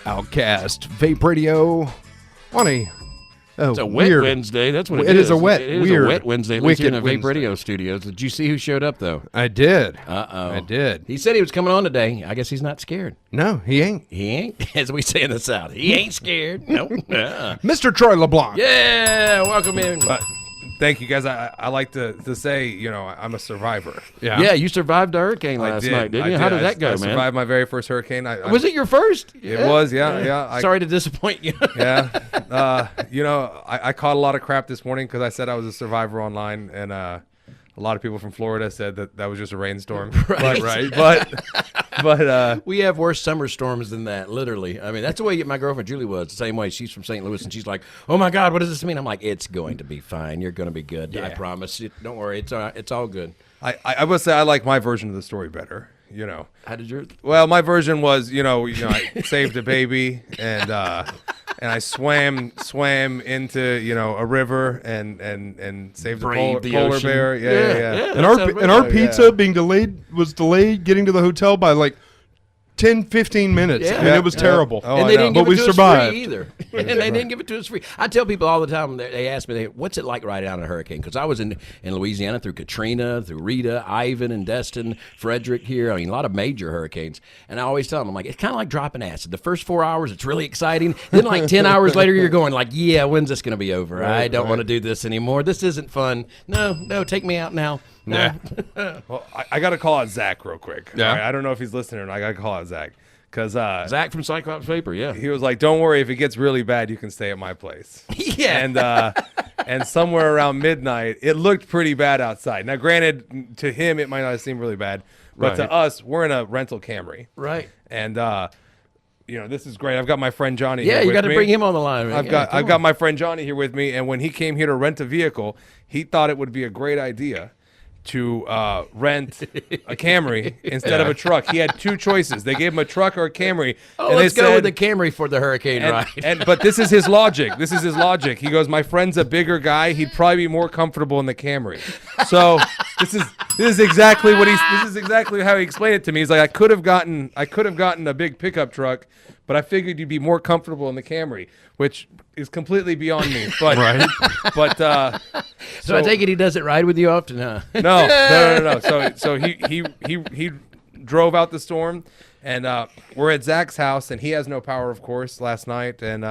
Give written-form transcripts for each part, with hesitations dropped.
Outcast Vape Radio on a it's a wet Wednesday. That's what it is. It is a wet, it is weird, a wet Wednesday. At least here in the Vape Wednesday. Radio studios. Did you see who showed up, though? I did. Uh-oh. I did. He said he was coming on today. I guess he's not scared. No, he ain't. He ain't, as we say in the South. He ain't scared. Nope. Mr. Troy LeBlanc. Yeah, welcome in. Thank you, guys. I like to say, you know, I'm a survivor. Yeah, you survived the hurricane last night, didn't you? How did that go, man? I survived my very first hurricane. Was it your first? It was, yeah. Sorry to disappoint you. Yeah. You know, I caught a lot of crap this morning because I said I was a survivor online, and a lot of people from Florida said that was just a rainstorm. Right. But we have worse summer storms than that, literally. I mean, that's the way my girlfriend Julie was, the same way. She's from St. Louis, and she's like, oh, my God, what does this mean? I'm like, it's going to be fine. You're going to be good. Yeah. I promise. Don't worry. It's all good. I will say I like my version of the story better. You know, How did yours? well, my version was, you know, I saved a baby and I swam into, you know, a river and saved a polar bear. Yeah. And our pizza was delayed getting to the hotel by like 10, 15 minutes. Yeah. I mean, it was terrible. Oh, and I they know. didn't give But it we to survived. us free either. And they didn't give it to us free. I tell people all the time, they ask me, what's it like riding out in a hurricane? Because I was in Louisiana through Katrina, through Rita, Ivan, and Destin, Frederick here. I mean, a lot of major hurricanes. And I always tell them, I'm like, it's kind of like dropping acid. The first 4 hours, it's really exciting. Then like 10 hours later, you're going like, yeah, when's this going to be over? I don't want to do this anymore. This isn't fun. No, take me out now. Yeah. Well, I got to call out Zach real quick. Yeah. All right? I don't know if he's listening or not. I got to call out Zach. Because Zach from Cyclops Vapor, yeah. he was like, don't worry, if it gets really bad, you can stay at my place. Yeah. And somewhere around midnight, it looked pretty bad outside. Now, granted, to him, it might not seem really bad. But Right. to us, we're in a rental Camry. Right. And, you know, this is great. I've got my friend Johnny Yeah, here you with got to me. bring him on the line. Man. I've got my friend Johnny here with me. And when he came here to rent a vehicle, he thought it would be a great idea to rent a Camry instead of a truck. He had two choices. They gave him a truck or a Camry. Oh, and let's they go said, with the Camry for the hurricane ride. But this is his logic. He goes, my friend's a bigger guy. He'd probably be more comfortable in the Camry. So this is exactly how he explained it to me. He's like, I could have gotten a big pickup truck, but I figured you'd be more comfortable in the Camry, which is completely beyond me. But Right. But So I take it he doesn't ride with you often, huh? No. So he drove out the storm, and we're at Zach's house, and he has no power, of course, last night. And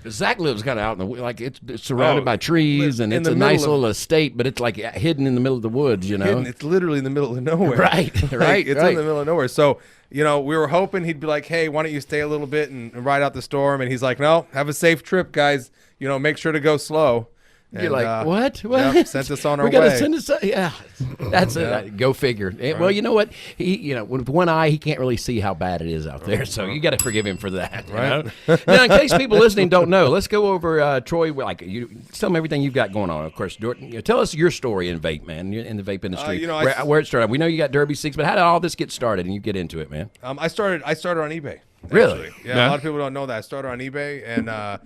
Zach lives kind of out in the like it's surrounded by trees, and in it's the a nice middle of- little estate, but it's like hidden in the middle of the woods, you know. hidden, it's literally in the middle of nowhere. Right, Like, right, It's right. in the middle of nowhere. So, you know, we were hoping he'd be like, hey, why don't you stay a little bit and ride out the storm? And he's like, no, have a safe trip, guys. You know, make sure to go slow. You're And, like, what? Yep, sent us on our we gotta way. send us. Yeah, that's it. Go figure. Well, you know what? With one eye, he can't really see how bad it is out there. So you got to forgive him for that. Right. You know? Now, in case people listening don't know, let's go over Troy. Like, you tell them everything you've got going on. Of course, tell us your story in vape, man. In the vape industry, you know, where it started. We know you got Derby Cigs, but how did all this get started? And you get into it, man. I started on eBay. Really? Actually. Yeah, a lot of people don't know that. I started on eBay, and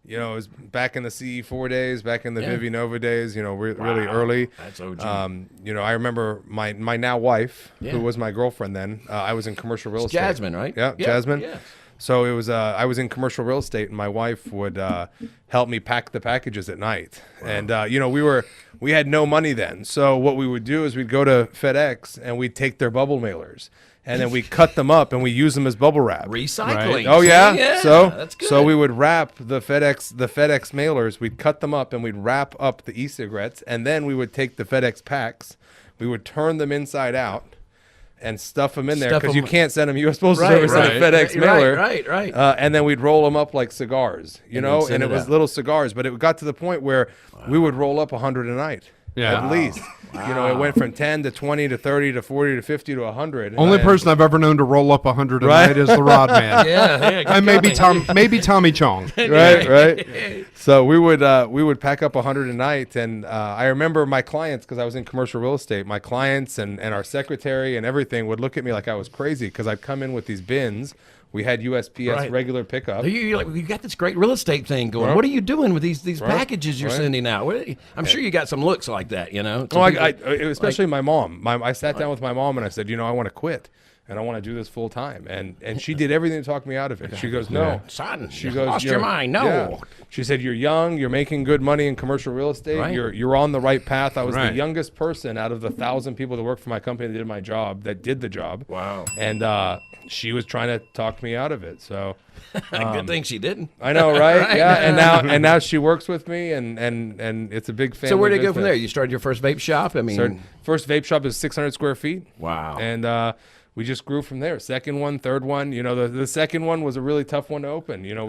you know, it was back in the CE4 days, back in the Vivi Nova days. You know, really early. That's OG. You know, I remember my now wife, Yeah. who was my girlfriend then. I was in commercial real estate. Jasmine, right? Yeah, Jasmine. Yeah. So it was. I was in commercial real estate, and my wife would help me pack the packages at night. Wow. And you know, we had no money then. So what we would do is we'd go to FedEx and we'd take their bubble mailers. And then we cut them up and we use them as bubble wrap. Recycling. Right. Oh yeah. Yeah, So that's good. so we would wrap the FedEx mailers. We'd cut them up and we'd wrap up the e-cigarettes, and then we would take the FedEx packs. We would turn them inside out and stuff them in there Stuff because you 'em- can't send them U.S. Postal Right, Service in a right. FedEx mailer. Right. And then we'd roll them up like cigars, you And then know, send and it it was out. little cigars. But it got to the point where we would roll up 100 a night. Yeah. At least. You know, it went from 10 to 20 to 30 to 40 to 50 to 100. Only And- person I've ever known to roll up 100 a Right. night is the Rodman. Yeah. And maybe Tommy Chong. right. So we would pack up 100 a night, and I remember my clients, because I was in commercial real estate. My clients and our secretary and everything would look at me like I was crazy because I'd come in with these bins. We had USPS Right. regular pickup. You're like, you got this great real estate thing going. Right. What are you doing with these Right. packages you're Right. sending out? I'm sure you got some looks like that, you know. Oh, especially my mom. I sat down with my mom and I said, you know, I want to quit. and I want to do this full time. And she did everything to talk me out of it. She goes, no. Son, She you goes, lost your mind. No. Yeah. She said, you're young. You're making good money in commercial real estate. Right. You're on the right path. I was Right. the youngest person out of the 1,000 people that worked for my company that did my job, that did the job. Wow. And she was trying to talk me out of it. So Good thing she didn't. I know, right? Right. Yeah. And now she works with me, and it's a big family. So where did it go from business. there? You started your first vape shop? I mean, First vape shop is 600 square feet. wow. And we just grew from there. Second one, third one. You know, the second one was a really tough one to open. You know,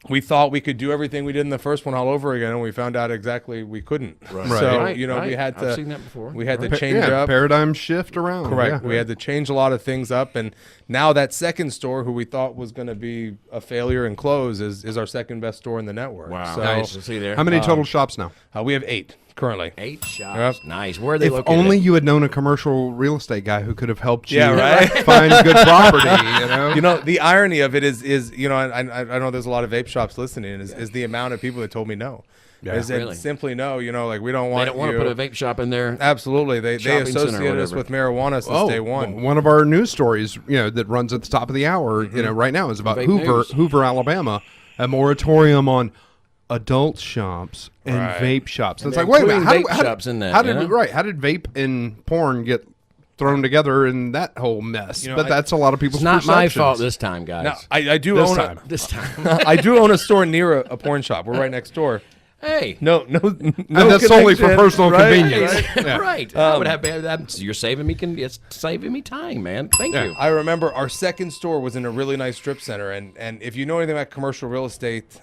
we thought we could do everything we did in the first one all over again, and we found out exactly we couldn't. Right. So, Right, you know, right. we had to. I've seen that before. We had to Pa- change yeah, up. paradigm shift around. Correct. Yeah. We had to change a lot of things up, and now that second store, who we thought was going to be a failure and close, is our second best store in the network. Wow. So Nice. See there. How many total shops now? we have 8 currently. 8 shops. Yep. Nice. Where are they If located? only you had known a commercial real estate guy who could have helped you Yeah, right. find good property. You know. You know, the irony of it is you know, I know there's a lot of vape shops listening, is the amount of people that told me no. Yeah. They said Really? simply no. You know, like, we don't They want don't want you. to put a vape shop in there. Absolutely, they shopping center or associated us whatever. with marijuana since day one. One of our news stories, that runs at the top of the hour, right now is about Vape news. Hoover, Alabama, a moratorium on adult shops and Right. vape shops. And it's they're like, wait a minute, including vape shops in that, How did you know? How did vape and porn get thrown together in that whole mess? You know, but that's a lot of people's It's not my perceptions. fault this time, guys. Now, I do This own time. This time. I do own a store near a porn shop. We're right next door. Hey. No, And that's solely for connection, personal right? convenience. Yeah. Right. I would have. You're saving me. It's saving me time, man. Thank you. I remember our second store was in a really nice strip center, and if you know anything about commercial real estate,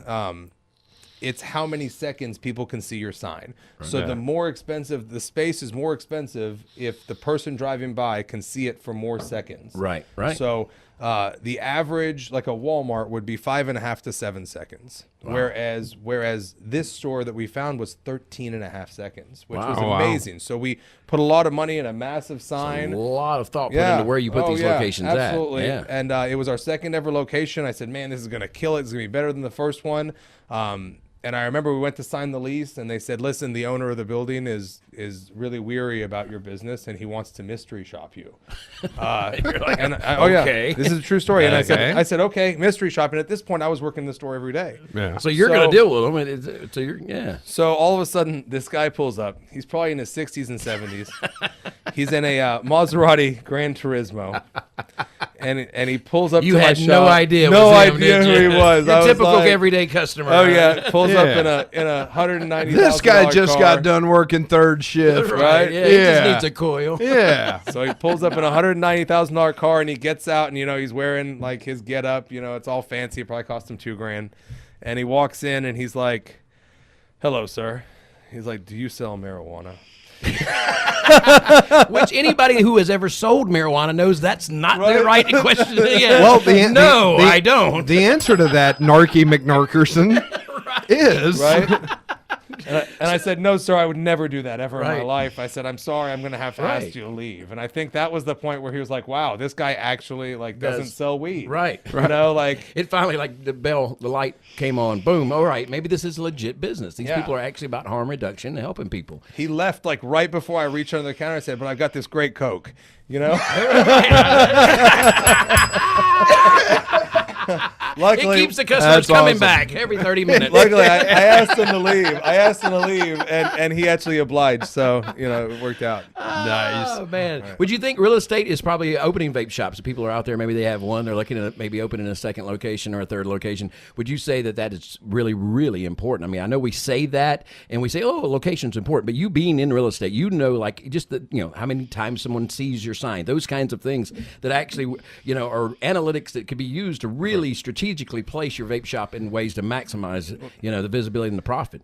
it's how many seconds people can see your sign. So the more expensive, the space is more expensive if the person driving by can see it for more seconds. Right. Right. So the average, like a Walmart, would be 5.5 to 7 seconds. Wow. Whereas this store that we found was 13.5 seconds, which was Wow. Wow. amazing. So we put a lot of money in a massive sign. a lot of thought put into where you put these locations absolutely. at. Yeah. And it was our second ever location. I said, man, this is going to kill it. It's going to be better than the first one. And I remember we went to sign the lease, and they said, listen, the owner of the building is really weary about your business, and he wants to mystery shop you. okay. This is a true story. And Okay. I said, okay, mystery shop. And at this point, I was working the store every day. Yeah. So you're going to deal with them. So you're, yeah. So all of a sudden, this guy pulls up. He's probably in his 60s and 70s. He's in a Maserati Gran Turismo, and he pulls up. You to my had shop. no idea. No it was him, idea did who you? he was. Your I was typical like, everyday customer. Oh yeah, pulls Yeah. up in a $190,000. This guy just car. got done working third shift. Right. Yeah. He Yeah. just needs a coil. Yeah. So he pulls up in a $190,000 car, and he gets out, and he's wearing like his get up. It's all fancy. It probably cost him $2,000. And he walks in, and he's like, "Hello, sir." He's like, "Do you sell marijuana?" Which anybody who has ever sold marijuana knows that's not the right question. Yeah. Well, no, I don't. The answer to that, Narky McNarkerson, is Right? And I said, "No, sir, I would never do that ever in my Right. life." I said, "I'm sorry, I'm going to have to Right. ask you to leave." And I think that was the point where he was like, "Wow, this guy actually doesn't sell weed." Right. It It finally, the light came on. Boom. All right. Maybe this is a legit business. These Yeah. people are actually about harm reduction and helping people. he left right before I reached under the counter. I said, "But I've got this great Coke." Luckily, It keeps the customers That's coming awesome. back every 30 minutes. Luckily, I asked him to leave. And he actually obliged. So, it worked out. nice. Oh, man. Would you think real estate is probably opening vape shops? If people are out there, maybe they have one. They're looking at maybe opening a second location or a third location. Would you say that is really, really important? I mean, I know we say that and we say, oh, location's important. But you being in real estate, just how many times someone sees your sign, those kinds of things that actually, are analytics that could be used to really strategically place your vape shop in ways to maximize, the visibility and the profit.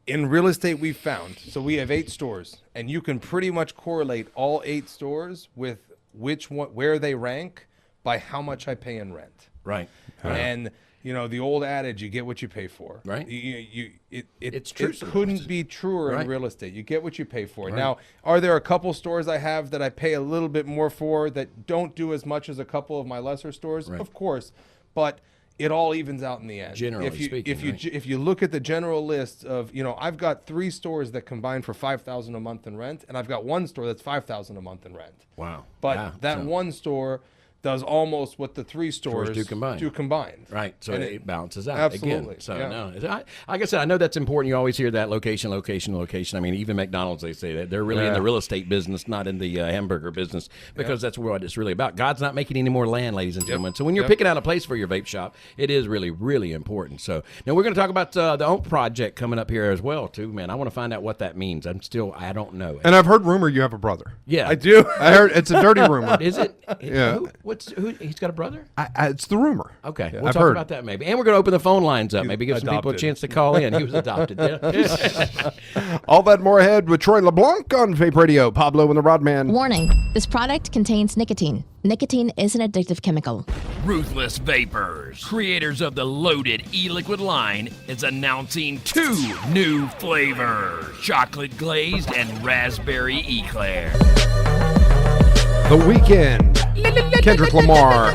In real estate, we've found, so we have 8 stores, and you can pretty much correlate all 8 stores with where they rank by how much I pay in rent. Right. And the old adage, you get what you pay for. Right. It's true It sometimes. couldn't be truer Right. in real estate. You get what you pay for. Right. Now, are there a couple stores I have that I pay a little bit more for that don't do as much as a couple of my lesser stores? Right. Of course. But it all evens out in the end. Generally speaking, if you look at the general list of, I've got 3 stores that combine for $5,000 a month in rent, and I've got 1 store that's $5,000 a month in rent. Wow. But that one store does almost what the 3 stores do combine. Right. So it balances out. Absolutely. Again. So yeah. like I said, I know that's important. You always hear that location. I mean, even McDonald's, they say that they're really in the real estate business, not in the hamburger business, because that's what it's really about. God's not making any more land, ladies and gentlemen. So when you're picking out a place for your vape shop, it is really, really important. So now we're going to talk about the OPMH project coming up here as well, too, man. I want to find out what that means. I don't know. And I've heard rumor you have a brother. Yeah. I do. I heard it's a dirty rumor. Is it? Yeah. Who? He's got a brother? It's the rumor. Okay, we'll I've talk heard about that maybe. And we're going to open the phone lines up. Maybe give some people a adopted. chance to call in. He was adopted. Yeah. All that more ahead with Troy LeBlanc on Vape Radio. Pablo and the Rodman. Warning, this product contains nicotine. Nicotine is an addictive chemical. Ruthless Vapors, creators of the loaded e-liquid line, is announcing 2 new flavors, chocolate glazed and raspberry eclair. The Weekend. Kendrick Lamar.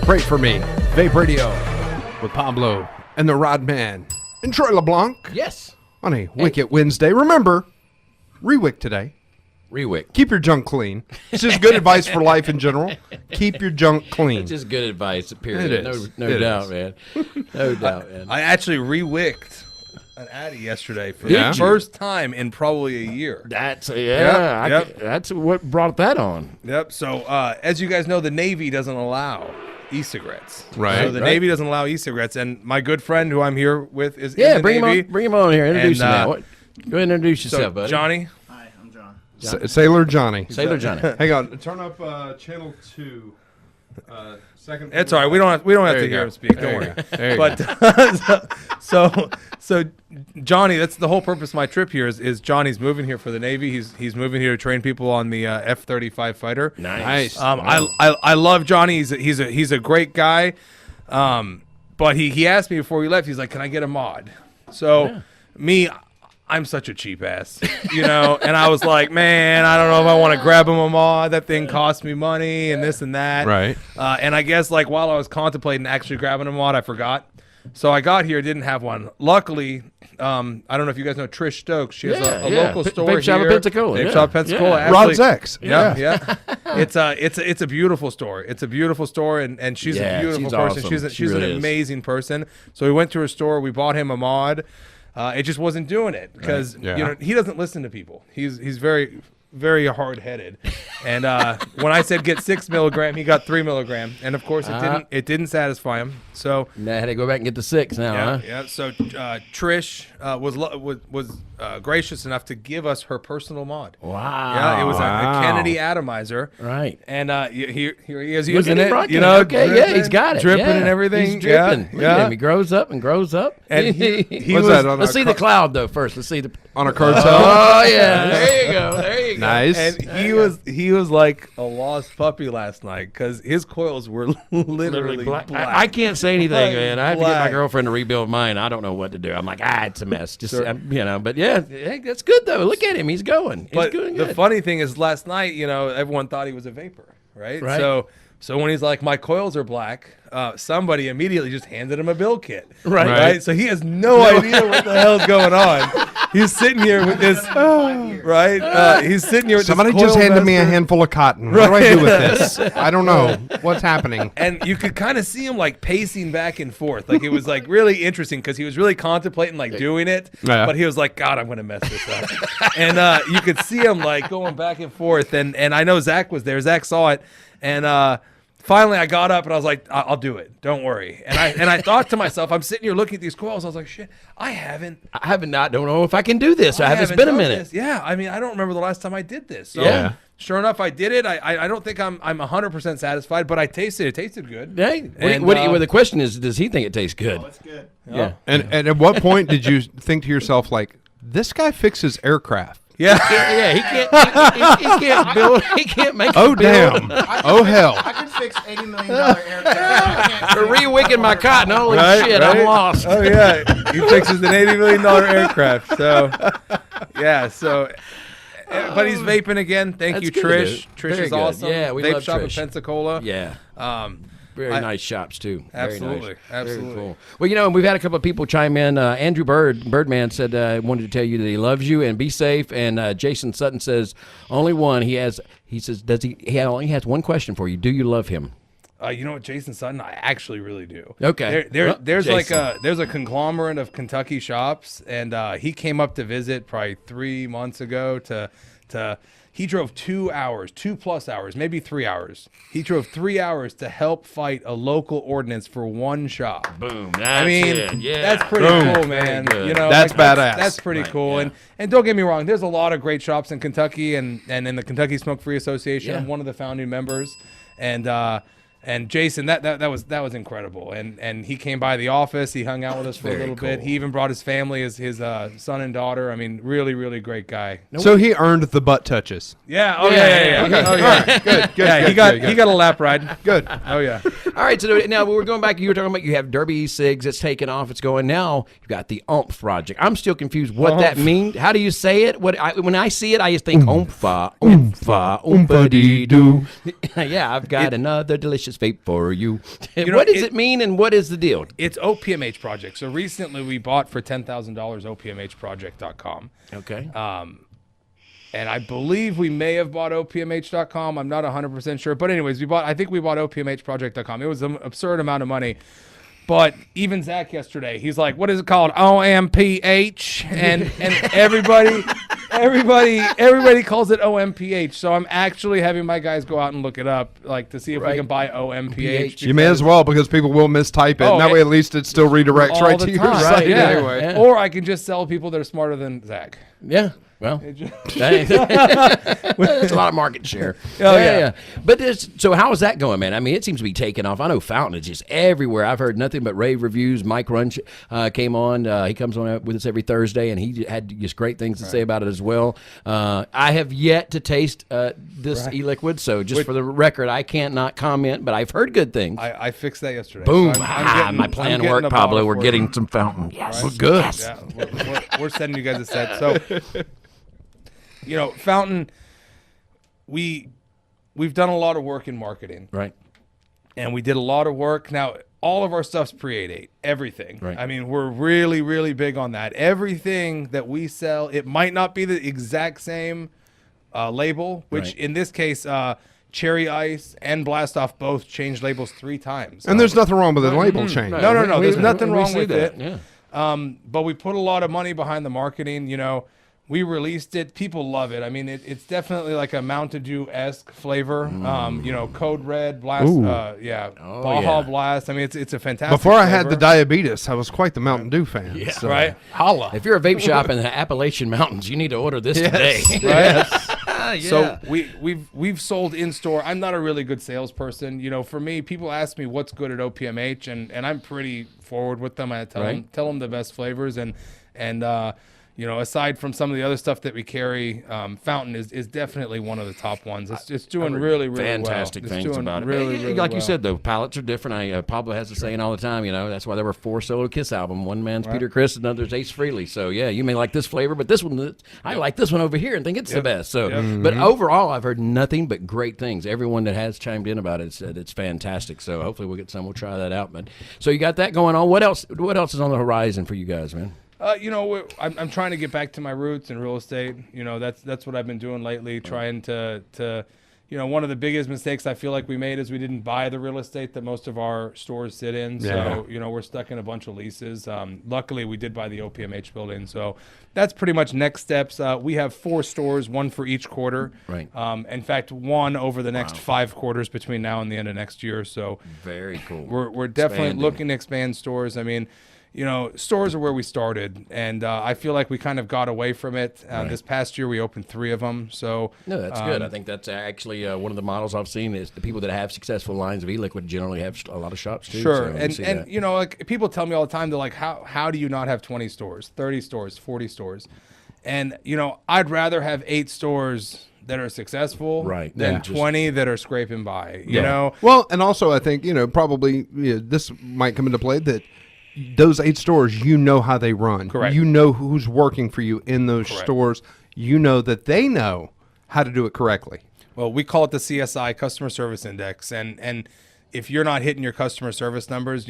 Pray for me. Vape Radio with Pablo and the Rodman. And Troy LeBlanc Yes. on a Wicket Wednesday. Remember, rewick today. Rewick. Keep your junk clean. It's just good advice for life in general. Keep your junk clean. It's just good advice, period. It is. No It doubt, is. man. No doubt, man. I actually re-wicked an Addy yesterday for Yeah? the first time in probably a year. That's Yep. that's what brought that on. Yep. So as you guys know, the Navy doesn't allow e-cigarettes. Right, So the right. Navy doesn't allow e-cigarettes, and my good friend who I'm here with is in Yeah, the bring Navy. him on here. Introduce And, him now. Go ahead and introduce So yourself, buddy. Johnny. Hi, I'm John. Sailor Johnny. Sailor Johnny. Hang on. Turn up channel 2. Second. It's all right. We don't have There to you hear go. him speak. There Don't you worry. go. There you But so Johnny, that's the whole purpose of my trip here. Is Johnny's moving here for the Navy. He's moving here to train people on the F-35 fighter. Nice. I love Johnny. He's a great guy. But he asked me before he left. He's like, "Can I get a mod?" So I'm such a cheap ass, and I was like, man, I don't know if I want to grab him a mod. That thing cost me money and this and that. Right. And I guess like while I was contemplating actually grabbing a mod, I forgot. So I got here, didn't have one. Luckily, I don't know if you guys know Trish Stokes. She has a local store Vape Shop here. of Pensacola. Vape Shop of Pensacola. Yeah. Rod's X. Yeah. It's a beautiful store. It's a beautiful store, and she's Yeah, a beautiful she's person. awesome. She's She an really is. amazing person. So we went to her store. We bought him a mod. It just wasn't doing it because Yeah. he doesn't listen to people. He's very, very hard headed. And when I said get 6 milligram, he got 3 milligram, and of course it didn't satisfy him. So Now I had to go back and get the 6 now, huh? yeah. So Trish was gracious enough to give us her personal mod. Wow. Yeah, it was a Wow. Kennedy atomizer. Right. And here he is Look using at him it. rocking Okay, yeah, he's got it. dripping yeah. and everything. He's dripping. Look at Yeah. him. He grows up and grows up. And he What's was that on Let's a see the cloud though first. Let's see the. on a cartel? Oh yeah, there you go. There you go. Nice. and he was like a lost puppy last night because his coils were literally black. I can't say anything, man. I have to get my Black. girlfriend to rebuild mine. I don't know what to do. I'm like, it's a mess. Just but yeah, hey, that's good though. Look at him. He's going. He's But doing the good. funny thing is, last night, everyone thought he was a vapor, right? Right. So when he's like, my coils are black, somebody immediately just handed him a bill kit. Right. So he has no idea what the hell's going on. He's sitting here with this, right? He's sitting here with Somebody this just coil handed me a master. handful of cotton. What do I do with this? I don't know. What's happening? And you could kind of see him like pacing back and forth. Like it was like really interesting because he was really contemplating like doing it. Yeah. But he was like, God, I'm going to mess this up. And you could see him like going back and forth. And I know Zach was there. Zach saw it. And finally I got up and I was like, I'll do it. Don't worry. And I thought to myself, I'm sitting here looking at these coils. I was like, shit, I haven't don't know if I can do this. It's haven't been a done minute. this. Yeah. I mean, I don't remember the last time I did this. So Yeah. sure enough, I did it. I don't think I'm 100% satisfied, but I tasted it. It tasted good. Hey, And, well, the question is, does he think it tastes good? Oh, it's good. Yeah. And at what point did you think to yourself, like, this guy fixes aircraft? Yeah. Yeah, he can't. He can't build. He can't make. Oh, a build. damn. Oh, hell. I could fix $80 million aircraft. For re-wicking my cotton. Holy Right, shit, right? I'm lost. Oh yeah, he fixes an $80 million aircraft. So, yeah. So, but he's vaping again. Thank That's you, good, Trish. dude. Trish Very is good. awesome. Yeah, we Vape love Shop Trish. of Pensacola. Yeah. Very nice shops too. Absolutely, Very nice. absolutely. Very cool. Well, you know, we've had a couple of people chime in. Andrew Birdman said wanted to tell you that he loves you and be safe. And Jason Sutton says only one. He says he only has one question for you. Do you love him? You know what, Jason Sutton, I actually really do. Okay. There's Jason. there's a conglomerate of Kentucky shops, and he came up to visit probably 3 months ago. He drove 2 hours, 2+ hours, maybe 3 hours. He drove 3 hours to help fight a local ordinance for one shop. Boom. I mean, Yeah. that's pretty cool, man. good. You know, That's badass. That's pretty cool. yeah. And don't get me wrong, there's a lot of great shops in Kentucky and in the Kentucky Smoke Free Association. Yeah. I'm one of the founding members, and Jason, that was incredible. And he came by the office. He hung out with us for a Very little bit. cool. He even brought his family, his son and daughter. I mean, really, really great guy. So he earned the butt touches. Yeah. Oh yeah. Okay. Oh All yeah. right. Good. Yeah. He got a lap ride. Good. Oh yeah. All right, so now we're going back. You were talking about you have Derby Cigs. It's taken off. It's going now. You've got the Oomph project. I'm still confused what that means. How do you say it? When I see it, I just think oompa, oompa, oompa dee doo. Yeah, I've got another delicious vape for you. know, What does it mean, and what is the deal? It's OPMH project. So recently we bought for $10,000 OPMHproject.com. Okay. And I believe we may have bought OPMH.com. I'm not 100% sure. But anyways, I think we bought OPMHproject.com. It was an absurd amount of money. But even Zach yesterday, he's like, what is it called? OMPH. And everybody calls it OMPH. So I'm actually having my guys go out and look it up, like to see if we can buy OMPH. You may as well, because people will mistype it. And that way, at least it still redirects all right the to your time. site Yeah. anyway. Yeah. Or I can just sell people that are smarter than Zach. Yeah. Well, that's a lot of market share. Yeah. But so how is that going, man? I mean, it seems to be taking off. I know Fountain is just everywhere. I've heard nothing but rave reviews. Mike Runch came on. He comes on with us every Thursday, and he had just great things to say about it as well. I have yet to taste this e-liquid, so just for the record, I can't not comment, but I've heard good things. I fixed that yesterday. Boom. So I'm My I'm plan getting worked, a Pablo. bottle We're for getting you. some Fountain. Yes. Right? Good. Yeah, we're sending you guys a set. So, you know, Fountain, we've done a lot of work in marketing. Right. And we did a lot of work. Now, all of our stuff's pre-8, everything. Right. I mean, we're really, really big on that. Everything that we sell, it might not be the exact same label, which Right. in this case, Cherry Ice and Blast Off both changed labels 3 times. And there's nothing wrong with the label change. No. There's nothing wrong see with that. it. Yeah. But we put a lot of money behind the marketing. You know, we released it. People love it. I mean, it's definitely like a Mountain Dew-esque flavor. You know, Code Red, Blast, Baja yeah. Blast. I mean, it's a fantastic Before I had the flavor. diabetes, I was quite the Mountain Dew fan. Yeah. So. Right? Holla. If you're a vape shop in the Appalachian Mountains, you need to order this today. Right? So we've sold in store. I'm not a really good salesperson. You know, for me, people ask me what's good at OPMH, and I'm pretty forward with them. I tell them the best flavors, and you know, aside from some of the other stuff that we carry, Fountain is definitely one of the top ones. It's doing really Fantastic well. things It's doing about it. really like you well. said, though, palettes are different. Pablo has the saying all the time, you know, that's why there were 4 solo Kiss album. One man's Peter Criss, another's Ace Frehley. So, yeah, you may like this flavor, but this one, I like this one over here and think it's the best. So, But overall, I've heard nothing but great things. Everyone that has chimed in about it said it's fantastic. So hopefully we'll get some. We'll try that out. But so you got that going on. What else is on the horizon for you guys, man? You know, I'm trying to get back to my roots in real estate. You know, that's what I've been doing lately, trying to you know, one of the biggest mistakes I feel like we made is we didn't buy the real estate that most of our stores sit in. So, you know, we're stuck in a bunch of leases. Luckily, we did buy the OPMH building. So that's pretty much next steps. We have 4 stores, 1 for each quarter. Right. In fact, 1 over the next 5 quarters between now and the end of next year. So Very cool. we're definitely Expanding. looking to expand stores. I mean, you know, stores are where we started, and I feel like we kind of got away from it. This past year, we opened 3 of them. So No, that's good. I think that's actually one of the models I've seen is the people that have successful lines of e-liquid generally have a lot of shops too. Sure, So I and see that. you know, like people tell me all the time, they're like, how do you not have 20 stores, 30 stores, 40 stores? And you know, I'd rather have 8 stores that are successful than 20 that are scraping by. You know, Well, and also I think, you know, probably this might come into play that those 8 stores, you know how they run. Correct. You know who's working for you in those stores. You know that they know how to do it correctly. well, we call it the CSI, Customer Service Index, and if you're not hitting your customer service numbers,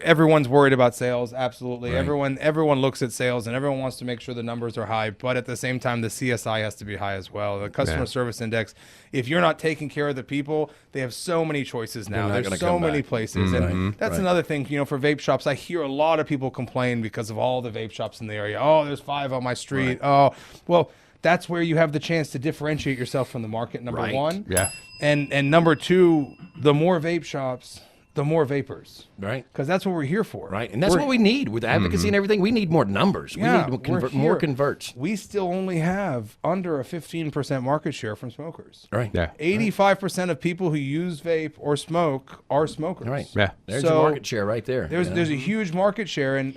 everyone's worried about sales. Absolutely. Right. Everyone looks at sales and everyone wants to make sure the numbers are high, but at the same time, the CSI has to be high as well. The customer service index, if you're not taking care of the people, they have so many choices now. There's so many places. And that's another thing, for vape shops. I hear a lot of people complain because of all the vape shops in the area. Oh, there's 5 on my street. Oh, well, that's where you have the chance to differentiate yourself from the market, number one. Yeah. And number two, the more vape shops, the more vapors. Right. Because that's what we're here for. Right. And that's what we need with advocacy and everything. We need more numbers. Yeah, we need more converts. We still only have under a 15% market share from smokers. Right. Yeah. 85% of people who use vape or smoke are smokers. Right. Yeah. There's So your market share right there. There's a huge market share, and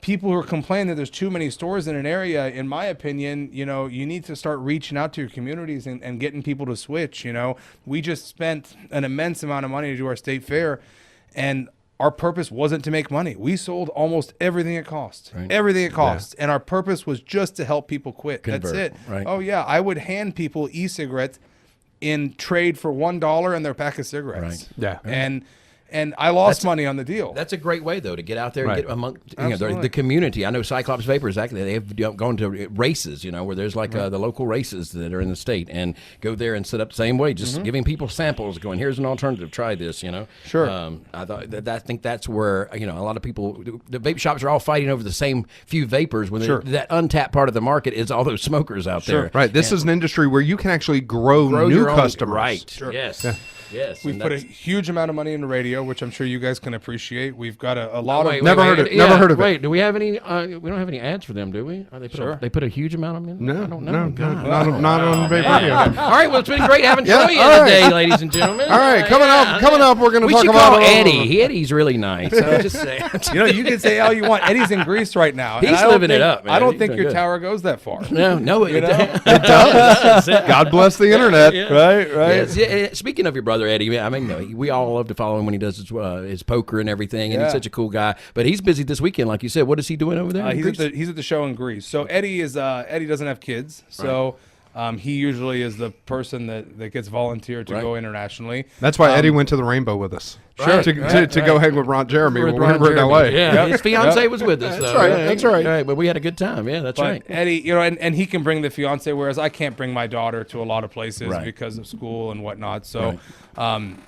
people who are complaining that there's too many stores in an area, in my opinion, you need to start reaching out to your communities and getting people to switch. We just spent an immense amount of money to do our state fair, and our purpose wasn't to make money. We sold almost everything it cost. Right. Everything it cost. And our purpose was just to help people quit. Convert. That's it. Right. Oh, yeah. I would hand people e-cigarettes in trade for $1 and their pack of cigarettes. Right. Yeah. And I lost money on the deal. That's a great way, though, to get out there and Right. get among Absolutely. the community. I know Cyclops Vapors, actually, they have gone to races, where there's like the local races that are in the state, and go there and set up the same way, just giving people samples, going, here's an alternative, try this, Sure. I think that's where, a lot of people, the vape shops are all fighting over the same few vapors when Sure. that untapped part of the market is all those smokers out there. Right. This is an industry where you can actually grow new your own- customers. Right. Sure. Yes. Yes. We've and put a that's- huge amount of money into radio, which I'm sure you guys can appreciate. We've got a lot Wait, of... Never heard of- never heard of it. Wait, do we have any? We don't have any ads for them, do we? They put a huge amount of them in. No, I don't know. no, God. not on vape radio. All right, well, it's been great having Yeah, Joey all in right. today, ladies and gentlemen. All right, coming up, we're going to We talk should about call Eddie. Eddie's really nice. So just say. You can say all you want. Eddie's in Greece right now. and He's I don't living it think- up, man. I don't He's think doing your good. tower goes that far. No, it It does. God bless the internet. Yeah. Right? Yes, yeah, speaking of your brother Eddie, I mean, we all love to follow him when he does his poker and everything, and he's Yeah. such a cool guy. But he's busy this weekend, like you said. What is he doing over there? in Greece? He's at the show in Greece. So Eddie doesn't have kids. So he usually is the person that gets volunteered to go internationally. That's why Eddie went to the Rainbow with us. Right, To go hang with Ron Jeremy when we Ron were in Jeremy. LA. Yeah, his fiance was with us. That's though. right, Yeah, that's right. Right, but we had a good time. Yeah, that's But right. Eddie, and he can bring the fiance, whereas I can't bring my daughter to a lot of places Right. because of school and whatnot. So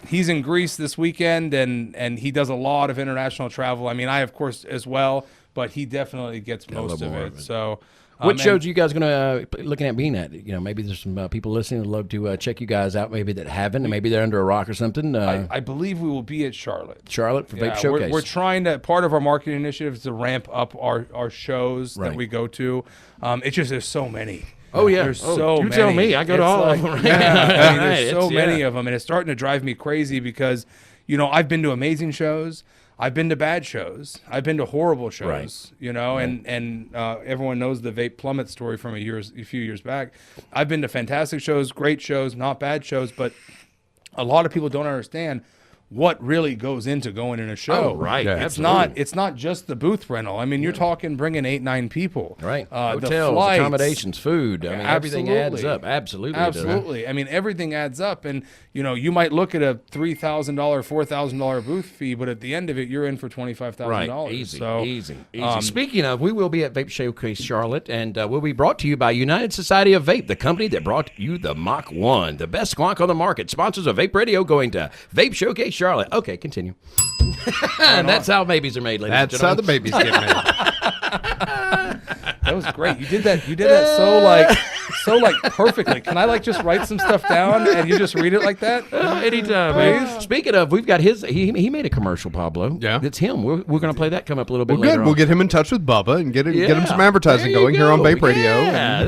he's in Greece this weekend, and he does a lot of international travel. I mean, I of course as well, but he definitely gets most little of more it. of it. So. What and- shows are you guys going to looking at being at? Maybe there's some people listening who'd love to check you guys out. Maybe that haven't, and maybe they're under a rock or something. I believe we will be at Charlotte. Charlotte for Vape Yeah, Showcase. we're trying to. Part of our marketing initiative is to ramp up our shows Right. that we go to. It's just there's so many. Oh, yeah. There's Oh, so you many. tell me. I go to It's all of like- them. Yeah, I mean, Right, there's so it's- many yeah. of them, and it's starting to drive me crazy because I've been to amazing shows. I've been to bad shows. I've been to horrible shows, and everyone knows the Vape Plummet story from a few years back. I've been to fantastic shows, great shows, not bad shows, but a lot of people don't understand what really goes into going in a show. Oh, right. Yeah. It's Absolutely. not just the booth rental. I mean, you're talking bringing 8-9 people. Right. The Hotels, flights. accommodations, food. I mean, everything adds up. Absolutely. it does. Absolutely. I mean, everything adds up. And, you might look at a $3,000, $4,000 booth fee, but at the end of it, you're in for $25,000. Right. Easy. So, easy. Speaking of, we will be at Vape Showcase Charlotte, and we'll be brought to you by United Society of Vape, the company that brought you the Mach 1, the best squonk on the market. Sponsors of Vape Radio going to Vape Showcase Charlotte. Okay, continue. And that's how babies are made, ladies and That's how the gentlemen. babies get made. that was great. You did that so perfectly. Can I just write some stuff down and you just read it like that? Anytime, man. Speaking of, we've got he made a commercial, Pablo. Yeah. It's him. We're going to play that come up a little bit Well, later good. on. We'll get him in touch with Bubba and get him some Yeah. advertising There you going here on go. Vape Radio. Yeah,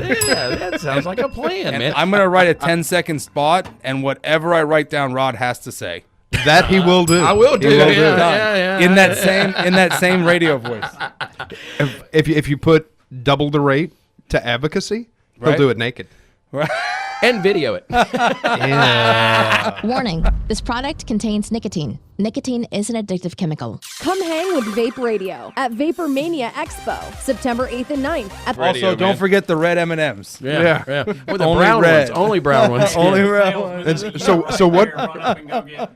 that sounds like a plan, man. I'm going to write a 10-second spot, and whatever I write down, Rod has to say. That he will do. I will do. He will Yeah. In that same radio voice. If you put double the rate to advocacy, he'll Right. do it naked. And video it. Yeah. Warning, this product contains nicotine. Nicotine is an addictive chemical. Come hang with Vape Radio at Vapor Mania Expo, September 8th and 9th. Also, don't forget the red M&Ms. Yeah. With the Only brown red. ones. Only brown ones. Only brown ones. And so what?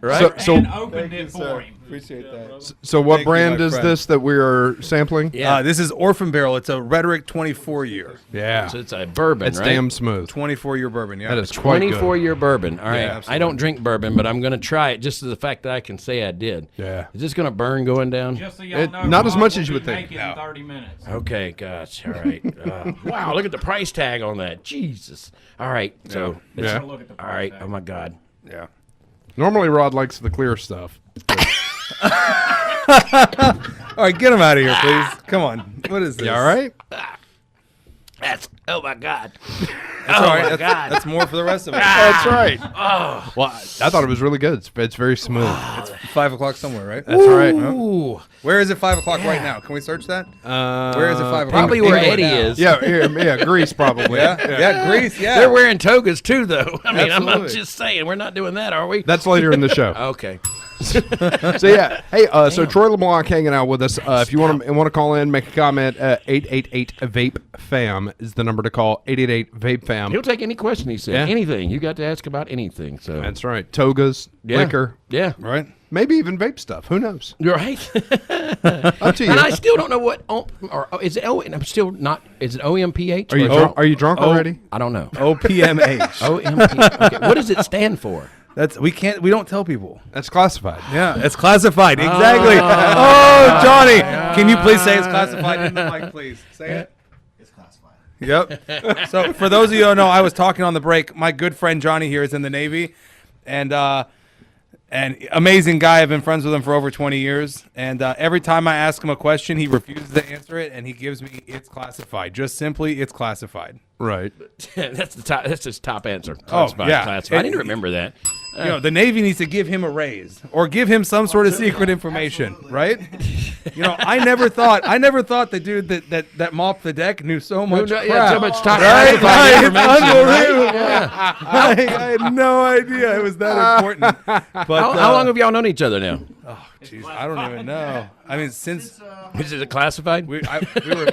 Right. So Opened it for him. Appreciate that. so what Thank you, brand my is friend. this that we are sampling? Yeah. This is Orphan Barrel. It's a Rhetoric 24-year. Yeah. So it's a bourbon, It's right? damn smooth. 24-year bourbon, yeah. That is quite good. 24-year bourbon. All right. absolutely. I don't drink bourbon, but I'm going to try it just to the fact that I can say I did. Yeah. Is this going to burn going down? Just so y'all know, not as Bob much will as you be would think. making in 30 minutes. Okay, gosh. All right. Wow, look at the price tag on that. Jesus. All right. So, Yeah. Look at the all right. Oh, my God. Yeah. Normally Rod likes the clear stuff. All right, get him out of here, please. Come on. What is this? You all right? That's, oh, my God. That's all right. my That's, God. that's more for the rest of us. That's right. Well, I thought it was really good. It's very smooth. 5 o'clock somewhere, right? That's right. Ooh. Where is it 5 o'clock right now? Can we search that? Where is it 5 o'clock? Probably where England Eddie now. is. Yeah, Greece probably. Yeah, Greece, yeah. They're wearing togas, too, though. I mean, I'm Absolutely. just saying. We're not doing that, are we? That's later in the show. Okay. So yeah, hey, so Troy LeBlanc hanging out with us. If you want to call in, make a comment. 888 Vape Fam is the number to call. 888 Vape Fam. He'll take any question he said. Yeah. Anything. You got to ask about anything. So That's right. Togas, Yeah. liquor, Yeah. Right? maybe even vape stuff. Who knows? You're right. Up to you. And I still don't know what is it I'm still not is it OMPH? Are you drunk? Are you drunk already? I don't know. OPMH. OMPH. Okay. What does it stand for? We don't tell people. That's classified. Yeah, it's classified. Exactly. Oh, Johnny. Can you please say it's classified in the mic, please? Say it. It's classified. Yep. So for those of you who don't know, I was talking on the break. My good friend Johnny here is in the Navy, and amazing guy. I've been friends with him for over 20 years. And every time I ask him a question, he refuses to answer it, and he gives me it's classified. Just simply, it's classified. Right. That's the top. That's his top answer. Classified, yeah. classified. I need to remember that. You know, the Navy needs to give him a raise or give him some sort of secret information, right? You know, I never thought the dude that mopped the deck knew so much crap. Yeah, so much top Right? classified It's information. Right? unbelievable. Yeah. I had no idea it was that important. But How long have y'all known each other now? Jeez, I don't even know. I mean, since Is it classified?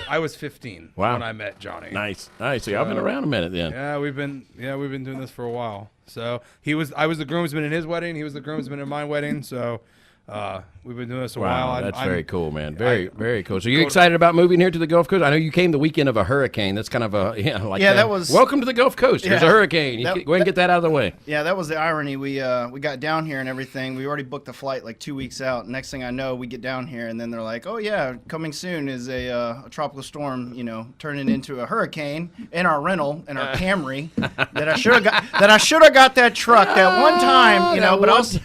I was 15 Wow. when I met Johnny. Nice. So y'all been around a minute then. Yeah, we've been doing this for a while. So I was the groomsman in his wedding. He was the groomsman in my wedding. So we've been doing this a Wow, while. that's very cool, man. Very cool. So you excited about moving here to the Gulf Coast? I know you came the weekend of a hurricane. That's kind of a that was- welcome to the Gulf Coast. There's a Yeah. hurricane. Go ahead and get that out of the way. Yeah, that was the irony. We got down here and everything. We already booked the flight like 2 weeks out. Next thing I know, we get down here and then they're like, "Oh yeah, coming soon is a tropical storm. You know, turning into a hurricane in our rental in our Camry that I should have got that truck that one time. You know, but I was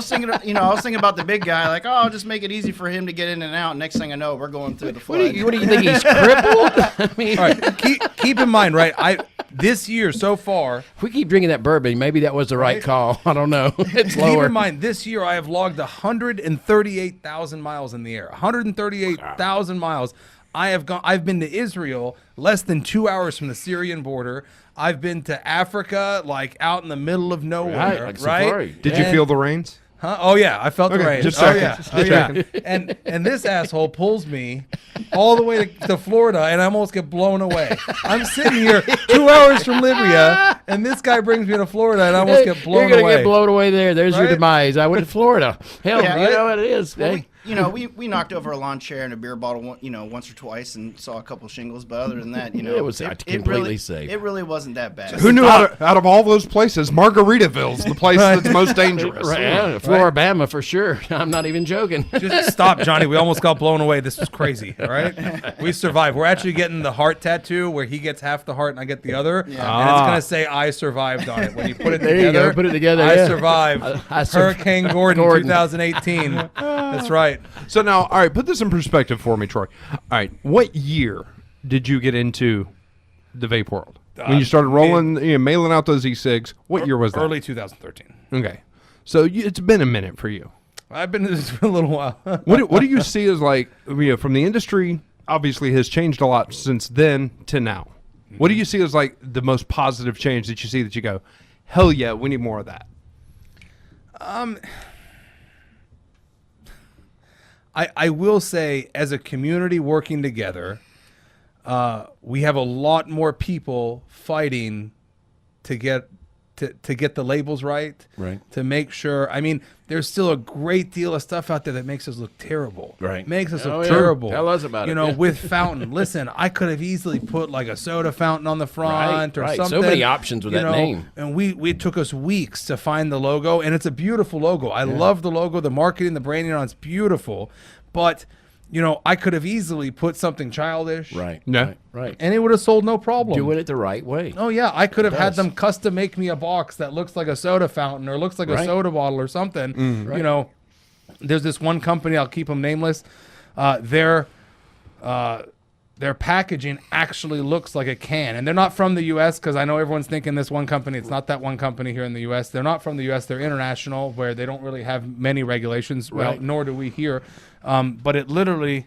thinking, I was thinking about the big guy. Like, oh, I'll just make it easy for him to get in and out. Next thing I know, we're going through the What do flood. you think? He's crippled? I mean, All right, keep in mind, right? This year so far, if we keep drinking that bourbon, maybe that was the right call. I don't know. It's keep lower. in mind, this year I have logged 138,000 miles in the air. 138,000 miles. I've been to Israel, less than 2 hours from the Syrian border. I've been to Africa, like out in the middle of nowhere. Right, like safari. Did you feel the rains? Huh? Oh yeah, I felt the Okay, rain. just Oh checking, yeah, just oh yeah. checking. And this asshole pulls me all the way to Florida, and I almost get blown away. I'm sitting here 2 hours from Libya, and this guy brings me to Florida, and I almost get blown You're away. gonna get blown away there. There's your Right? demise. I went to Florida. Hell, Yeah, you know what it is. Well, Hey. we knocked over a lawn chair and a beer bottle, once or twice, and saw a couple shingles. But other than that, It was completely really, safe. It really wasn't that bad. Who knew out of all those places, Margaritaville's the place that's most dangerous. Right, yeah, Floribama for sure. I'm not even joking. Just stop, Johnny. We almost got blown away. This was crazy. All right, we survived. We're actually getting the heart tattoo where he gets half the heart and I get the other, and it's gonna say "I survived" on it. When you put it There you together, go. Put it together, I yeah. survived. Hurricane Gordon, 2018. That's right. So now, all right, put this in perspective for me, Troy. All right, what year did you get into the vape world? When you started rolling, mailing out those e-cigs, what year was that? Early 2013. Okay. So it's been a minute for you. I've been in this for a little while. What do you see as like, from the industry, obviously has changed a lot since then to now. What do you see as like the most positive change that you see that you go, hell yeah, we need more of that? I will say, as a community working together, we have a lot more people fighting to get the labels right, to make sure. I mean, there's still a great deal of stuff out there that makes us look terrible. Right. Makes us look yeah. terrible. Tell us about it. You know, Yeah. with fountain. Listen, I could have easily put like a soda fountain on the front or right. something. So many options with that name. And it took us weeks to find the logo, and it's a beautiful logo. I love the logo, the marketing, the branding on it's beautiful. But I could have easily put something childish. Right. Yeah. Right. And it would have sold no problem. Doing it the right way. Oh yeah, I could have had does. them custom make me a box that looks like a soda fountain or looks like a soda bottle or something. There's this one company, I'll keep them nameless. Their packaging actually looks like a can, and they're not from the U.S. because I know everyone's thinking this one company. It's not that one company here in the U.S. They're not from the U.S. They're international, where they don't really have many regulations. Well, nor do we here. But it literally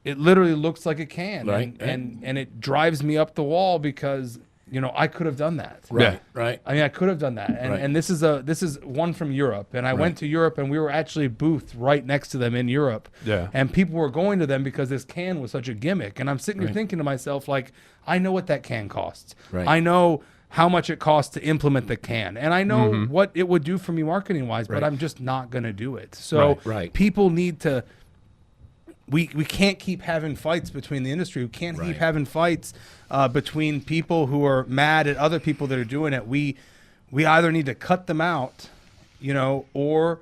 looks like a can, Right. and it drives me up the wall because I could have done that. Right. Right. I mean, I could have done that, and this is one from Europe, and I went to Europe, and we were actually booth right next to them in Europe, and people were going to them because this can was such a gimmick, and I'm sitting here thinking to myself, like, I know what that can costs. Right. I know how much it costs to implement the can, and I know what it would do for me marketing wise, but I'm just not going to do it. So people need to. We can't keep having fights between the industry. We can't keep having fights between people who are mad at other people that are doing it. We either need to cut them out, or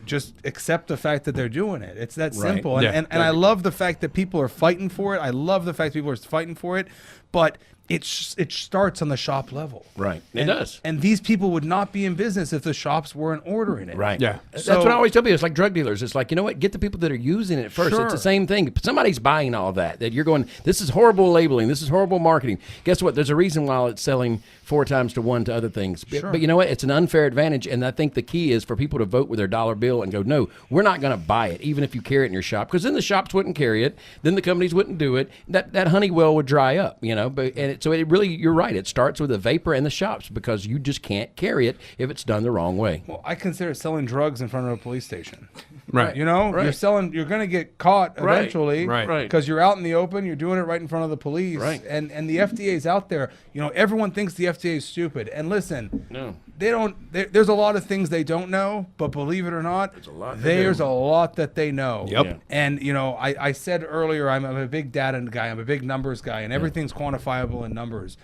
just accept the fact that they're doing it. It's that simple. And I love the fact that people are fighting for it. I love the fact people are fighting for it, but it starts on the shop level. Right. It does. And these people would not be in business if the shops weren't ordering it. Right. Yeah. That's what I always tell people. It's like drug dealers. It's like, what? Get the people that are using it first. Sure. It's the same thing. Somebody's buying all that you're going, this is horrible labeling. This is horrible marketing. Guess what? There's a reason why it's selling 4 times to 1 to other things. Sure. But you know what? It's an unfair advantage. And I think the key is for people to vote with their dollar bill and go, no, we're not going to buy it, even if you carry it in your shop. Because then the shops wouldn't carry it. Then the companies wouldn't do it. That honey well would dry up, so it really, you're right. It starts with the vapor and the shops because you just can't carry it if it's done the wrong way. Well, I consider selling drugs in front of a police station. Right. You're going to get caught eventually. Right. Because you're out in the open, you're doing it right in front of the police. Right. And the FDA's out there. Everyone thinks the FDA is stupid. And listen, No. they don't. There's a lot of things they don't know, but believe it or not, there's a lot that they know. Yep. Yeah. And I said earlier, I'm a big data guy. I'm a big numbers guy, and everything's quantifiable in numbers.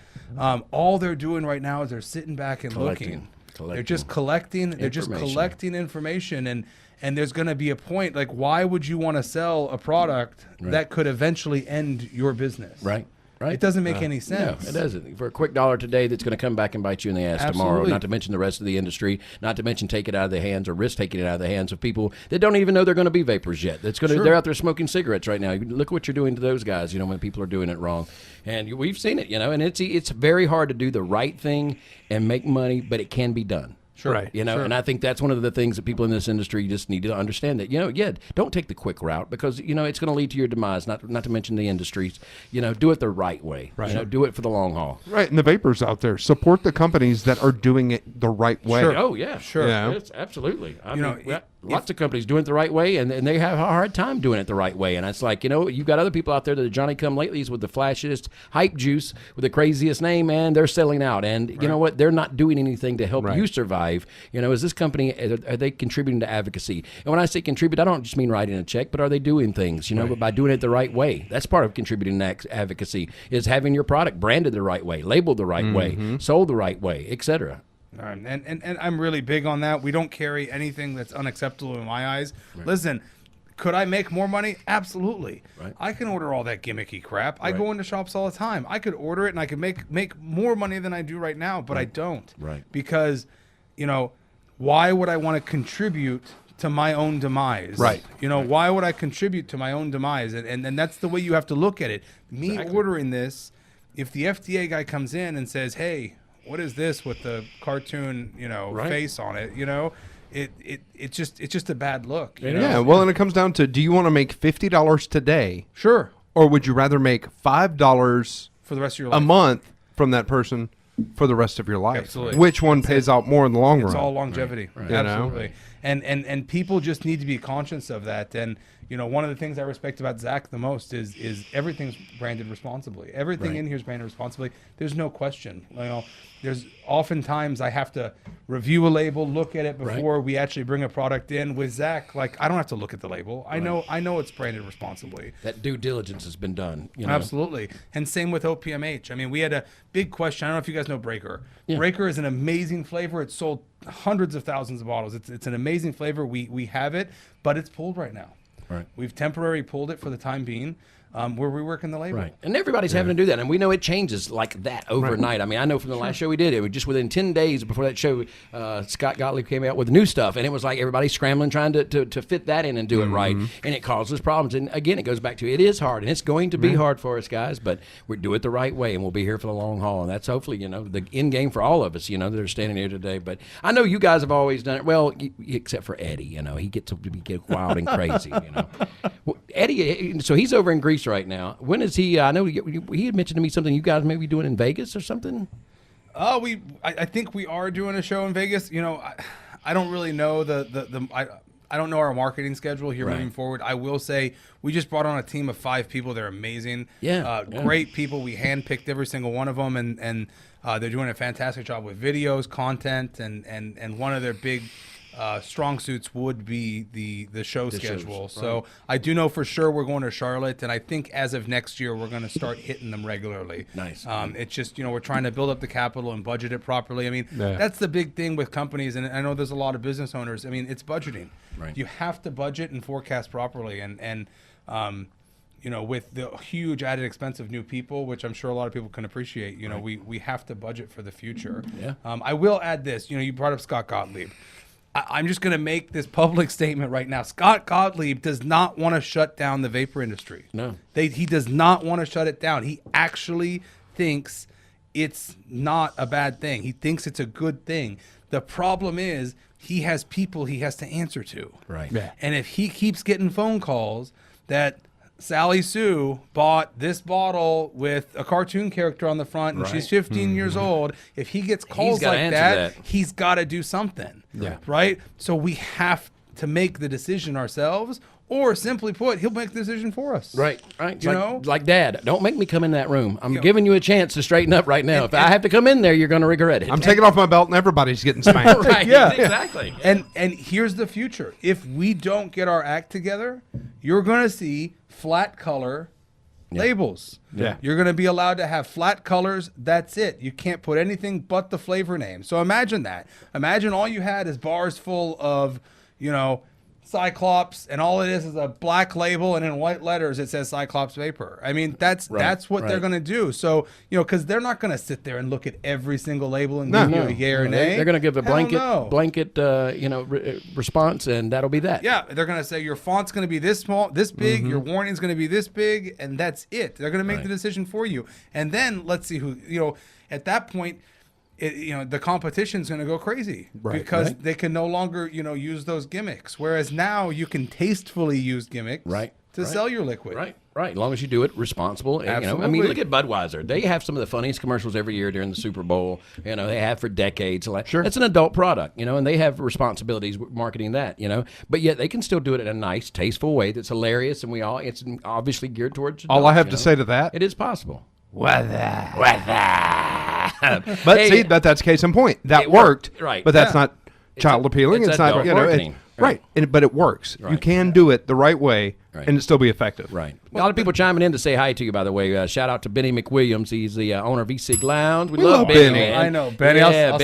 All they're doing right now is they're sitting back and looking. They're just collecting. They're just collecting information, and there's going to be a point. Like, why would you want to sell a product that could eventually end your business? Right. Right. It doesn't make any No, sense. it doesn't. For a quick dollar today, that's going to come back and bite you in the ass tomorrow. Absolutely. Not to mention the rest of the industry. Not to mention take it out of the hands or risk taking it out of the hands of people that don't even know they're going to be vapors yet. They're out there smoking cigarettes right now. Look what you're doing to those guys. When people are doing it wrong, and we've seen it. And it's very hard to do the right thing and make money, but it can be done. Sure. Right. Sure. And I think that's one of the things that people in this industry just need to understand that, don't take the quick route because, it's going to lead to your demise, not to mention the industries. Do it the right way. Right. Do it for the long haul. Right, and the vapors out there support the companies that are doing it the right way. Sure. Oh, yeah. Sure. Yeah. Yes, absolutely. I You mean, know, lots of companies doing it the right way, and they have a hard time doing it the right way. And it's like, you've got other people out there that are Johnny-come-latelys with the flashiest hype juice with the craziest name, and they're selling out. And you know what? They're not doing anything to help you survive. Is this company, are they contributing to advocacy? And when I say contribute, I don't just mean writing a check, but are they doing things, but by doing it the right way? That's part of contributing to advocacy, is having your product branded the right way, labeled the right way, sold the right way, etc. And I'm really big on that. We don't carry anything that's unacceptable in my eyes. Right. Listen, could I make more money? Absolutely. Right. I can order all that gimmicky crap. I go into shops all the time. I could order it and I could make more money than I do right now, but I don't. Right. Because, why would I want to contribute to my own demise? Right. Why would I contribute to my own demise? And that's the way you have to look at it. Me ordering this, if the FDA guy comes in and says, hey, what is this with the cartoon, face on it? It's just a bad look. Yeah, well, and it comes down to, do you want to make $50 today? Sure. Or would you rather make $5 For the rest of your life. a month from that person for the rest of your life. Absolutely. Which one pays out more in the long It's run? all longevity. You know? Absolutely. And people just need to be conscious of that. And one of the things I respect about Zach the most is everything's branded responsibly. Everything in here is branded responsibly. There's no question. There's oftentimes I have to review a label, look at it before we actually bring a product in. With Zach, like, I don't have to look at the label. I know it's branded responsibly. That due diligence has been done. Absolutely. And same with OPMH. I mean, we had a big question. I don't know if you guys know Breaker. Yeah. Breaker is an amazing flavor. It's sold hundreds of thousands of bottles. It's an amazing flavor. We have it, but it's pulled right now. Right. We've temporarily pulled it for the time being. We're reworking the label. Right. And everybody's having to do that. And we know it changes like that overnight. I mean, I know from the last show we did, it was just within 10 days before that show, Scott Gottlieb came out with new stuff. And it was like everybody scrambling, trying to fit that in and do it right. And it causes problems. And again, it goes back to it is hard. And it's going to be hard for us, guys. But we do it the right way. And we'll be here for the long haul. And that's hopefully, the end game for all of us, that are standing here today. But I know you guys have always done it well, except for Eddie. He gets to get wild and crazy, Well, Eddie, so he's over in Greece right now. When is he? I know he had mentioned to me something you guys may be doing in Vegas or something. I think we are doing a show in Vegas. I don't really know I don't know our marketing schedule here moving forward. I will say we just brought on a team of 5 people. They're amazing. Great people. We handpicked every single one of them, and they're doing a fantastic job with videos, content, and one of their big strong suits would be the show schedule. So I do know for sure we're going to Charlotte, and I think as of next year we're going to start hitting them regularly. Nice. It's just we're trying to build up the capital and budget it properly. I mean that's the big thing with companies, and I know there's a lot of business owners. I mean it's budgeting. Right. You have to budget and forecast properly, and with the huge added expense of new people, which I'm sure a lot of people can appreciate, we have to budget for the future. Yeah. I will add this. You brought up Scott Gottlieb. I'm just going to make this public statement right now. Scott Gottlieb does not want to shut down the vapor industry. No. He does not want to shut it down. He actually thinks it's not a bad thing. He thinks it's a good thing. The problem is he has people he has to answer to. Right. Yeah. And if he keeps getting phone calls that Sally Sue bought this bottle with a cartoon character on the front and she's 15 years old, if he gets calls like that, he's got to do something. Yeah. Right? So we have to make the decision ourselves, or simply put, he'll make the decision for us. Right. It's like Dad, don't make me come in that room. I'm giving you a chance to straighten up right now. If I have to come in there, you're going to regret it. I'm taking off my belt and everybody's getting spanked. Right. Yeah. Exactly. And here's the future. If we don't get our act together, you're going to see flat color labels. Yeah. You're going to be allowed to have flat colors. That's it. You can't put anything but the flavor name. So imagine that. Imagine all you had is bars full of, Cyclops, and all it is a black label, and in white letters it says Cyclops Vapor. I mean, that's what they're going to do. So, because they're not going to sit there and look at every single label and give you a yay or nay. They're going to give a blanket response, and that'll be that. Yeah, they're going to say your font's going to be this small, this big, your warning's going to be this big, and that's it. They're going to make the decision for you. And then let's see who, at that point, the competition's going to go crazy because they can no longer, use those gimmicks. Whereas now you can tastefully use gimmicks to sell your liquid. Right. As long as you do it responsible. Absolutely. I mean, look at Budweiser. They have some of the funniest commercials every year during the Super Bowl. They have for decades. Sure. It's an adult product, and they have responsibilities with marketing that, But yet they can still do it in a nice, tasteful way that's hilarious, and it's obviously geared towards adults, All I have to say to that, it is possible. But see, that's case in point. That worked, right? But that's not child appealing. It's not, marketing. But it works. You can do it the right way and it still be effective. Right. A lot of people chiming in to say hi to you, by the way. Shout out to Benny McWilliams. He's the owner of Sig Lounge. We love Benny. Man. I know Benny. Yeah,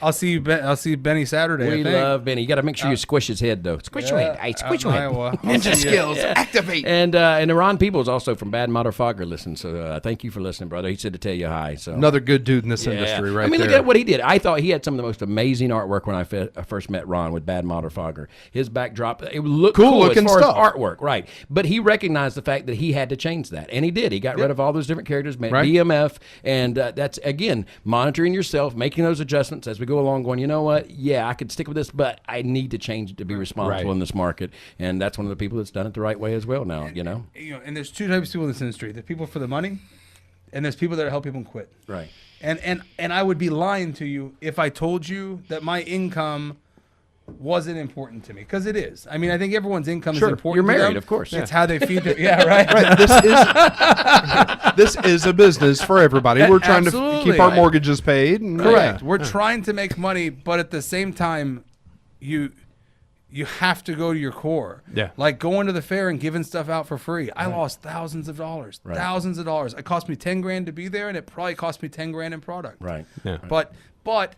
I'll see Benny Saturday. We love Benny. You got to make sure you squish his head though. Squish your head. Hey, squish your head. Ninja skills activate. And Ron Peoples also from Bad Motor Fogger listens. So thank you for listening, brother. He said to tell you hi. So another good dude in this industry, right? I mean, there. look at what he did. I thought he had some of the most amazing artwork when I first met Ron with Bad Motor Fogger. His backdrop, it looked cool looking as far stuff. as artwork, right? But he recognized the fact that he had to change that, and he did. He got rid of all those different characters, made BMF, and that's again monitoring yourself, making those adjustments as we go along. Going, you know what? Yeah, I could stick with this, but I need to change it to be responsible in this market, and that's one of the people that's done it the right way as well. Now, and there's two types of people in this industry: the people for the money, and there's people that help people quit. Right. And I would be lying to you if I told you that my income wasn't important to me, because it is. I mean, I think everyone's income is important. You're to married, them. of course. It's how they feed their right. Right. This is a business for everybody. We're trying to Absolutely. keep our mortgages paid. And, Correct. yeah. We're trying to make money, but at the same time, you have to go to your core. Yeah. Like going to the fair and giving stuff out for free. I lost thousands of dollars. Right. Thousands of dollars. It cost me $10,000 to be there, and it probably cost me $10,000 in product. Right. Yeah. But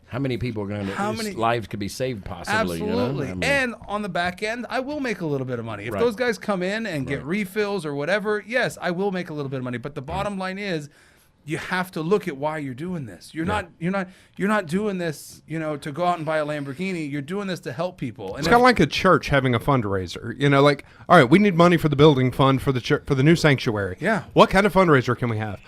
How many people are going to? How many lives could be saved possibly? absolutely. You know? I mean, And on the back end, I will make a little bit of money. If Right. those guys come in and get refills or whatever, yes, I will make a little bit of money. But the bottom line is, you have to look at why you're doing this. You're not doing this, to go out and buy a Lamborghini. You're doing this to help people. And It's kind of like a church having a fundraiser. Like, all right, we need money for the building fund for the church, for the new sanctuary. Yeah. What kind of fundraiser can we have?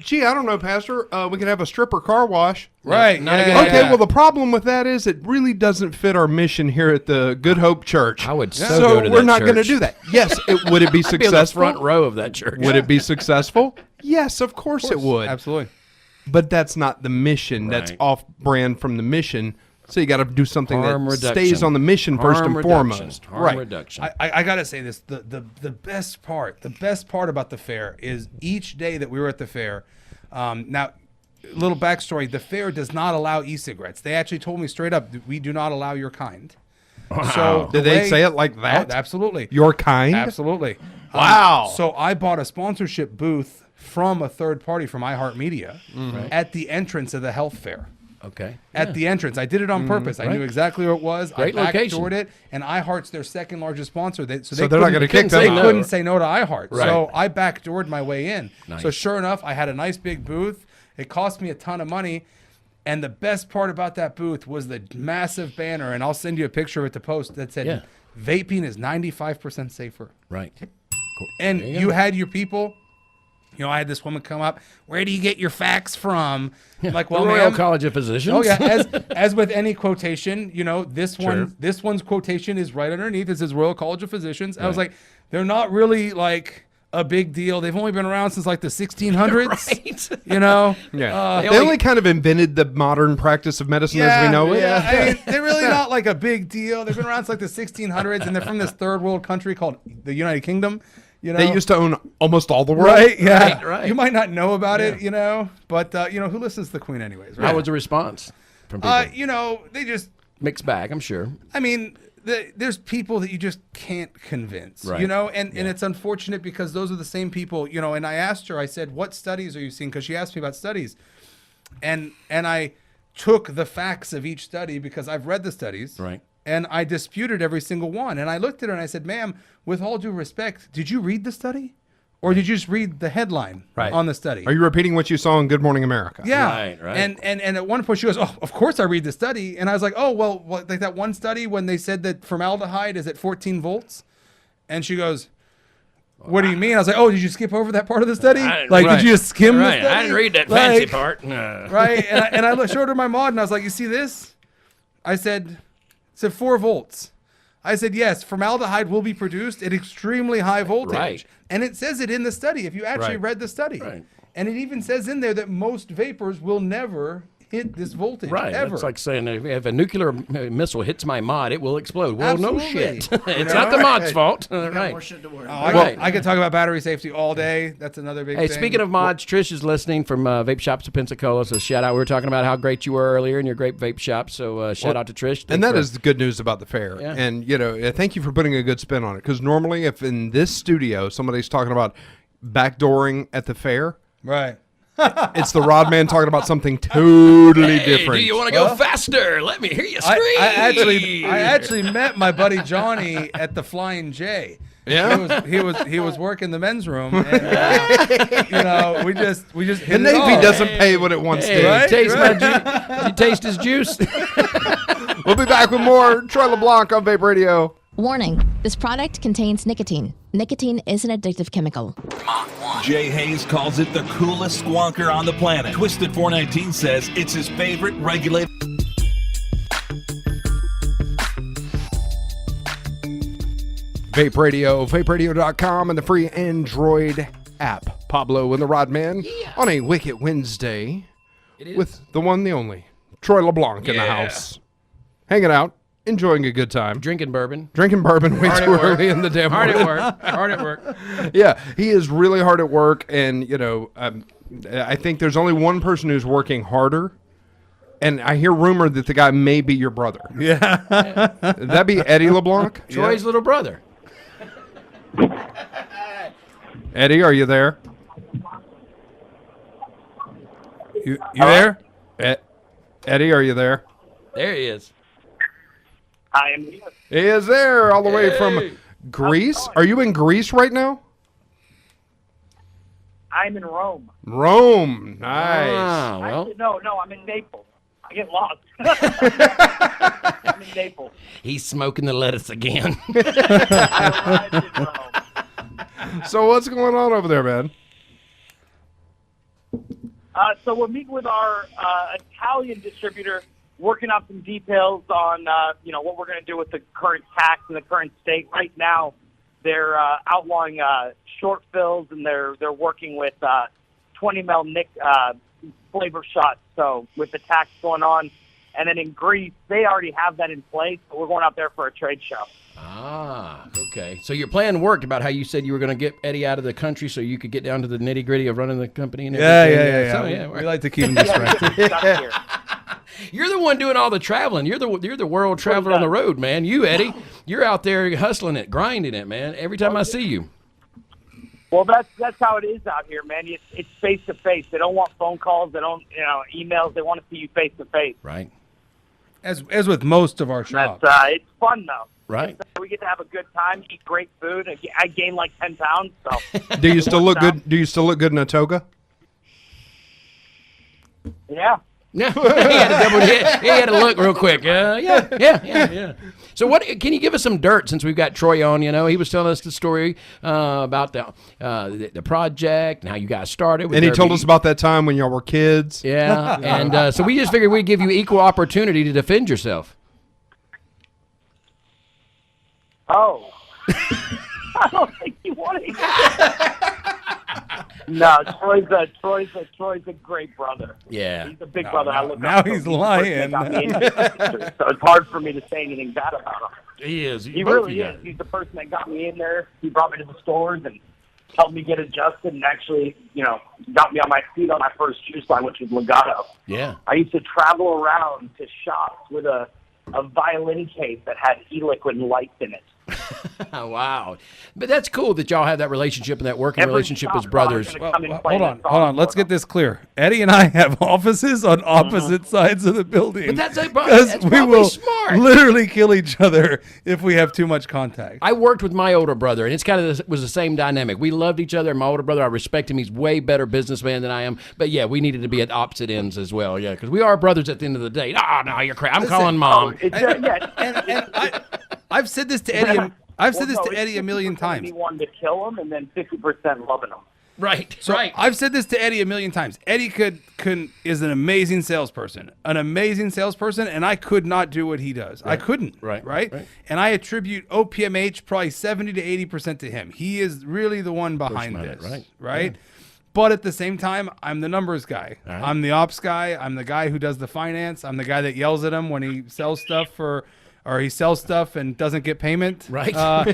Gee, I don't know, Pastor. We could have a stripper car wash. right. Not a yeah, good yeah, Okay, yeah. well, the problem with that is it really doesn't fit our mission here at the Good Hope Church. I would so So go to we're that not going to church. do that. Yes, would it be Be in the successful? front row of that church. Would it be successful? Yes, of course it would. Absolutely. But that's not the mission. That's Right. off brand from the mission. So you got to do something Harm that reduction. stays on the mission first Harm and reduction. foremost. Harm reduction. I gotta say this: the best part about the fair is each day that we were at the fair. Now, little backstory: the fair does not allow e-cigarettes. They actually told me straight up, we do not allow your kind. So Did they say it like that? Oh, absolutely. Your kind? Absolutely. Wow. So I bought a sponsorship booth from a third party from iHeartMedia at the entrance of the health fair. Okay. At the entrance. I did it on purpose. I knew exactly where it was. Great I location. backdoored it, and iHeart's their second largest sponsor. So they're not going to kick them They out. couldn't say no to iHeart. Right. So I backdoored my way in. Nice. So sure enough, I had a nice big booth. It cost me a ton of money. And the best part about that booth was the massive banner, and I'll send you a picture of it to post, that said, Yeah. vaping is 95% safer. Right. And you had your people. I had this woman come up. Where do you get your facts from? I'm like, well, the Royal ma'am. College of Physicians. Oh yeah, as with any quotation, this one's quotation is right underneath. It says Royal College of Physicians. I was like, they're not really like a big deal. They've only been around since like the 1600s. Right. Yeah. They only kind of invented the modern practice of medicine as we know it. Yeah, I mean, they're really not like a big deal. They've been around since like the 1600s, and they're from this third world country called the United Kingdom. They used to own almost all the world. Right, yeah. Right. You might not know about it, but who listens to the Queen anyways, right? How was the response from people? They just, Mixed bag, I'm sure. I mean, there's people that you just can't convince, Right. and it's unfortunate because those are the same people, and I asked her, I said, what studies are you seeing? Because she asked me about studies. And I took the facts of each study because I've read the studies. Right. And I disputed every single one. And I looked at her and I said, ma'am, with all due respect, did you read the study? Or did you just read the headline on the study? Are you repeating what you saw in Good Morning America? Yeah. Right. And at one point she goes, oh, of course I read the study. And I was like, oh, well, like that one study when they said that formaldehyde is at 14 volts. And she goes, what do you mean? I was like, oh, did you skip over that part of the study? Did you just skim the study? I didn't read that fancy part. Right. And I showed her my mod and I was like, you see this? I said, it said 4 volts. I said, yes, formaldehyde will be produced at extremely high voltage. Right. And it says it in the study, if you actually read the study. Right. And it even says in there that most vapors will never hit this voltage, Right. ever. It's like saying if a nuclear missile hits my mod, it will explode. Well, no Absolutely. shit. It's not the mod's fault. Got Right. more shit to worry I about. could talk about battery safety all day. That's another big Hey, thing. speaking of mods, Trish is listening from Vape Shops of Pensacola. So shout out. We were talking about how great you were earlier in your great vape shop. So shout out to Trish. And that is the good news about the fair. Yeah. And, thank you for putting a good spin on it. Because normally if in this studio somebody's talking about backdooring at the fair, Right. it's the Rodman talking about something totally different. Do you want to go faster? Let me hear you scream. I actually met my buddy Johnny at the Flying J. Yeah? He was working the men's room, and we just hit The it Navy off. doesn't pay what it wants Hey, to. Right? taste my Did you taste his juice? We'll be back with more Troy LeBlanc on Vape Radio. Warning, this product contains nicotine. Nicotine is an addictive chemical. Jay Hayes calls it the coolest squonker on the planet. Twisted 419 says it's his favorite regulated. Vape Radio, vaperadio.com, and the free Android app. Pablo and the Rodman on a Wicked Wednesday with the one, the only, Troy LeBlanc in the house. Hanging out, enjoying a good time. Drinking bourbon. Drinking bourbon way too early in the damn Hard morning. at work. Hard at work. Yeah, he is really hard at work, and, you know, I think there's only one person who's working harder, and I hear rumor that the guy may be your brother. Yeah. That'd be Eddie LeBlanc? Troy's little brother. Eddie, are you there? You there? Eddie, are you there? There he is. I am here. He is there, all the way from Greece. Are you in Greece right now? I'm in Rome. Rome, nice. Ah, well, Actually, no, I'm in Naples. I get lost. I'm in Naples. he's smoking the lettuce again. I arrived in Rome. So what's going on over there, man? So we're meeting with our Italian distributor, working out some details on what we're going to do with the current tax in the current state. Right now, they're outlawing short fills, and they're working with 20 ml nic flavor shots. So with the tax going on, and then in Greece, they already have that in place. But we're going out there for a trade show. Ah, okay. So your plan worked about how you said you were going to get Eddie out of the country so you could get down to the nitty gritty of running the company and everything. Yeah. So, We like to keep him distracted. Stuck here. You're the one doing all the traveling. You're the world traveler on the road, man. You, Eddie, you're out there hustling it, grinding it, man. Every time I see you. Well, that's how it is out here, man. It's face to face. They don't want phone calls. They don't, emails. They want to see you face to face. Right. As with most of our shops. It's fun though. Right. We get to have a good time, eat great food. I gained like 10 pounds. So Do you still look good? Do you still look good in a toga? yeah. Yeah, he had to look real quick. Yeah. So, what can you give us some dirt since we've got Troy on? You know, he was telling us the story about the project and how you guys started. And he told us about that time when y'all were kids. Yeah, and so we just figured we'd give you equal opportunity to defend yourself. Oh. I don't think you want to. No, Troy's a great brother. Yeah. He's a big brother. I look now up to. he's the person lying. that got me into this industry, so it's hard for me to say anything bad about him. He is. He really is. He's the person that got me in there. He brought me to the stores and helped me get adjusted and actually, got me on my feet on my first juice line, which was Legato. Yeah. I used to travel around to shops with a violin case that had e-liquid and lights in it. Wow. But that's cool that y'all have that relationship and that working Every relationship shop as brothers. probably gonna come and play Hold that on. song Let's for get them. this clear. Eddie and I have offices on opposite sides of the building. But that's because we probably will smart. literally kill each other if we have too much contact. I worked with my older brother, and it's kind of was the same dynamic. We loved each other. My older brother, I respect him. He's way better businessman than I am. But yeah, we needed to be at opposite ends as well. Yeah, because we are brothers at the end of the day. No, you're crazy. I'm calling mom. I've said this to Eddie. I've said this to it's Eddie a million 50% times. Me wanting to kill him, and then 50% loving him. Right. So right. I've said this to Eddie a million times. Eddie is an amazing salesperson, and I could not do what he does. Right. I couldn't. Right. And I attribute OPMH probably 70 to 80% to him. He is really the one behind this. Right. Yeah. But at the same time, I'm the numbers guy. Right. I'm the ops guy. I'm the guy who does the finance. I'm the guy that yells at him when he sells stuff or he sells stuff and doesn't get payment. Right. I'm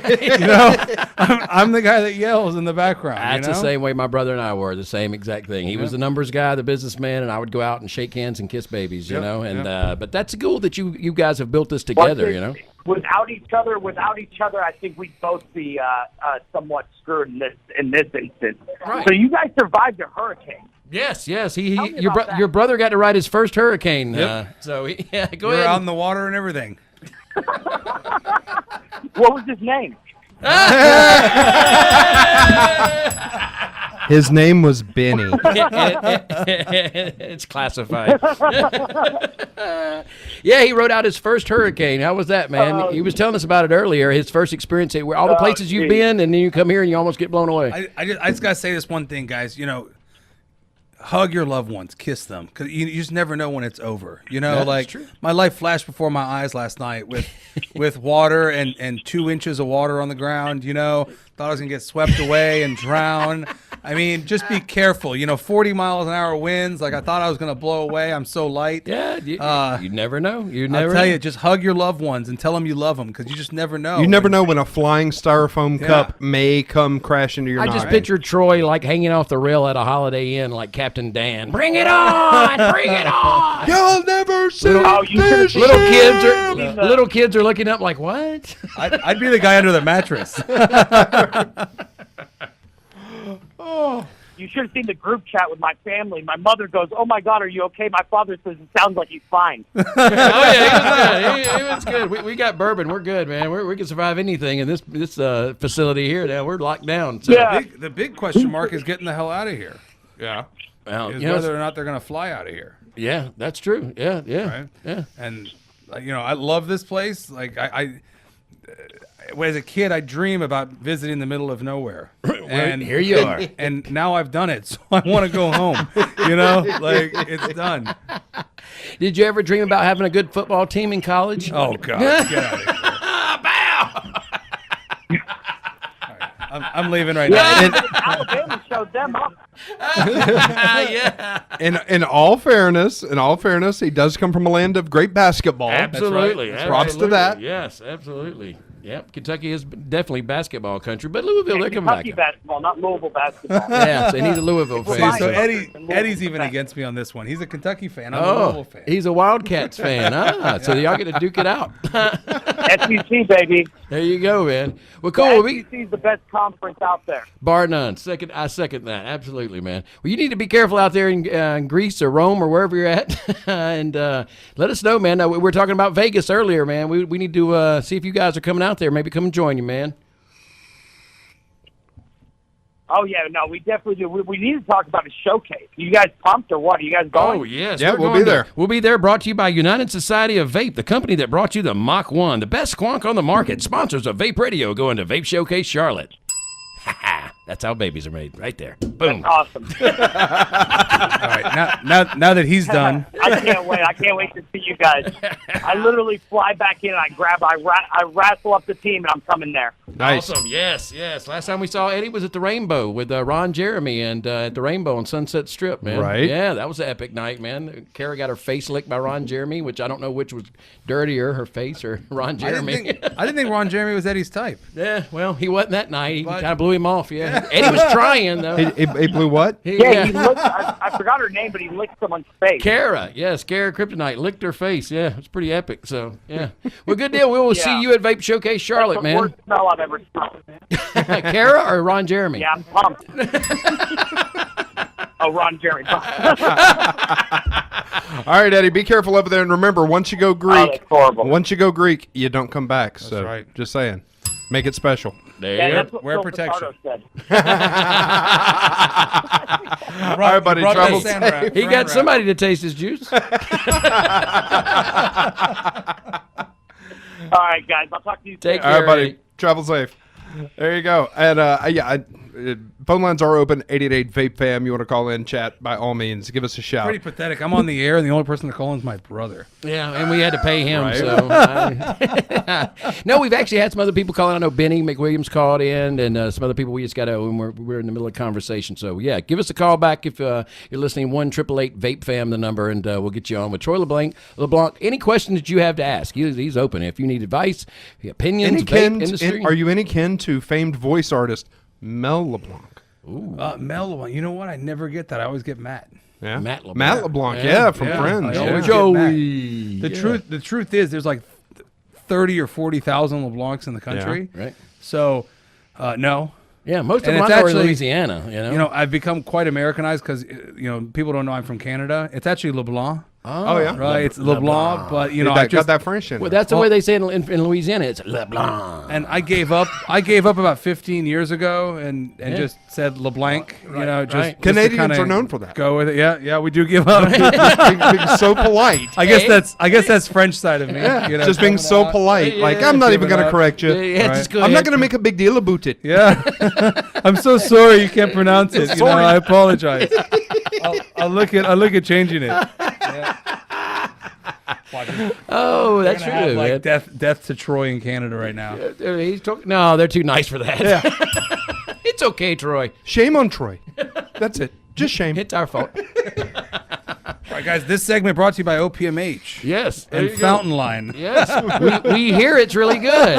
the guy that yells in the background. That's the same way my brother and I were, the same exact thing. He was the numbers guy, the businessman, and I would go out and shake hands and kiss babies, but that's cool that you guys have built this together, Without each other, I think we'd both be somewhat screwed in this instance. Right. So you guys survived a hurricane. Yes. Your brother got to ride his first hurricane. Yep. Go ahead. We're out in the water and everything. What was his name? His name was Benny. It's classified. Yeah, he rode out his first hurricane. How was that, man? He was telling us about it earlier. His first experience, all the places you've been, and then you come here and you almost get blown away. I just gotta say this one thing, guys. Hug your loved ones, kiss them, because you just never know when it's over. That's true. My life flashed before my eyes last night with water and 2 inches of water on the ground. Thought I was gonna get swept away and drown. I mean, just be careful. 40 miles an hour winds. Like I thought I was gonna blow away. I'm so light. Yeah, you never know. You I'll never tell know. you, just hug your loved ones and tell them you love them because you just never know. You never know when a flying styrofoam cup may come crash into your I nostril. just pictured Troy like hanging off the rail at a Holiday Inn like Captain Dan. Bring it on! Bring it on! You'll never see this little kids are looking up like, what? I'd be the guy under the mattress. You should have seen the group chat with my family. My mother goes, "Oh my God, are you okay?" My father says, "It sounds like he's fine." Oh yeah, he was good. We got bourbon. We're good, man. We can survive anything in this facility here. Now we're locked down. So. Yeah. The big question mark is getting the hell out of here. Yeah. Well, Is whether or not they're going to fly out of here. Yeah, that's true. Yeah. Right? Yeah. And I love this place. Like as a kid, I dream about visiting the middle of nowhere. And here you are. And now I've done it, so I want to go home. Like it's done. Did you ever dream about having a good football team in college? Oh God, get out of here. I'm leaving right now. Alabama showed them up. Yeah. In all fairness, he does come from a land of great basketball. Absolutely. Props to that. Yes, absolutely. Yep. Kentucky is definitely basketball country, but Louisville, they're coming back. Kentucky basketball, not Louisville basketball. Yeah, so he's a Louisville fan. See, so Eddie's even against me on this one. He's a Kentucky fan. I'm a Louisville fan. He's a Wildcats fan. So y'all get to duke it out. SEC, baby. There you go, man. Well, cool. The SEC is the best conference out there. Bar none. I second that. Absolutely, man. Well, you need to be careful out there in Greece or Rome or wherever you're at. And let us know, man. We were talking about Vegas earlier, man. We need to see if you guys are coming out there. Maybe come and join you, man. Oh, yeah. No, we definitely do. We need to talk about a showcase. You guys pumped or what? Are you guys going? Oh, yes. Yeah, we'll be there. We'll be there, brought to you by United Society of Vape, the company that brought you the Mach 1, the best squonk on the market. Sponsors of Vape Radio going to Vape Showcase Charlotte. That's how babies are made, right there. Boom. That's awesome. All right, now that he's done. I can't wait. I can't wait to see you guys. I literally fly back in and I wrestle up the team and I'm coming there. Nice. Awesome. Yes. Last time we saw Eddie was at the Rainbow with Ron Jeremy and at the Rainbow on Sunset Strip, man. Right. Yeah, that was an epic night, man. Kara got her face licked by Ron Jeremy, which I don't know which was dirtier, her face or Ron Jeremy. I didn't think Ron Jeremy was Eddie's type. Yeah, well, he wasn't that night. He kind of blew him off, yeah. Eddie was trying, though. He blew what? He licked, I forgot her name, but he licked someone's face. Kara, yes, Kara Kryptonite licked her face. Yeah, it's pretty epic. So, yeah. Well, good deal. We will see you at Vape Showcase Charlotte, That's the worst smell I've ever smelled. Kara or Ron Jeremy? Yeah, I'm pumped. Oh, Ron Jeremy. All right, Eddie, be careful over there. And remember, once you go Greek, you don't come back. That's so, right. Just saying. Make it special. There Yeah, you that's go. what Wear Phil protection. Picardo said. All right, buddy. Travel safe. He got somebody to taste his juice. All right, guys. I'll talk to you soon. Take All care, right, buddy. Eddie. Travel safe. There you go. And phone lines are open. 888 Vape Fam. You want to call in, chat? By all means, give us a shout. Pretty pathetic. I'm on the air, and the only person to call in is my brother. Yeah, and we had to pay him. Right. So no, we've actually had some other people calling. I know Benny McWilliams called in, and some other people. We just got to. We're in the middle of conversation. So yeah, give us a call back if you're listening. 1-888 Vape Fam, the number, and we'll get you on with Troy LeBlanc. Any questions that you have to ask, he's open. If you need advice, opinions, vape industry. Are you any kin to famed voice artist Mel LeBlanc? Mel LeBlanc. You know what? I never get that. I always get Matt. Yeah, Matt LeBlanc. Yeah, from Friends. I always get Matt. The truth is, there's like 30 or 40,000 LeBlancs in the country. Yeah, right. So, no. Yeah, most of And them it's are in actually- Louisiana. You know, I've become quite Americanized because people don't know I'm from Canada. It's actually LeBlanc. Oh, yeah. Right, it's LeBlanc, but I got just that French in well, it. that's the way they say it in Louisiana. It's LeBlanc. and I gave up. I gave up about 15 years ago, and just said LeBlanc. Right. Just Canadians to kinda are known for that. Go with it. Yeah, we do give up. being so polite. I guess that's French side of me. Just being so polite. Like, I'm not even going to correct you. Just go I'm not ahead. going to make a big deal about it. Yeah, I'm so sorry you can't pronounce it. I apologize. I'll look at changing it. Yeah. Oh, that's true, Have, man. like death to Troy in Canada right now. He's talking. No, they're too nice for that. Yeah. It's okay, Troy. Shame on Troy. That's it. Just shame. It's our fault. All right, guys, this segment brought to you by OPMH. Yes. And Fountain Line. Yes. we hear it's really good.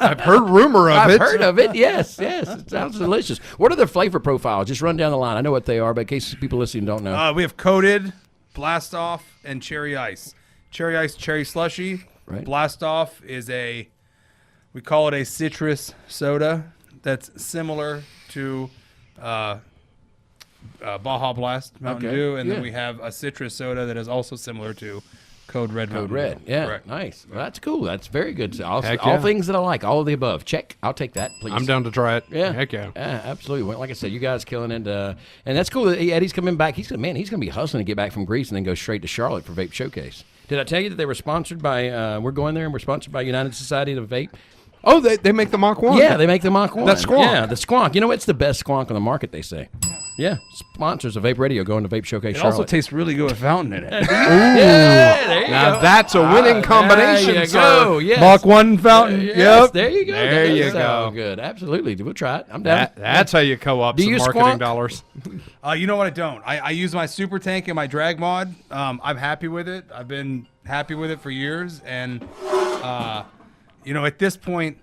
I've heard rumor of it. I've heard of it. Yes. It sounds delicious. What are the flavor profiles? Just run down the line. I know what they are, but in case people listening don't know. We have Coated, Blast Off, and Cherry Ice. Cherry Ice, cherry slushy. Right. Blast Off is we call it a citrus soda that's similar to Baja Blast Mountain Dew, and then we have a citrus soda that is also similar to Code Red. Code Red. Dew. Yeah. Correct. Nice. Well, that's cool. That's very good. All yeah. things that I like. All of the above. Check. I'll take that, please. I'm down to try it. Yeah. Heck yeah. Yeah, absolutely. Well, like I said, you guys killing it. And that's cool that Eddie's coming back. He's going to be hustling to get back from Greece and then go straight to Charlotte for Vape Showcase. Did I tell you that they were sponsored by, we're going there and we're sponsored by United Society of Vape? Oh, they make the Mach 1. Yeah, they make the Mach 1. That squonk. Yeah, the squonk. You know, it's the best squonk on the market, they say. Yeah, sponsors of Vape Radio going to Vape Showcase It Charlotte. also tastes really good with fountain in it. Yeah, there you Now go. that's a winning combination, There you sir. go. Yes. Mach 1 fountain. Yes, Yep. there you go. There That you does sound go. Good. Absolutely. We'll try it. I'm down. That's how you co-op Do some you marketing squonk? dollars. You know what? I don't. I use my super tank and my drag mod. I'm happy with it. I've been happy with it for years, and at this point,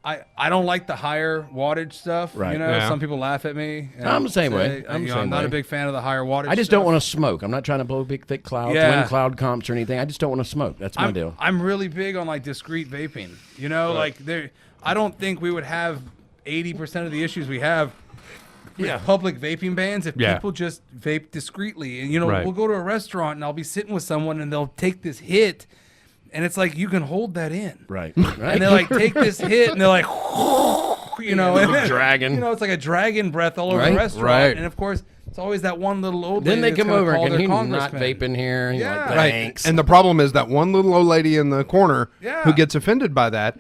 I don't like the higher wattage stuff. Right. You know, Yeah. some people laugh at me. and I'm the same way. say, I'm the I'm same not way. a big fan of the higher wattage. I just don't want to smoke. I'm not trying to blow big, thick clouds, Yeah. wind cloud comps or anything. I just don't want to smoke. That's my deal. I'm really big on like discrete vaping. You know, I don't think we would have 80% of the issues we have with public vaping bans if people just vape discreetly. And Right. we'll go to a restaurant and I'll be sitting with someone and they'll take this hit, and it's like you can hold that in. Right. And they like take this hit and they're like, and then, dragon. it's like a dragon breath all over Right, the restaurant. right. And of course, it's always that one little old Then lady they that's come gonna over call and their can you not congressman. vape in here? And you're like, Yeah. Right. thanks. And the problem is that one little old lady in the corner Yeah. who gets offended by that,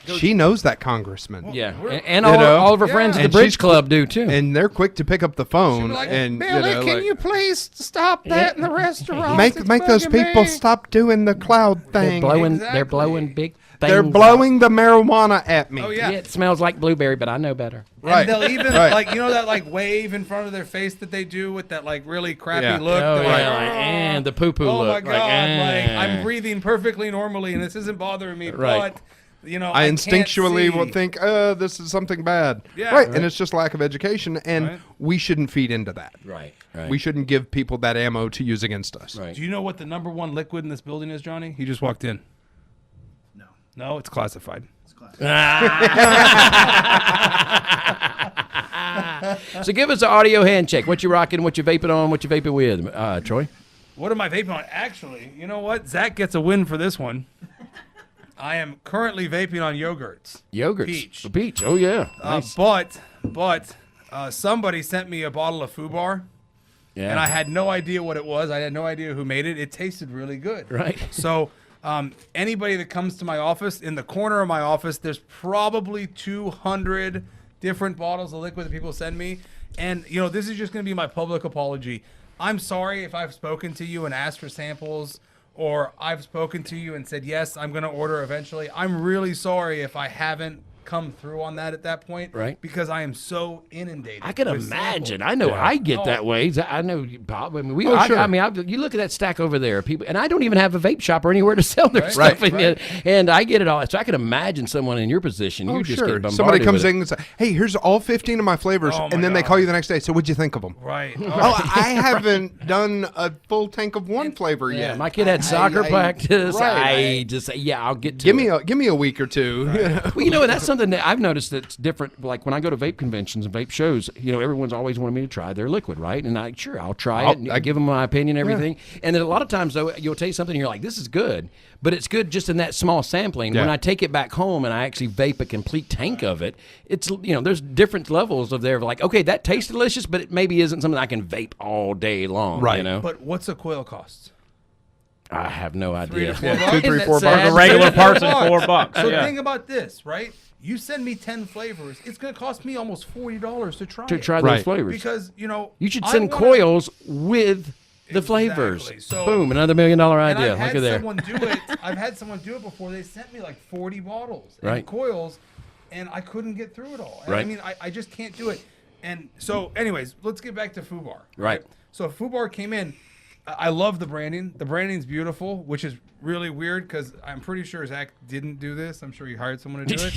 she knows that congressman. Yeah. And You all, know? all of her friends at the And Bridge she's Club do too. And they're quick to pick up the phone Like, and Billy, can you please stop that in the restaurant? make It's those bugging people me. stop doing the cloud thing. They're blowing Exactly. big things. They're blowing the marijuana at me. Oh Yeah, yeah. it smells like blueberry, but I know better. Right. And they'll even Right. like that like wave in front of their face that they do with that like really crappy Yeah. look. Oh, They're yeah, like, like, and the poo-poo oh look. my god, like, I'm breathing perfectly normally and this isn't bothering me, Right. but I can't instinctually will see. think, this is something bad. Yeah. Right. Right. And it's just lack of education, and Right. we shouldn't feed into that. Right. Right. We shouldn't give people that ammo to use against us. Right. Do you know what the number one liquid in this building is, Johnny? He just walked in. No, it's classified. So give us an audio hand check. What you rocking? What you vaping on? What you vaping with? Troy? What am I vaping on? Actually, you know what? Zach gets a win for this one. I am currently vaping on yogurts. Yogurts. Peach. Peach. Oh, yeah. Nice. But somebody sent me a bottle of FUBAR, Yeah. and I had no idea what it was. I had no idea who made it. It tasted really good. Right. So anybody that comes to my office, in the corner of my office, there's probably 200 different bottles of liquid that people send me. And, this is just going to be my public apology. I'm sorry if I've spoken to you and asked for samples, or I've spoken to you and said, yes, I'm going to order eventually. I'm really sorry if I haven't come through on that at that point. Right. Because I am so inundated. I can with imagine. samples. I know I get that way. I know you, Bob. I mean, you look at that stack over there, people, and I don't even have a vape shop or anywhere to sell their stuff. Right. And I get it all. So I can imagine someone in your position. You just get bombarded. Somebody comes with in and says, hey, here's all 15 of my flavors. Oh, my and then they God. call you the next day. So what'd you think of them? Right. Oh, I haven't done a full tank of one flavor Yeah, yet. my kid had soccer practice. Right. I just say, yeah, I'll get to Give it. me a week or two. Well, and that's something that I've noticed that's different. Like when I go to vape conventions and vape shows, everyone's always wanted me to try their liquid, right? And I'll try it. And I give them my opinion, everything. And then a lot of times, though, you'll taste something and you're like, this is good. But it's good just in that small sampling. Yeah. When I take it back home and I actually vape a complete tank of it, it's, there's different levels of there. Like, okay, that tastes delicious, but it maybe isn't something I can vape all day long, Right. But what's a coil cost? I have no idea. $3 to $4 bucks? 2, 3, 4 Isn't that bucks. sad? The regular $4 person, $4. So Yeah. think about this, right? You send me 10 flavors. It's going to cost me almost $40 to try To it. try Right. those flavors. Because, You should I send wanna- coils with the flavors. Exactly. So- Boom, another $1 million And idea. I've Look had at there. someone do it. I've had someone do it before. They sent me like 40 bottles Right. and coils, and I couldn't get through it all. And I Right. mean, I just can't do it. And so, anyways, let's get back to FUBAR. Right. So FUBAR came in. I love the branding. The branding's beautiful, which is really weird because I'm pretty sure Zach didn't do this. I'm sure he hired someone to do it.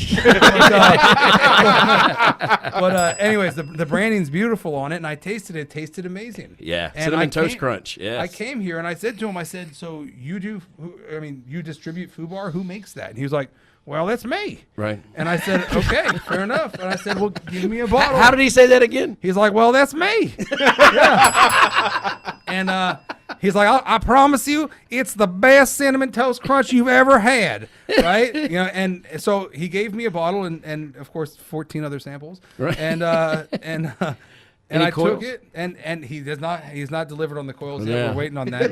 But anyways, the branding's beautiful on it, and I tasted it. It tasted amazing. Yeah, and Cinnamon Toast Crunch. Yes. I came here and I said to him, I said, so you you distribute FUBAR? Who makes that? And he was like, well, that's me. Right. And I said, okay, fair enough. And I said, well, give me a bottle. How did he say that again? He's like, well, that's me. Yeah. And he's like, I promise you, it's the best Cinnamon Toast Crunch you've ever had, right? And so he gave me a bottle and of course 14 other samples, right? And I took it, and he's not delivered on the coils yet. We're waiting on that.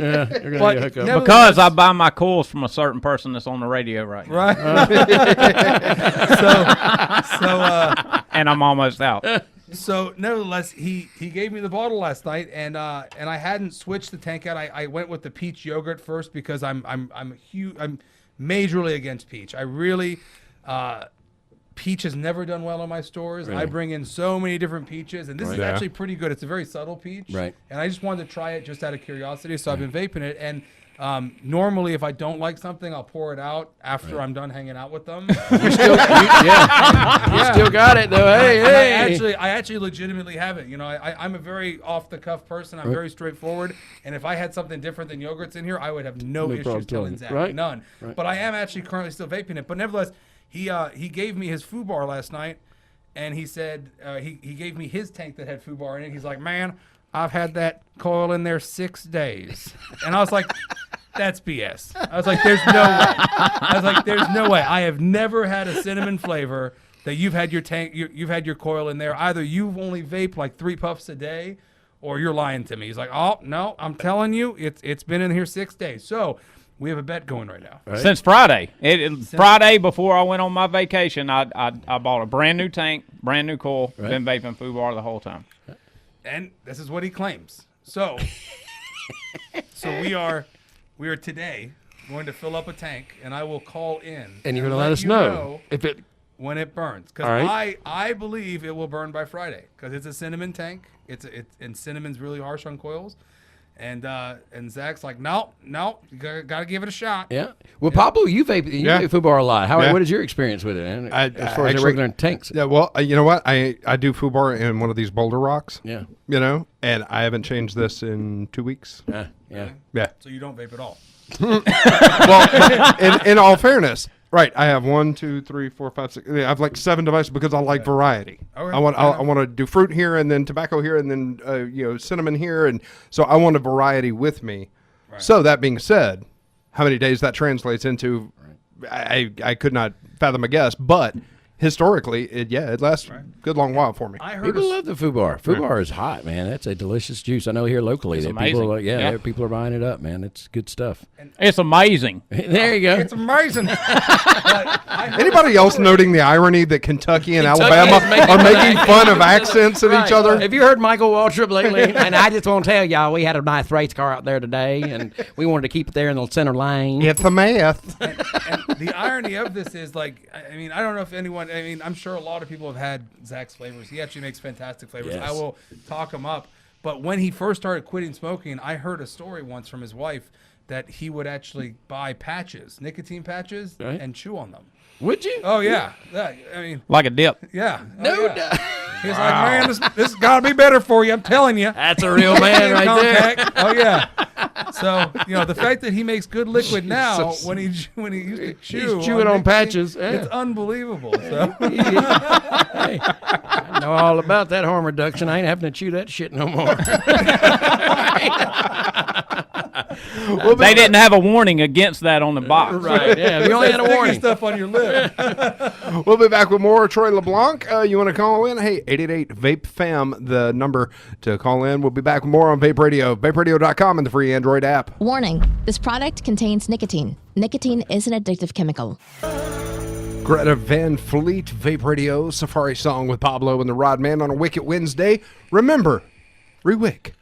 But because I buy my coils from a certain person that's on the radio right now. Right. And I'm almost out. So nevertheless, he gave me the bottle last night, and I hadn't switched the tank out. I went with the peach yogurt first because I'm majorly against peach. I really peach has never done well in my stores. Really? I bring in so many different peaches, and this is actually pretty good. It's a very subtle peach, right? And I just wanted to try it just out of curiosity, so I've been vaping it. And normally, if I don't like something, I'll pour it out after I'm done hanging out with them. You still got it though. Hey. I actually legitimately have it. I'm a very off the cuff person. I'm very straightforward. And if I had something different than yogurts in here, I would have no issues telling Zach. None. Right. But I am actually currently still vaping it. But nevertheless, he gave me his FUBAR last night, and he said he gave me his tank that had FUBAR in it. He's like, man, I've had that coil in there 6 days. And I was like, that's BS. I was like, there's no way. I have never had a cinnamon flavor that you've had your tank, you've had your coil in there. Either you've only vaped like 3 puffs a day, or you're lying to me. He's like, oh no, I'm telling you, it's been in here 6 days. So we have a bet going right now. Right? Since Friday. Friday before I went on my vacation, I bought a brand new tank, brand new coil, been vaping FUBAR the whole time. And this is what he claims. So we are today going to fill up a tank, and I will call in. And you're going to let us know if it when it burns, because I believe it will burn by Friday because it's a cinnamon tank. And cinnamon's really harsh on coils. And Zach's like, no, you gotta give it a shot. Yeah. Well, Pablo, you vape FUBAR a lot. What is your experience with it? As far as regular tanks? Yeah. Well, you know what? I do FUBAR in one of these boulder rocks. Yeah. And I haven't changed this in 2 weeks. Yeah. So you don't vape at all. Well, in all fairness, right? I have 1, 2, 3, 4, 5, 6. I have like 7 devices because I like variety. Okay. I want to do fruit here and then tobacco here and then cinnamon here, and so I want a variety with me. Right. So that being said, how many days that translates into, I could not fathom a guess, but historically, it lasts a good long while for me. People love the FUBAR. FUBAR is hot, man. That's a delicious juice. I know here locally that people are buying it up, man. It's good stuff. It's amazing. There you go. It's amazing. Anybody else noting the irony that Kentucky and Alabama are making fun of accents of each other? Have you heard Michael Waltrip lately? And I just want to tell y'all, we had a nice race car out there today, and we wanted to keep it there in the center lane. It's a math. And the irony of this is, like, I mean, I don't know if anyone, I mean, I'm sure a lot of people have had Zach's flavors. He actually makes fantastic flavors. Yes. I will talk him up. But when he first started quitting smoking, I heard a story once from his wife that he would actually buy patches, nicotine patches, and chew on them. Would you? Oh, yeah. I mean, like a dip. Yeah. No. He's like, man, this has got to be better for you. I'm telling you. That's a real man right there. Oh, yeah. So, the fact that he makes good liquid now when he used to chew. He's chewing on patches. It's unbelievable. So. Hey, I know all about that harm reduction. I ain't having to chew that shit no more. Well, they didn't have a warning against that on the box. Right, yeah. We only had a warning. Stuff on your lip. We'll be back with more Troy LeBlanc. You want to call in? Hey, 888-VAPE-FAM, the number to call in. We'll be back with more on Vape Radio, vaperadio.com, and the free Android app. Warning, this product contains nicotine. Nicotine is an addictive chemical. Greta Van Fleet, Vape Radio, Safari Song with Pablo and the Rodman on a Wicket Wednesday. Remember, re-wick.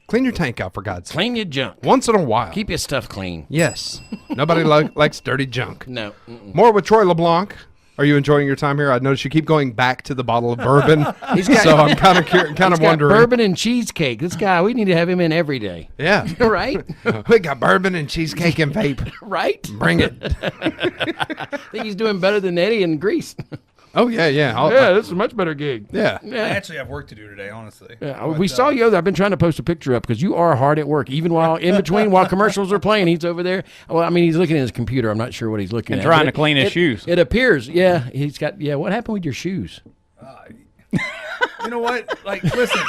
Clean your tank out, for God's sake. Clean your junk. Once in a while. Keep your stuff clean. Yes. Nobody likes dirty junk. No. More with Troy LeBlanc. Are you enjoying your time here? I notice you keep going back to the bottle of bourbon. got- so I'm kind of wondering. Bourbon and cheesecake. This guy, we need to have him in every day. Yeah. Right? We got bourbon and cheesecake and vape. Right? Bring it. I think he's doing better than Eddie in Greece. Oh, yeah. This is a much better gig. Yeah. I actually have work to do today, honestly. Yeah, we saw you. I've been trying to post a picture up because you are hard at work. Even while in between, while commercials are playing, he's over there. Well, I mean, he's looking at his computer. I'm not sure what he's looking And at. trying but to clean his shoes. It appears, yeah. He's got, yeah. What happened with your shoes? You know what? Like, listen.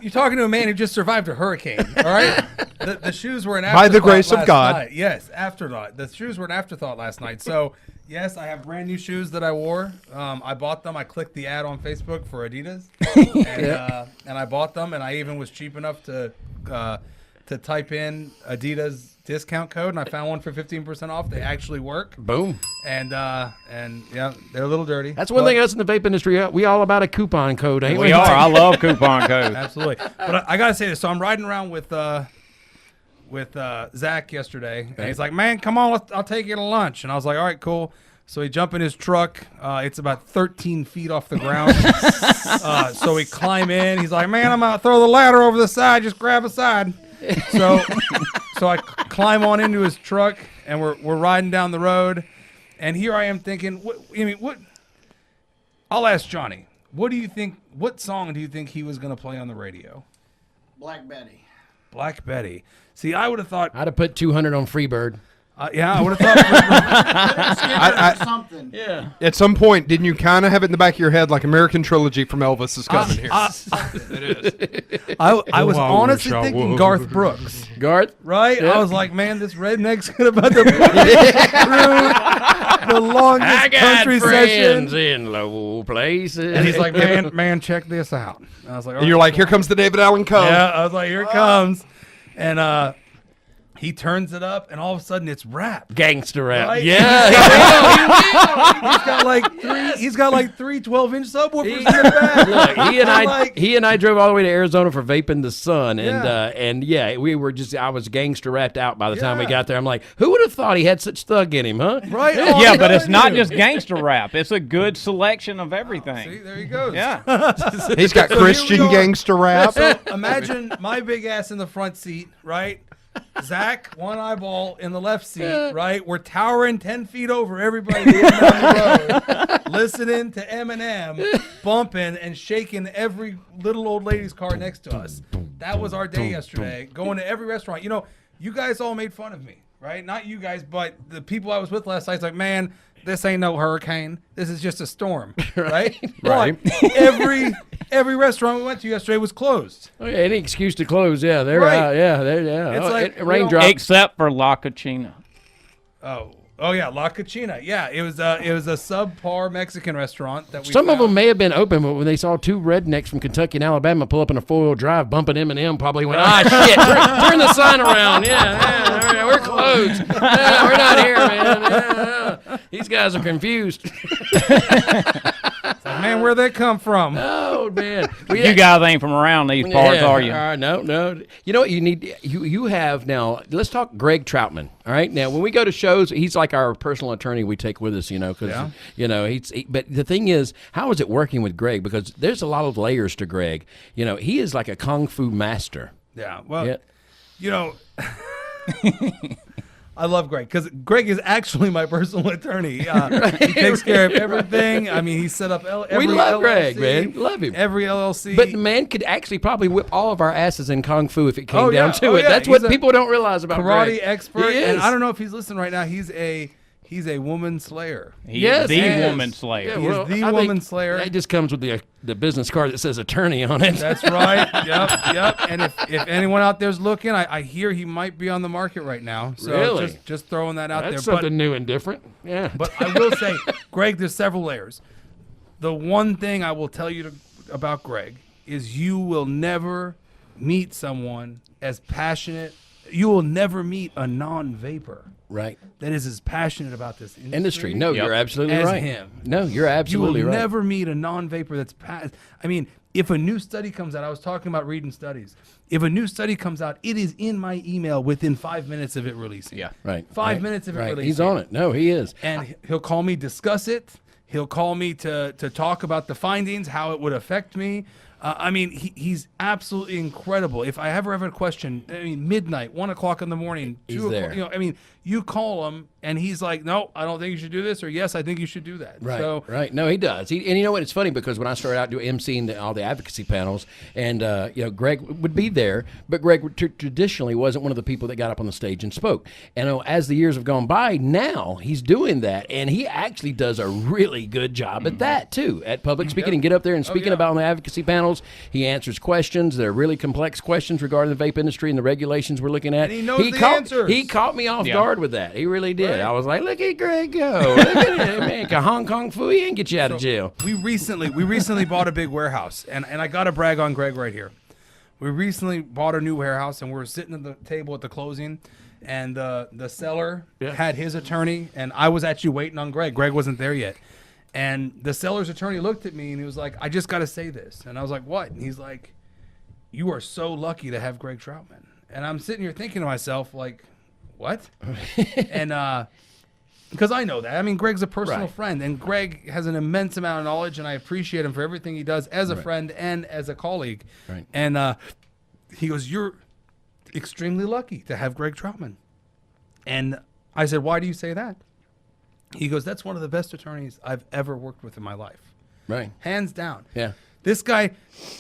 You're talking to a man who just survived a hurricane, all right? The shoes were an afterthought By the grace of last God. night. Yes, afterthought. The shoes were an afterthought last night. So, yes, I have brand new shoes that I wore. I bought them. I clicked the ad on Facebook for Adidas, and I bought them. And I even was cheap enough to type in Adidas discount code, and I found one for 15% off. They actually work. Boom. And yeah, they're a little dirty. That's one thing us in the vape industry, we all about a coupon code, ain't we? We are. I love coupon codes. Absolutely. But I gotta say this. So I'm riding around with Zach yesterday, and he's like, "Man, come on, I'll take you to lunch." And I was like, "All right, cool." So he jumped in his truck. It's about 13 feet off the ground. So we climb in. He's like, "Man, I'm gonna throw the ladder over the side. Just grab a side." So I climb on into his truck, and we're riding down the road. And here I am thinking, what? I'll ask Johnny. What do you think? What song do you think he was gonna play on the radio? Black Betty. Black Betty. See, I would have thought. I'd have put 200 on Freebird. Yeah, I would have thought. Something. Yeah. At some point, didn't you kind of have it in the back of your head like American Trilogy from Elvis is coming here? It is. I was honestly thinking Garth Brooks. Garth? Right? Yeah. I was like, man, this redneck's about to put me through the longest I got country friends session. in low places. And he's like, man, check this out. And I was like, And you're like, here comes the David Allen Coe. yeah. I was like, here it comes. And he turns it up, and all of a sudden it's rap. Gangster rap. Right? Yeah. He's got like three 12-inch subwoofers in the back. Look, he and I drove all the way to Arizona for Vaping the Sun, and Yeah. I was gangster rapped out by the time we got there. I'm like, who would have thought he had such thug in him, huh? Right? Yeah, but it's not just gangster rap. It's a good selection of everything. See, there he goes. Yeah. He's got So Christian here we are. gangster rap. So imagine my big ass in the front seat, right? Zach, one eyeball in the left seat, right? We're towering 10 feet over everybody down the road, listening to Eminem, bumping and shaking every little old lady's car next to us. That was our day yesterday, going to every restaurant. You know, you guys all made fun of me, right? Not you guys, but the people I was with last night's like, man, this ain't no hurricane. This is just a storm, right? Right. But every restaurant we went to yesterday was closed. Oh, yeah, any excuse to close. Yeah, they're Right. out. Yeah, they're It's like, raindrop. Except for La Cucina. Oh yeah, La Cucina. Yeah, it was a subpar Mexican restaurant that we Some of found. them may have been open, but when they saw two rednecks from Kentucky and Alabama pull up in a 4-wheel drive bumping Eminem, probably went, shit, turn the sign around. Yeah, we're closed. Yeah, we're not here, man. Yeah. These guys are confused. Man, where'd they come from? Oh, man. You guys ain't from around these parts, are you? No. You know what you need? You have now. Let's talk Greg Troutman. All right. Now, when we go to shows, he's like our personal attorney. We take with us, because But the thing is, how is it working with Greg? Because there's a lot of layers to Greg. He is like a kung fu master. Yeah. Well, I love Greg because Greg is actually my personal attorney. He takes care of everything. I mean, he set up every We love LLC, Greg, man. Love him. Every LLC. But the man could actually probably whip all of our asses in kung fu if it came down to it. Yeah. That's He's what people don't realize about karate Greg. expert. He is. And I don't know if he's listening right now. He's a woman slayer. He is the woman slayer. Yeah, He well, is the I think woman slayer. That just comes with the business card that says attorney on it. That's right. Yep. And if anyone out there's looking, I hear he might be on the market right now. So Really? just throwing that out That's there. something new and different. Yeah. But I will say, Greg, there's several layers. The one thing I will tell you about Greg is you will never meet someone as passionate you will never meet a non-vapor right that is as passionate about this industry. No, you're absolutely as right. him. No, you're absolutely you will right. never meet a non-vapor that's I mean, if a new study comes out, I was talking about reading studies. If a new study comes out, it is in my email within 5 minutes of it releasing. Yeah. Right. 5 minutes of it releasing. He's on it. No, he is. And he'll call me, discuss it. He'll call me to talk about the findings, how it would affect me. I mean, he's absolutely incredible. If I ever have a question, I mean, midnight, 1 o'clock in the morning, 2 o'clock, there. you know, I mean, you call him and he's like, no, I don't think you should do this, or yes, I think you should do that. Right, So, right. No, he does. And you know what? It's funny because when I started out doing emceeing all the advocacy panels, and you know, Greg would be there, but Greg traditionally wasn't one of the people that got up on the stage and spoke. And as the years have gone by, now he's doing that, and he actually does a really good job at that too, at public speaking and get up there and speaking about on the advocacy panels. He answers questions. They're really complex questions regarding the vape industry and the regulations we're looking at. And he knows the answers. He caught me off guard with that. He really did. Right. I was like, look at Greg go. Look at him, man. Can Hong Kong Fooey and get you out of jail. We recently bought a big warehouse, and I got to brag on Greg right here. We recently bought a new warehouse, and we were sitting at the table at the closing, and the seller had his attorney, and I was actually waiting on Greg. Greg wasn't there yet. And the seller's attorney looked at me, and he was like, I just got to say this. And I was like, what? And he's like, you are so lucky to have Greg Troutman. And I'm sitting here thinking to myself, like, what? And because I know that. I mean, Greg's a personal friend, and Greg has an immense amount of knowledge, and I appreciate him for everything he does as a friend and as a colleague. Right. And he goes, you're extremely lucky to have Greg Troutman. And I said, why do you say that? He goes, that's one of the best attorneys I've ever worked with in my life. Right. Hands down. Yeah. This guy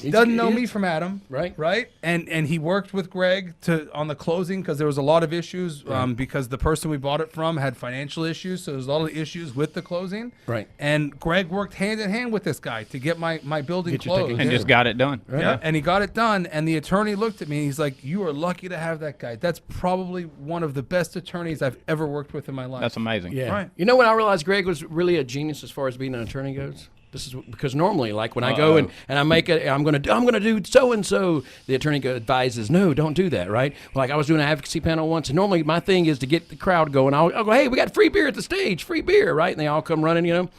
doesn't know me from Adam. Right. Right. And he worked with Greg on the closing because there was a lot of issues because the person we bought it from had financial issues. So there's a lot of issues with the closing. Right. And Greg worked hand in hand with this guy to get my building closed. And just got it done. Right. Yeah. And he got it done. And the attorney looked at me and he's like, you are lucky to have that guy. That's probably one of the best attorneys I've ever worked with in my life. That's amazing. Yeah. Right. You know when I realized Greg was really a genius as far as being an attorney goes? This is because normally, like when I go and I make it, I'm gonna do so and so. The attorney advises, no, don't do that, right? Like I was doing an advocacy panel once, and normally my thing is to get the crowd going. I'll go, hey, we got free beer at the stage, free beer, right? And they all come running, you know.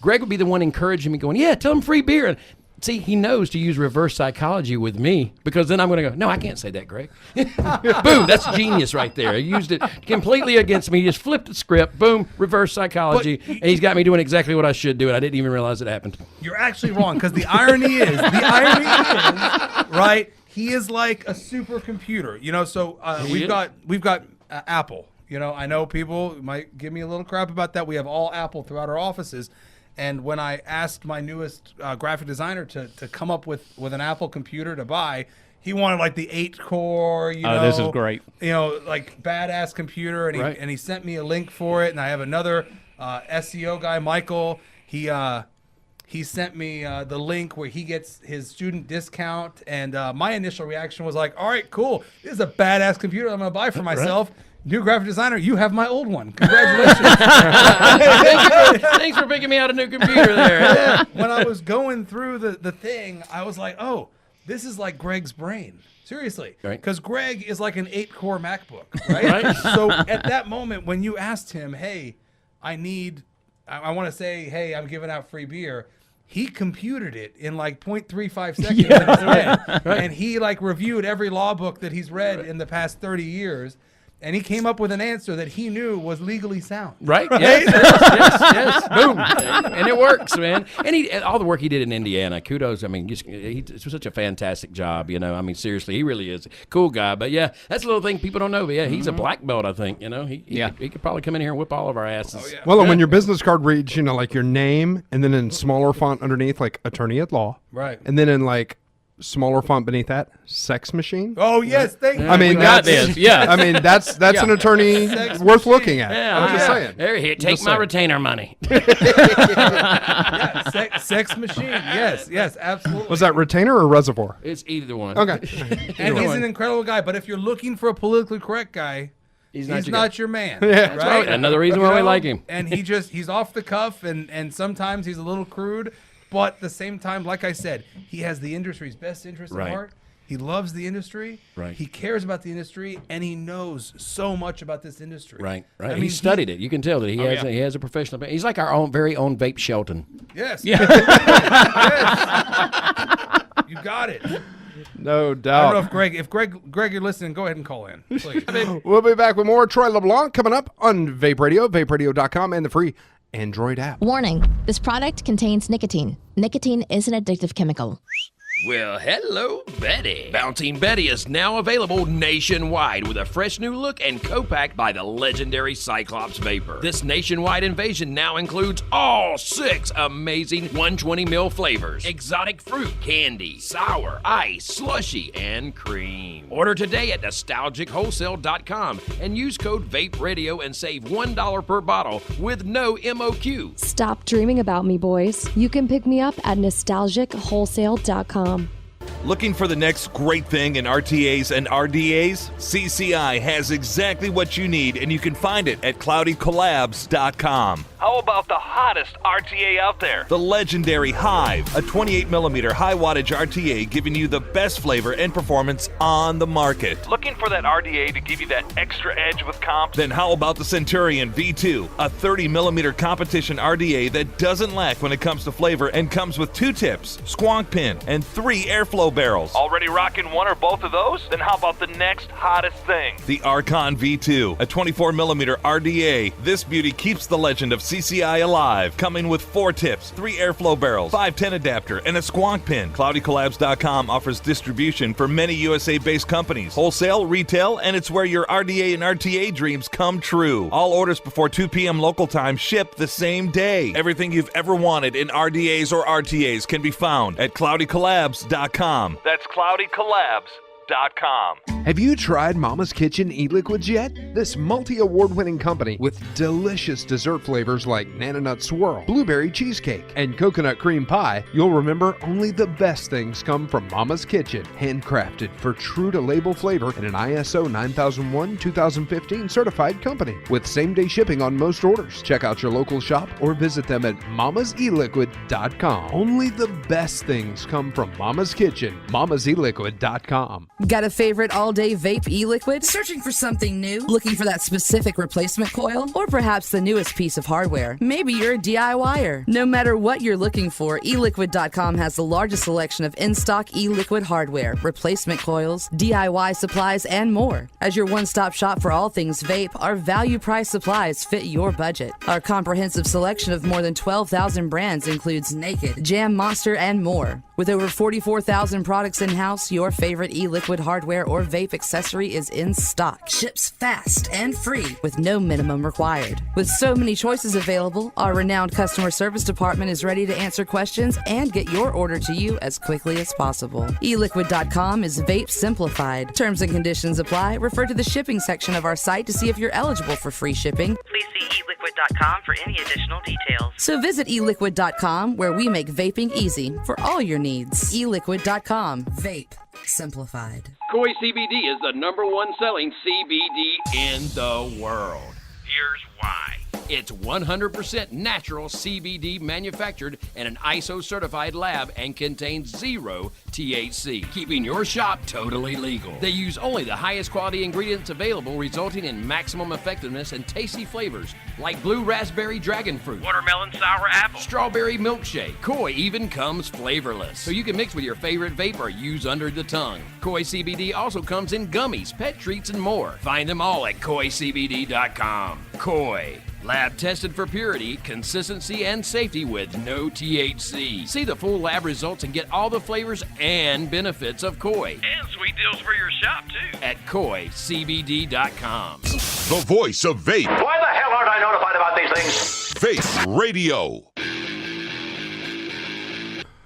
Greg would be the one encouraging me, going, yeah, tell them free beer. And see, he knows to use reverse psychology with me because then I'm going to go, no, I can't say that, Greg. Boom, that's genius right there. He used it completely against me. He just flipped the script. Boom, reverse psychology. And he's got me doing exactly what I should do, and I didn't even realize it happened. You're actually wrong because the irony is, right? He is like a supercomputer, you know. So we've got Apple. You know, I know people might give me a little crap about that. We have all Apple throughout our offices. And when I asked my newest graphic designer to come up with an Apple computer to buy, he wanted like the 8-core, you know. This is great. You know, like badass computer. And he sent me a link for it. And I have another SEO guy, Michael. He sent me the link where he gets his student discount. And my initial reaction was like, all right, cool. This is a badass computer I'm going to buy for myself. Right. New graphic designer, you have my old one. Congratulations. Thanks for picking me out a new computer there. Yeah. When I was going through the thing, I was like, oh, this is like Greg's brain. Seriously. Because Greg is like an 8-core MacBook, right? So at that moment, when you asked him, hey, I want to say, hey, I'm giving out free beer, he computed it in like 0.35 seconds in his head. And he like reviewed every law book that he's read in the past 30 years. And he came up with an answer that he knew was legally sound. Right? Yes. Boom. And it works, man. And all the work he did in Indiana, kudos. I mean, he did such a fantastic job, you know. I mean, seriously, he really is a cool guy. But, yeah, that's a little thing people don't know. But, yeah, he's a black belt, I think, you know. He could probably come in here and whip all of our asses. Oh, yeah. Well, and when your business card reads, you know, like your name, and then in smaller font underneath, like attorney at law. Right. And then in, like, smaller font beneath that, sex machine. Oh yes, thank you. I mean, that's I mean, that's an attorney worth looking at. Yeah, I'm just saying. Here, take my retainer money. Sex machine. Yes, absolutely. Was that retainer or reservoir? It's either one. Okay. And he's an incredible guy. But if you're looking for a politically correct guy, he's not your man. Yeah, right? Another reason why we like him. And he's off the cuff, and sometimes he's a little crude. But at the same time, like I said, he has the industry's best interest at heart. He loves the industry. Right. He cares about the industry, and he knows so much about this industry. Right. I He mean, studied it. You can tell that he has a professional. He's like our very own Vape Shelton. Yes. Yeah. Yes. You got it. No I doubt. don't know if Greg, you're listening. Go ahead and call in, please. We'll be back with more Troy LeBlanc coming up on Vape Radio, vaperadio.com, and the free Android app. Warning, this product contains nicotine. Nicotine is an addictive chemical. Well, hello, Betty. Bouncing Betty is now available nationwide with a fresh new look and co-packed by the legendary Cyclops Vapor. This nationwide invasion now includes all 6 amazing 120ml flavors: exotic fruit, candy, sour, ice, slushy, and cream. Order today at nostalgichwholesale.com and use code VAPE Radio and save $1 per bottle with no MOQ. Stop dreaming about me, boys. You can pick me up at nostalgichwholesale.com. Looking for the next great thing in RTAs and RDAs? CCI has exactly what you need, and you can find it at cloudycollabs.com. How about the hottest RTA out there? The legendary Hive, a 28mm high wattage RTA giving you the best flavor and performance on the market. Looking for that RDA to give you that extra edge with comps? Then how about the Centurion V2, a 30mm competition RDA that doesn't lack when it comes to flavor and comes with 2 tips, squonk pin, and 3 airflow barrels. Already rocking one or both of those? Then how about the next hottest thing? The Archon V2, a 24mm RDA. This beauty keeps the legend of CCI alive, coming with 4 tips, 3 airflow barrels, 510 adapter, and a squonk pin. CloudyCollabs.com offers distribution for many USA-based companies, wholesale, retail, and it's where your RDA and RTA dreams come true. All orders before 2 p.m. local time ship the same day. Everything you've ever wanted in RDAs or RTAs can be found at CloudyCollabs.com. That's CloudyCollabs.com. Have you tried Mama's Kitchen e-liquids yet? This multi-award-winning company with delicious dessert flavors like Nananut Swirl, Blueberry Cheesecake, and Coconut Cream Pie, you'll remember only the best things come from Mama's Kitchen. Handcrafted for true-to-label flavor in an ISO 9001-2015 certified company with same-day shipping on most orders. Check out your local shop or visit them at mamaseliquid.com. Only the best things come from Mama's Kitchen. mamaseliquid.com. Got a favorite all-day vape e-liquid? Searching for something new? Looking for that specific replacement coil? Or perhaps the newest piece of hardware? Maybe you're a DIYer. No matter what you're looking for, eliquid.com has the largest selection of in-stock e-liquid hardware, replacement coils, DIY supplies, and more. As your one-stop shop for all things vape, our value price supplies fit your budget. Our comprehensive selection of more than 12,000 brands includes Naked, Jam Monster, and more. With over 44,000 products in-house, your favorite e-liquid hardware or vape accessory is in stock. Ships fast and free with no minimum required. With so many choices available, our renowned customer service department is ready to answer questions and get your order to you as quickly as possible. eliquid.com is vape simplified. Terms and conditions apply. Refer to the shipping section of our site to see if you're eligible for free shipping. Please see eliquid.com for any additional details. So visit eliquid.com, where we make vaping easy for all your needs. eliquid.com. Vape simplified. Koi CBD is the #1 selling CBD in the world. Here's why. It's 100% natural CBD manufactured in an ISO certified lab and contains 0 THC, keeping your shop totally legal. They use only the highest quality ingredients available, resulting in maximum effectiveness and tasty flavors like blue raspberry dragon fruit, Watermelon sour apple. strawberry milkshake. Koi even comes flavorless, so you can mix with your favorite vape or use under the tongue. Koi CBD also comes in gummies, pet treats, and more. Find them all at koicbd.com. Koi. Lab tested for purity, consistency, and safety with no THC. See the full lab results and get all the flavors and benefits of Koi And sweet deals for your shop, too. at koicbd.com. The voice of vape. Why the hell aren't I notified about these things? Vape Radio.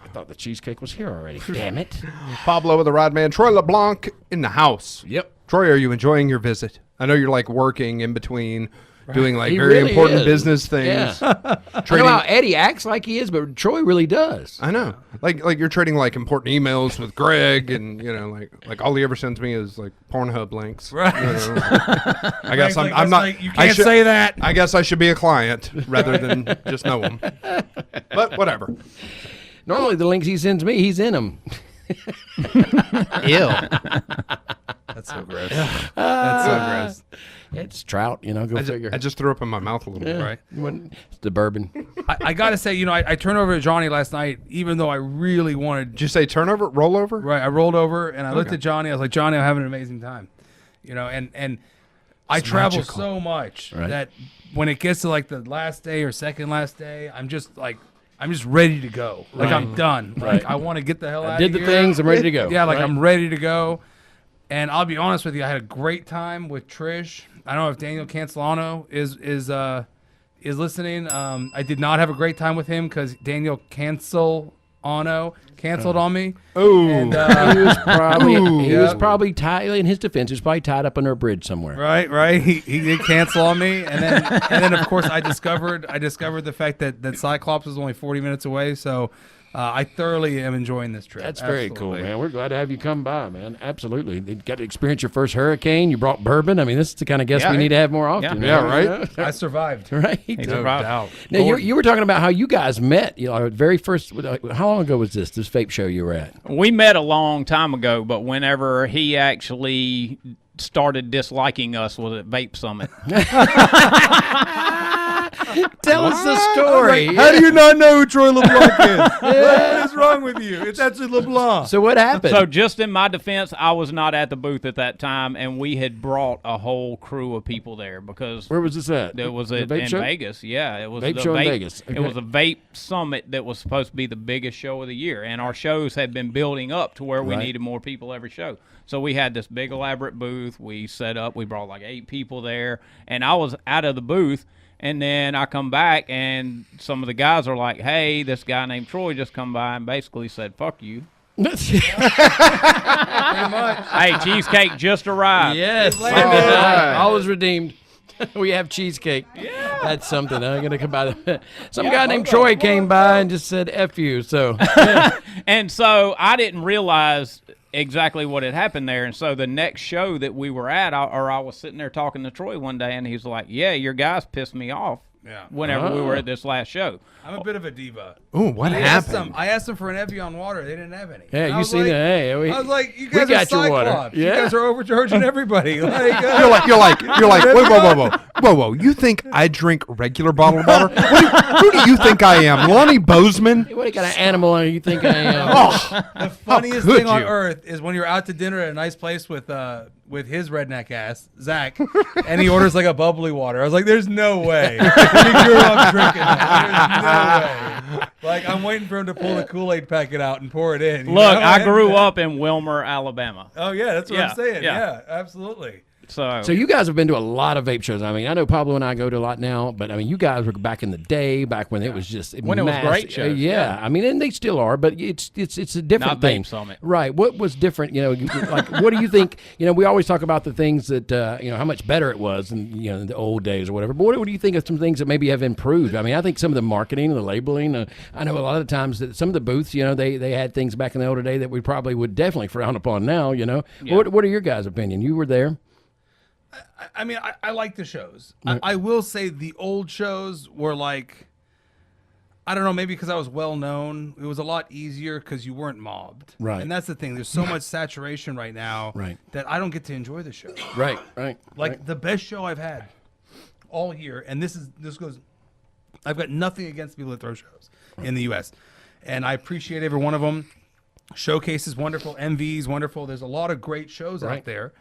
I thought the cheesecake was here already. Damn it. Pablo The Rodman, Troy LeBlanc in the house. Yep. Troy, are you enjoying your visit? I know you're like working in between doing like He very really important is. business things. Yeah. I know how Eddie acts like he is, but Troy really does. I know. Like you're trading like important emails with Greg, and you know, like all he ever sends me is like Pornhub links. Right. You know. I guess Greg's I'm like, not. that's like, you can't say that. I guess I should be a client rather than just know him. But whatever. Normally the links he sends me, he's in them. Ew. That's so gross. That's so gross. It's trout, go figure. I just threw up in my mouth a little bit. Right. It's the bourbon. I got to say, I turned over to Johnny last night, even though I really wanted. Did you say turnover, rollover? Right. I rolled over and I looked at Johnny. I was like, Johnny, I'm having an amazing time. And I travel so much that when it gets to like the last day or second last day, I'm just ready to go. Like I'm done. Right. Like I want to get the hell out of Did here. the things. I'm ready to go. Yeah, like I'm ready to go. And I'll be honest with you, I had a great time with Trish. I don't know if Daniel Cancelano is listening. I did not have a great time with him because Daniel canceled on me. Oh, he was probably tied. In his defense, he was probably tied up under a bridge somewhere. Right. He did cancel on me, and then of course I discovered the fact that Cyclops is only 40 minutes away. So I thoroughly am enjoying this trip. That's very cool, man. We're glad to have you come by, man. Absolutely. You got to experience your first hurricane. You brought bourbon. I mean, this is the kind of guest we need to have more often. Yeah, right? I survived. Right. No doubt. Now, you were talking about how you guys met. Very first. How long ago was this vape show you were at? We met a long time ago, but whenever he actually started disliking us was at Vape Summit. Tell us the story. How do you not know who Troy LeBlanc is? What is wrong with you? It's actually LeBlanc. So what happened? So just in my defense, I was not at the booth at that time, and we had brought a whole crew of people there because where was this at? It was in Vegas. Yeah, it was Vape show in Vegas. Okay. It was a Vape Summit that was supposed to be the biggest show of the year, and our shows had been building up to where we needed more people every show. So we had this big elaborate booth. We set up. We brought like 8 people there, and I was out of the booth. And then I come back, and some of the guys are like, hey, this guy named Troy just come by and basically said, fuck you. Pretty much. Hey, cheesecake just arrived. Yes. All was redeemed. We have cheesecake. Yeah. That's something. I'm going to come by. Some guy named Troy came by and just said, F you. So. And so I didn't realize exactly what had happened there. And so the next show that we were at, I was sitting there talking to Troy one day, and he's like, yeah, your guys pissed me off whenever we were at this last show. I'm a bit of a diva. Ooh, what happened? I asked them for an Evian water. They didn't have any. Yeah, you seen that? Hey, I was like, you guys are Cyclops. You guys are overcharging everybody. Like, you're like, whoa. You think I drink regular bottled water? Who do you think I am, Lonnie Bozeman? What kind of animal you think I am? The funniest thing on earth is when you're out to dinner at a nice place with his redneck ass, Zach, and he orders like a bubbly water. I was like, there's no way. And he grew up drinking that. There's no way. Like, I'm waiting for him to pull the Kool-Aid packet out and pour it in. Look, I grew up in Wilmer, Alabama. Oh, yeah, that's what I'm saying. Yeah, absolutely. So you guys have been to a lot of vape shows. I mean, I know Pablo and I go to a lot now, but I mean, you guys were back in the day, back when it was just when it was great shows. Yeah, I mean, and they still are, but it's a different thing. Vape Summit. Right? What was different? Like what do you think? We always talk about the things that how much better it was in the old days or whatever. But what do you think of some things that maybe have improved? I mean, I think some of the marketing and the labeling. I know a lot of the times that some of the booths, they had things back in the older day that we probably would definitely frown upon now. Yeah. What are your guys' opinion? You were there. I mean, I like the shows. I will say the old shows were like, I don't know, maybe because I was well known, it was a lot easier because you weren't mobbed. Right. And that's the thing. There's so much saturation right now that I don't get to enjoy the show. Right. Like the best show I've had all year, and this goes, I've got nothing against people that throw shows in the U.S. And I appreciate every one of them. Showcase is wonderful. MV is wonderful. There's a lot of great shows out there.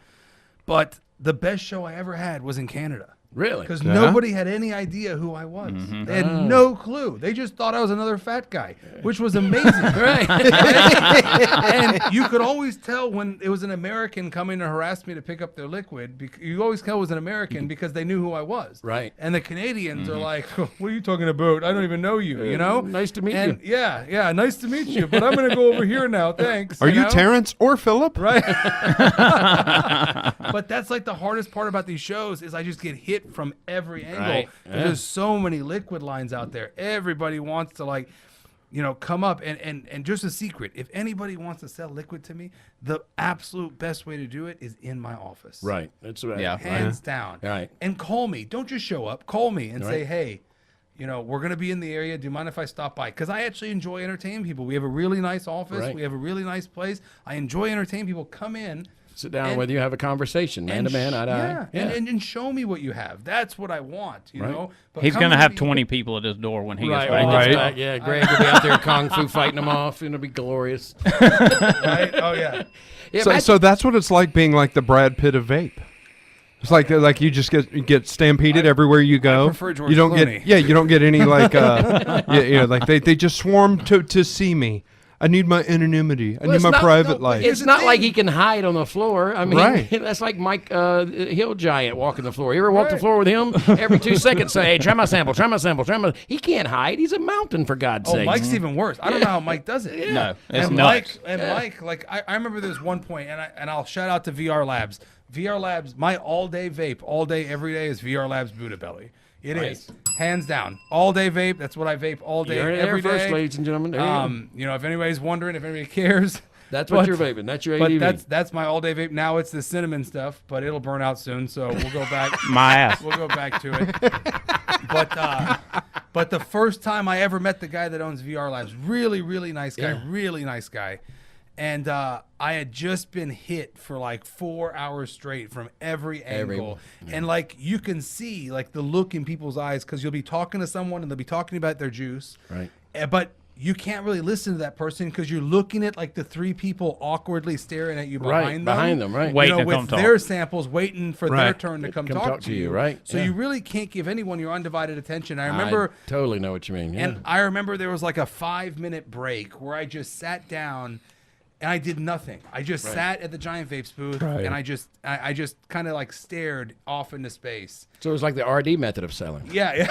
But the best show I ever had was in Canada. Really? Because nobody had any idea who I was. Mm-hmm. They had no clue. They just thought I was another fat guy, which was amazing. Right? And you could always tell when it was an American coming to harass me to pick up their liquid. You always tell it was an American because they knew who I was. Right. And the Canadians are like, what are you talking about? I don't even know you, Nice to meet you. Yeah, nice to meet you. But I'm going to go over here now. Thanks. Are you Terrence or Philip? Right. But that's like the hardest part about these shows is I just get hit from every angle. Right. There's so many liquid lines out there. Everybody wants to come up and just a secret. If anybody wants to sell liquid to me, the absolute best way to do it is in my office. Right. That's right. Hands down. Right. And call me. Don't just show up. Call me and say, hey, we're going to be in the area. Do you mind if I stop by? Because I actually enjoy entertaining people. We have a really nice office. Right. We have a really nice place. I enjoy entertaining people. Come in. Sit down with you, have a conversation, man to man, eye to eye. Yeah, and show me what you have. That's what I want, you know. But he's going to have 20 people at his door when he gets back. Right. Yeah, Greg will be out there kung fu fighting them off, and it'll be glorious. Right? Oh, yeah. So that's what it's like being like the Brad Pitt of vape. It's like you just get stampeded everywhere you go. I prefer George you don't Clooney. get you don't get any like like they just swarm to see me. I need my anonymity. I need my private life. It's not like he can hide on the floor. I mean, Right. that's like Mike Hill Giant walking the floor. You ever walk the floor with him? Every 2 seconds say, hey, try my sample, try my sample, try my... He can't hide. He's a mountain, for God's sake. Mike's even worse. I don't know how Mike does it. No, it's and nuts. Mike, like I remember there's one point, and I'll shout out to VR Labs. VR Labs, my all-day vape, all day, every day is VR Labs Buddha Belly. It is hands down all day vape. That's what I vape all day, every day. First, ladies and gentlemen. If anybody's wondering, if anybody cares, that's what you're vaping. That's your ADV. But that's my all day vape. Now it's the cinnamon stuff, but it'll burn out soon, so we'll go back. My ass. We'll go back to it. But the first time I ever met the guy that owns VR Labs, really, really nice guy, really nice guy. And I had just been hit for like 4 hours straight from every angle. And like you can see like the look in people's eyes, because you'll be talking to someone and they'll be talking about their juice. Right. But you can't really listen to that person because you're looking at like the 3 people awkwardly staring at you behind them. Right. Waiting to with come talk. their samples, waiting for their turn to come talk to you. Right. So you really can't give anyone your undivided attention. I remember... I totally know what you mean. Yeah. And I remember there was like a 5-minute break where I just sat down and I did nothing. I just sat at the Giant Vapes booth and I just kind of like stared off into space. So it was like the RD method of selling. Yeah.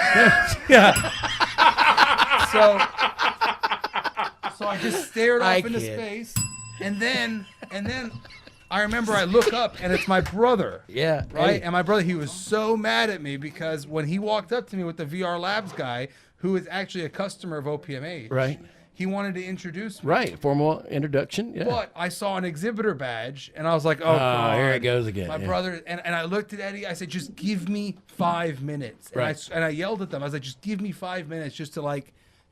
So I just stared off into space, and then I remember I look up and it's my brother. Yeah. Right? And my brother, he was so mad at me because when he walked up to me with the VR Labs guy, who is actually a customer of OPMH. Right. He wanted to introduce me. Right, formal introduction. Yeah. But I saw an exhibitor badge, and I was like, oh, God. Here it goes again. My brother, and I looked at Eddie. I said, just give me 5 minutes. And I yelled at them. I was like, just give me 5 minutes just to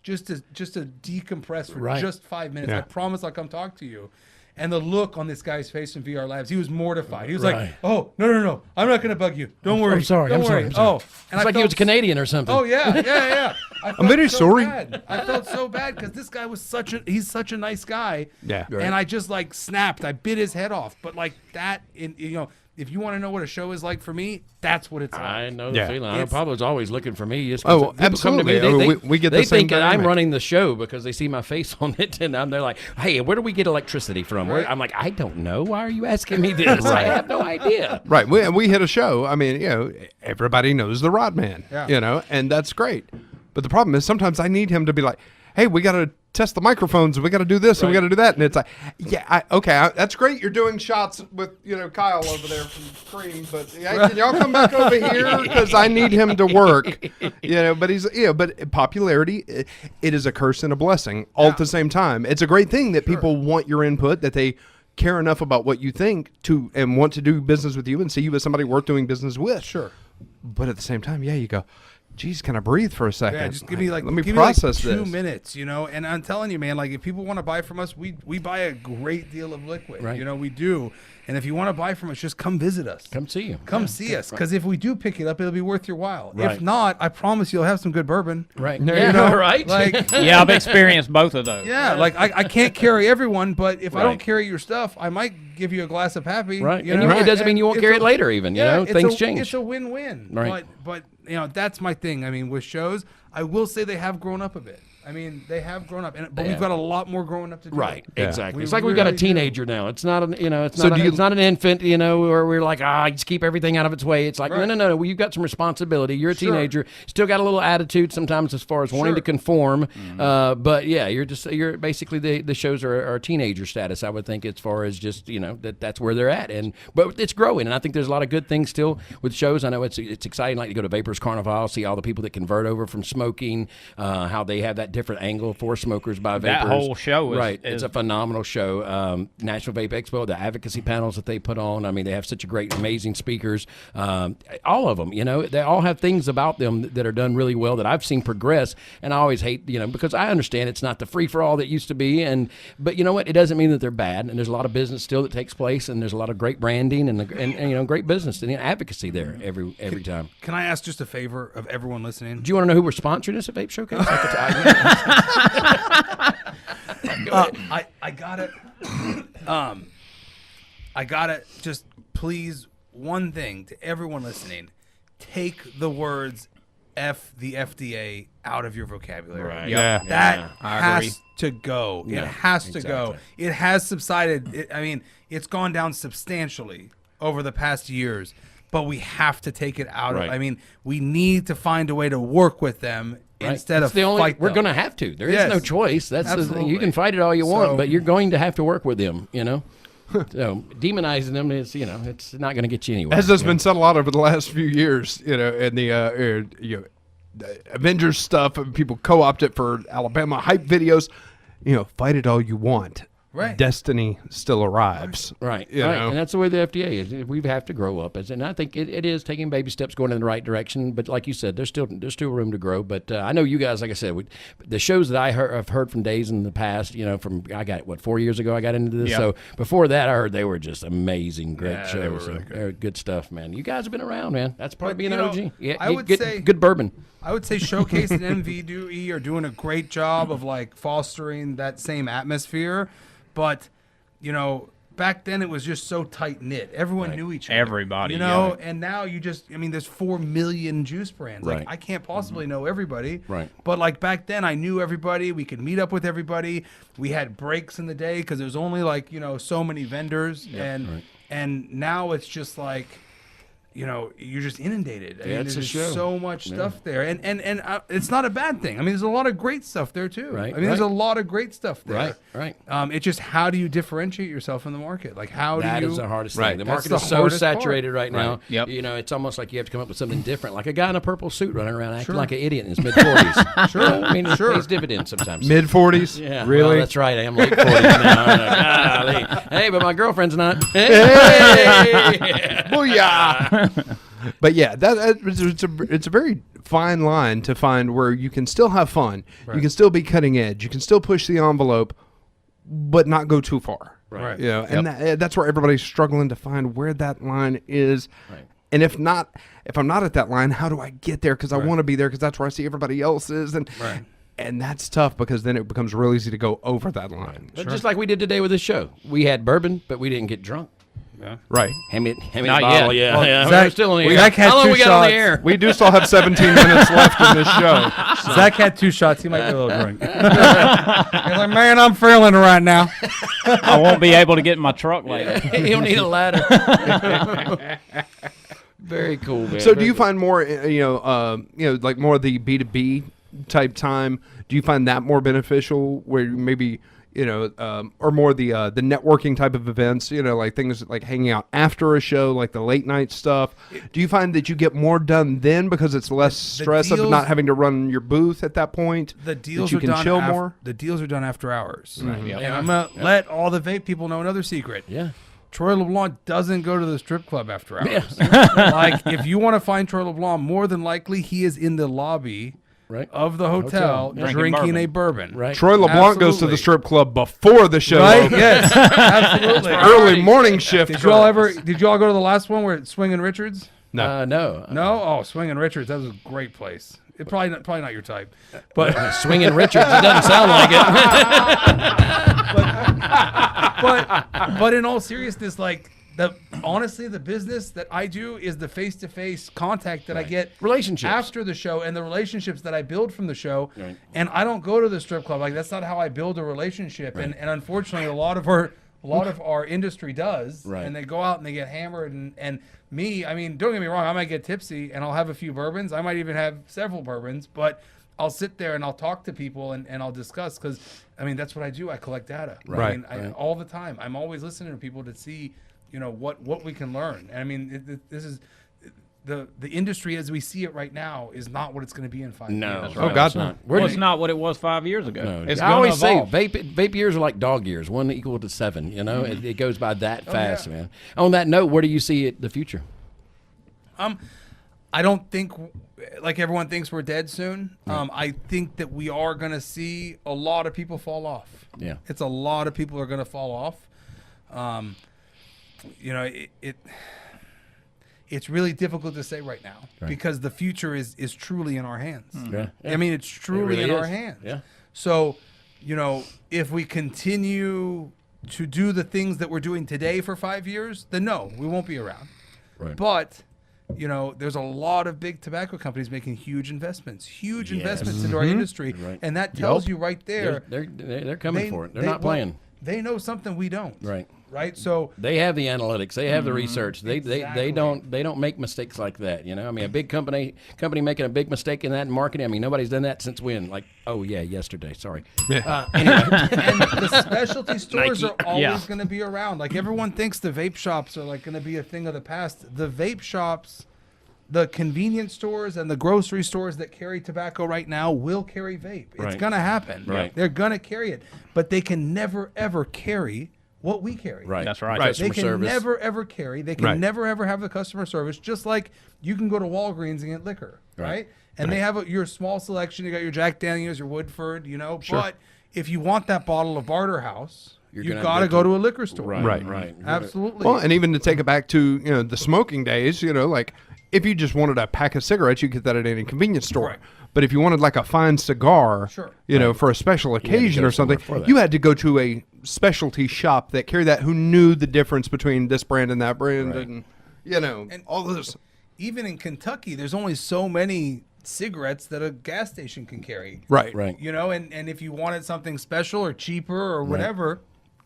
decompress for just 5 minutes. Yeah. I promise I'll come talk to you. And the look on this guy's face in VR Labs, he was mortified. He was like, "Oh, no, I'm not going to bug you. Don't worry. I'm sorry. Don't worry." Oh, and it's like he was a Canadian or something. Oh yeah. I'm very sorry. Bad. I felt so bad because this guy was he's such a nice guy. Yeah. And I just like snapped. I bit his head off. But like that, if you want to know what a show is like for me, that's what it's like. I know the feeling. I know Pablo's always looking for me. Absolutely. Come to me, we get the they same think that I'm dynamic. running the show because they see my face on it, and they're like, "Hey, where do we get electricity from?" I'm like, "I don't know. Why are you asking me this? I have no idea." Right. We hit a show. I mean, everybody knows the Rodman. Yeah. And that's great. But the problem is sometimes I need him to be like, "Hey, we got to test the microphones, and we got to do this, and we got to do that." And it's like, that's great. You're doing shots with Kyle over there from Cream, but can y'all come back over here because I need him to work. But he's but popularity, it is a curse and a blessing all at the same time. It's a great thing that people want your input, that they care enough about what you think and want to do business with you and see you as somebody worth doing business with. Sure. But at the same time, you go, geez, can I breathe for a second? Yeah, just give me let me give process me like 2 this. minutes, And I'm telling you, man, like if people want to buy from us, we buy a great deal of liquid. Right. We do. And if you want to buy from us, just come visit us. Come see you. Come see us, because if we do pick it up, it'll be worth your while. Right. If not, I promise you'll have some good bourbon. Right. Right. Like, yeah, I've experienced both of those. Yeah, like I can't carry everyone, but if I don't carry your stuff, I might give you a glass of Pappy. Right. And it doesn't mean you won't carry it later even, things change. It's a win-win. Right. But that's my thing. I mean, with shows, I will say they have grown up a bit. I mean, they have grown up, but we've got a lot more growing up to do. Right, Yeah. exactly. It's like we've got a teenager now. It's not it's not an infant, where we're like, just keep everything out of its way. It's like, no. Well, you've got some responsibility. You're a teenager. Still got a little attitude sometimes as far as wanting to conform. Mm-hmm. But yeah, you're basically the shows are teenager status, I would think, as far as just, that's where they're at. But it's growing, and I think there's a lot of good things still with shows. I know it's exciting, like to go to Vapors Carnival, see all the people that convert over from smoking, how they have that different angle for smokers by vapors. That whole show is right. It's a phenomenal show. National Vape Expo, the advocacy panels that they put on. I mean, they have such a great, amazing speakers. All of them, they all have things about them that are done really well that I've seen progress. And I always hate, because I understand it's not the free for all that used to be. But you know what? It doesn't mean that they're bad. And there's a lot of business still that takes place, and there's a lot of great branding and great business and advocacy there every time. Can I ask just a favor of everyone listening? Do you want to know who we're sponsoring this at Vape Showcase? I got it. I got it. Just please, one thing to everyone listening: take the words "F the FDA" out of your vocabulary. Right. That has to go. Yeah, it has to exactly. go. It has subsided. It's gone down substantially over the past years, but we have to take it out Right. of. We need to find a way to work with them instead of fight We're them. going to have to. There is no choice. That's Absolutely. you can fight it all you want, So- but you're going to have to work with them. So demonizing them is, it's not going to get you anywhere. As has been said a lot over the last few years, in the Avengers stuff, and people co-opt it for Alabama hype videos. Fight it all you want. Right. Destiny still arrives. Right. You know? And that's the way the FDA is. We have to grow up, and I think it is taking baby steps, going in the right direction. But like you said, there's still room to grow. But I know you guys, like I said, the shows that I've heard from days in the past. I got 4 years ago I got into this. Yeah. So before that, I heard they were just amazing, great Yeah, shows. they were really good. They're good stuff, man. You guys have been around, man. That's part of being an you OG. know, Yeah, I would get say- good bourbon. I would say Showcase and MVE are doing a great job of fostering that same atmosphere, but back then it was just so tight knit. Everyone knew each other. Everybody, and now there's 4 million juice brands. Right. I can't possibly know everybody. Right. But back then I knew everybody. We could meet up with everybody. We had breaks in the day because there's only so many vendors, and now it's just you're just inundated. It's a there's show. so much stuff there, and it's not a bad thing. There's a lot of great stuff there too. Right, there's a lot of great stuff there. Right. It's just how do you differentiate yourself in the market? That is the hardest thing. The That's market is so hardest saturated part. right now. Right. Yep. It's almost like you have to come up with something different, like a guy in a purple suit running around acting Sure. like an idiot in his mid-40s. Sure. It Sure. pays dividends sometimes. Mid-40s? Yeah, Really? well, that's right. I am late 40s now. Golly. Hey, but my girlfriend's not. Hey! Booyah! But yeah, it's a very fine line to find where you can still have fun, you can still be cutting edge, you can still push the envelope, but not go too far. Right. And that's where everybody's struggling to find where that line is. Right. And if I'm not at that line, how do I get there? Because I want to be there because that's where I see everybody else is. And that's tough because then it becomes real easy to go over that line. But just like we did today with this show. We had bourbon, but we didn't get drunk. Yeah. Right. Hand me Not the bottle. yet. Yeah, Well, yeah. Zach- We're still on the we- air. Zach had How long 2 we got on the shots. air? We do still have 17 minutes left in this show. Zach had 2 shots. He might be a little drunk. He's like, man, I'm feeling it right now. I won't be able to get in my truck later. He'll need a ladder. Very cool, man. So do you find more, like more of the B2B type time? Do you find that more beneficial where maybe, or more the networking type of events, like things like hanging out after a show, like the late night stuff? Do you find that you get more done then because it's less stress of deals- not having to run your booth at that point? The deals that you are can done chill af- more? The deals are done after hours. Yep. And I'm gonna let all the vape people know another secret. Yeah. Troy LeBlanc doesn't go to the strip club after hours. Yeah. If you want to find Troy LeBlanc, more than likely he is in the lobby of the hotel drinking a bourbon. Right. Troy LeBlanc goes to the strip club before the show Right? opens. Yes, absolutely. Early morning shift. Did you all go to the last one where it's Swingin' Richards? No. No? Oh, Swingin' Richards. That was a great place. It probably not your type. But Swingin' Richards, it doesn't sound like it. but in all seriousness, honestly, the business that I do is the face-to-face contact that I get Relationships. after the show and the relationships that I build from the show. Right. And I don't go to the strip club. That's not how I build a relationship. And unfortunately, a lot of our industry does. Right. And they go out and they get hammered. And me, don't get me wrong, I might get tipsy and I'll have a few bourbons. I might even have several bourbons, but I'll sit there and I'll talk to people and I'll discuss because, that's what I do. I collect data. Right. All the time. I'm always listening to people to see, what we can learn. And this is the industry as we see it right now is not what it's going to be in 5 years. That's Oh, God, it's no. not. Well, it's not what it was 5 years ago. No. It's I gonna always say evolve. vape years are like dog years, 1 equal to 7. You know, it goes by that fast, yeah. man. On that note, where do you see the future? I don't think, like everyone thinks, we're dead soon. I think that we are going to see a lot of people fall off. Yeah. It's a lot of people are going to fall off. You know, it's really difficult to say right now because the future is truly in our hands. Yeah. I mean, it's truly really in our is. hands. Yeah. So, you know, if we continue to do the things that we're doing today for 5 years, then no, we won't be around. Right. But, you know, there's a lot of big tobacco companies making huge investments into our industry. Right. And that tells you right there. They're coming for it. They're not playing. They know something we don't. Right. Right. So they have the analytics. They have the research. They Exactly. they don't make mistakes like that. You know, I mean, a big company making a big mistake in that in marketing. I mean, nobody's done that since when? Like, oh yeah, yesterday. Sorry. Yeah. and the specialty stores Nike. are always Yeah. going to be around. Like everyone thinks the vape shops are like going to be a thing of the past. The vape shops, the convenience stores and the grocery stores that carry tobacco right now will carry vape. It's Right. going to happen. Right. They're going to carry it, but they can never ever carry what we carry. Right. That's right. Right. They Customer can service. never ever carry. They can Right. never ever have the customer service. Just like you can go to Walgreens and get liquor, right? Right. And they have your small selection. You got your Jack Daniels, your Woodford, you know. Sure. But if you want that bottle of Barterhouse, You're you've gonna got to have go to- to a liquor store. Right. Right. Absolutely. Well, and even to take it back to the smoking days, like if you just wanted a pack of cigarettes, you get that at any convenience store. Right. But if you wanted like a fine cigar, Sure. for a special occasion go or something, somewhere for that. you had to go to a specialty shop that carried that, who knew the difference between this brand and that brand, Right. and all this. Even in Kentucky, there's only so many cigarettes that a gas station can carry. Right. Right. You know, and if you wanted something special or cheaper or whatever,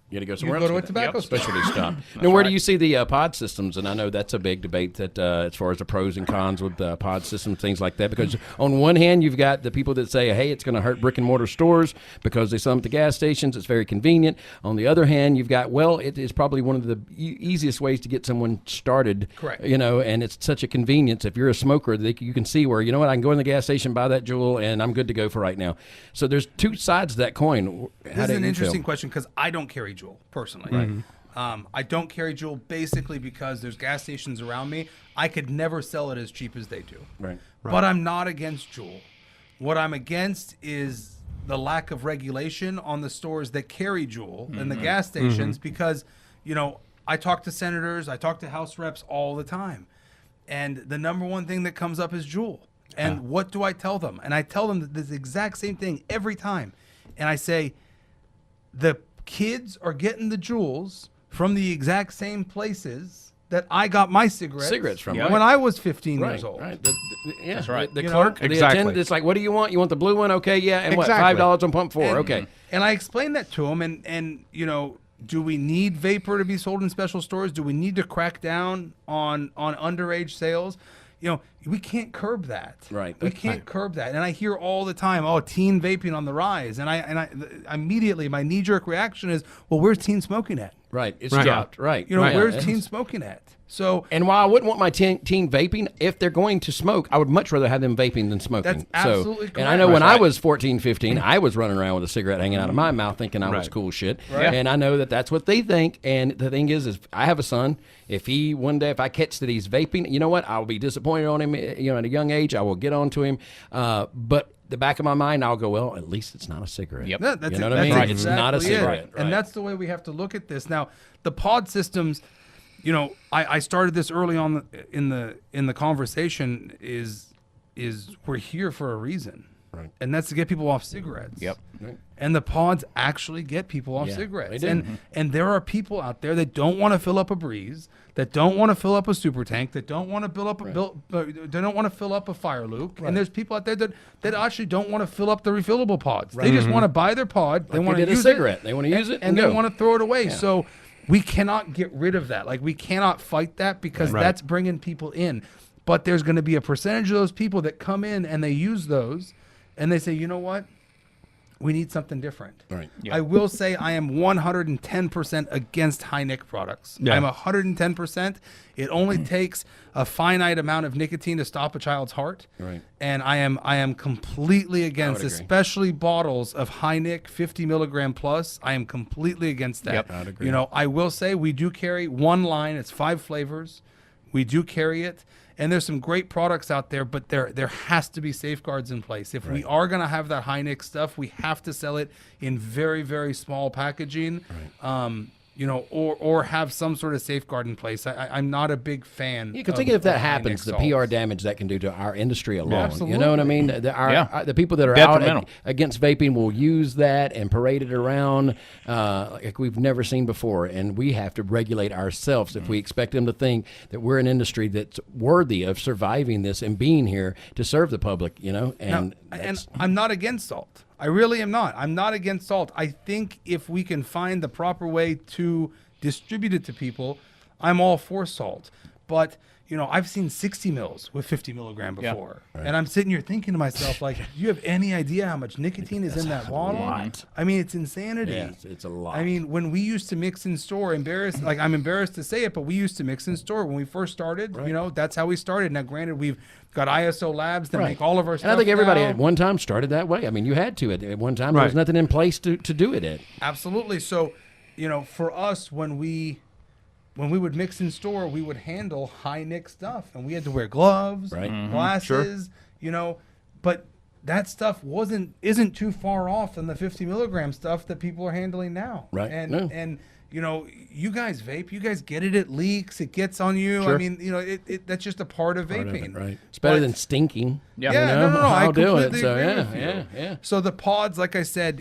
You got to go somewhere go else. to a with it. tobacco store. Specialty stop. Now, where do you see the pod systems? And I know that's a big debate that as far as the pros and cons with pod systems, things like that. Because on one hand, you've got the people that say, hey, it's going to hurt brick and mortar stores because they sell them at the gas stations. It's very convenient. On the other hand, you've got, well, it is probably one of the easiest ways to get someone started. Correct. And it's such a convenience. If you're a smoker, you can see where, you know what, I can go in the gas station, buy that jewel, and I'm good to go for right now. So there's two sides to that coin. This is an interesting question because I don't carry Juul personally. I don't carry Juul basically because there's gas stations around me. I could never sell it as cheap as they do. Right. But I'm not against Juul. What I'm against is the lack of regulation on the stores that carry Juul and the gas stations because, I talk to senators, I talk to House reps all the time. And the number one thing that comes up is Juul. And what do I tell them? And I tell them the exact same thing every time. And I say, the kids are getting the Juuls from the exact same places that I got my cigarettes from when I was 15 years old. Right. That's right. The You know? clerk, the Exactly. attendant, it's like, what do you want? You want the blue one? Okay, yeah. And Exactly. what, $5 on pump 4? Okay. And I explained that to them. And do we need vapor to be sold in special stores? Do we need to crack down on underage sales? We can't curb that. Right. We can't curb that. And I hear all the time, oh, teen vaping on the rise. And I immediately, my knee-jerk reaction is, well, where's teen smoking at? Right. It's Right. dropped. Right. Where's Right. teen smoking at? So, And while I wouldn't want my teen vaping, if they're going to smoke, I would much rather have them vaping than smoking. That's absolutely And I correct. know when That's I was 14, 15, I was running around with a cigarette hanging out of my mouth thinking I was Right. cool shit. Right. And I know that that's what they think. And the thing is I have a son. If he, one day, if I catch that he's vaping, you know what? I'll be disappointed on him, at a young age. I will get on to him. But the back of my mind, I'll go, well, at least it's not a cigarette. Yep. Yeah, that's You know it. what I mean? That's It's not a exactly it. cigarette. And that's the way we have to look at this. Now, the pod systems, I started this early on in the conversation is we're here for a reason. Right. And that's to get people off cigarettes. Yep. Right. And the pods actually get people off Yeah, cigarettes. they do. And there are people out there that don't want to fill up a Breeze, that don't want to fill up a super tank, that don't want to they don't want to fill up a Fire Luke. And there's people out there that actually don't want to fill up the refillable pods. They just want to buy their pod. They want to did a use cigarette. it. They want to use it and and they go. want to throw it away. So we cannot get rid of that. Like we cannot fight that because Right. that's bringing people in. But there's going to be a percentage of those people that come in and they use those and they say, you know what? we need something different. Right. I will say I am 110% against high nic products. Yeah. I'm 110%. It only takes a finite amount of nicotine to stop a child's heart. Right. And I am completely against, agree. especially bottles of high nic 50 milligram plus. I am completely against that. Yep, I'd agree. You know, I will say we do carry one line. It's 5 flavors. We do carry it. And there's some great products out there, but there has to be safeguards in place. If we are going to have that high nic stuff, we have to sell it in very, very small packaging. Right. You know, or have some sort of safeguard in place. I'm not a big fan. Yeah, because think if that of happens, the high-nic PR salts. damage that can do to our industry alone. Absolutely. You know what I mean? The people that are Detrimental. out against vaping will use that and parade it around like we've never seen before. And we have to regulate ourselves if we expect them to think that we're an industry that's worthy of surviving this and being here to serve the public, you know? And I'm not against salt. I really am not. I'm not against salt. I think if we can find the proper way to distribute it to people, I'm all for salt. But, you know, I've seen 60 mils with 50 milligram before. Right. And I'm sitting here thinking to myself, like, do you have any idea how much nicotine is in that bottle? lot. I mean, it's insanity. Yeah, it's a lot. I mean, when we used to mix in store, I'm embarrassed to say it, but we used to mix in store when we first started. You know, that's how we started. Now, granted, we've got ISO labs that make all of our stuff. And I think everybody now. at one time started that way. I mean, you had to at one time. There was nothing in place to do it at. Absolutely. So, you know, for us, when we would mix in store, we would handle high nic stuff, and we had to wear gloves, glasses, you know, but that stuff isn't too far off than the 50 milligram stuff that people are handling now. Right. And you know, you guys vape, you guys get it leaks, it gets on you. Sure. I mean, you know, that's just a part of vaping. Right. It's better than stinking. Yeah, you know? no, I I'll do it. completely So agree with you. yeah. So the pods, like I said,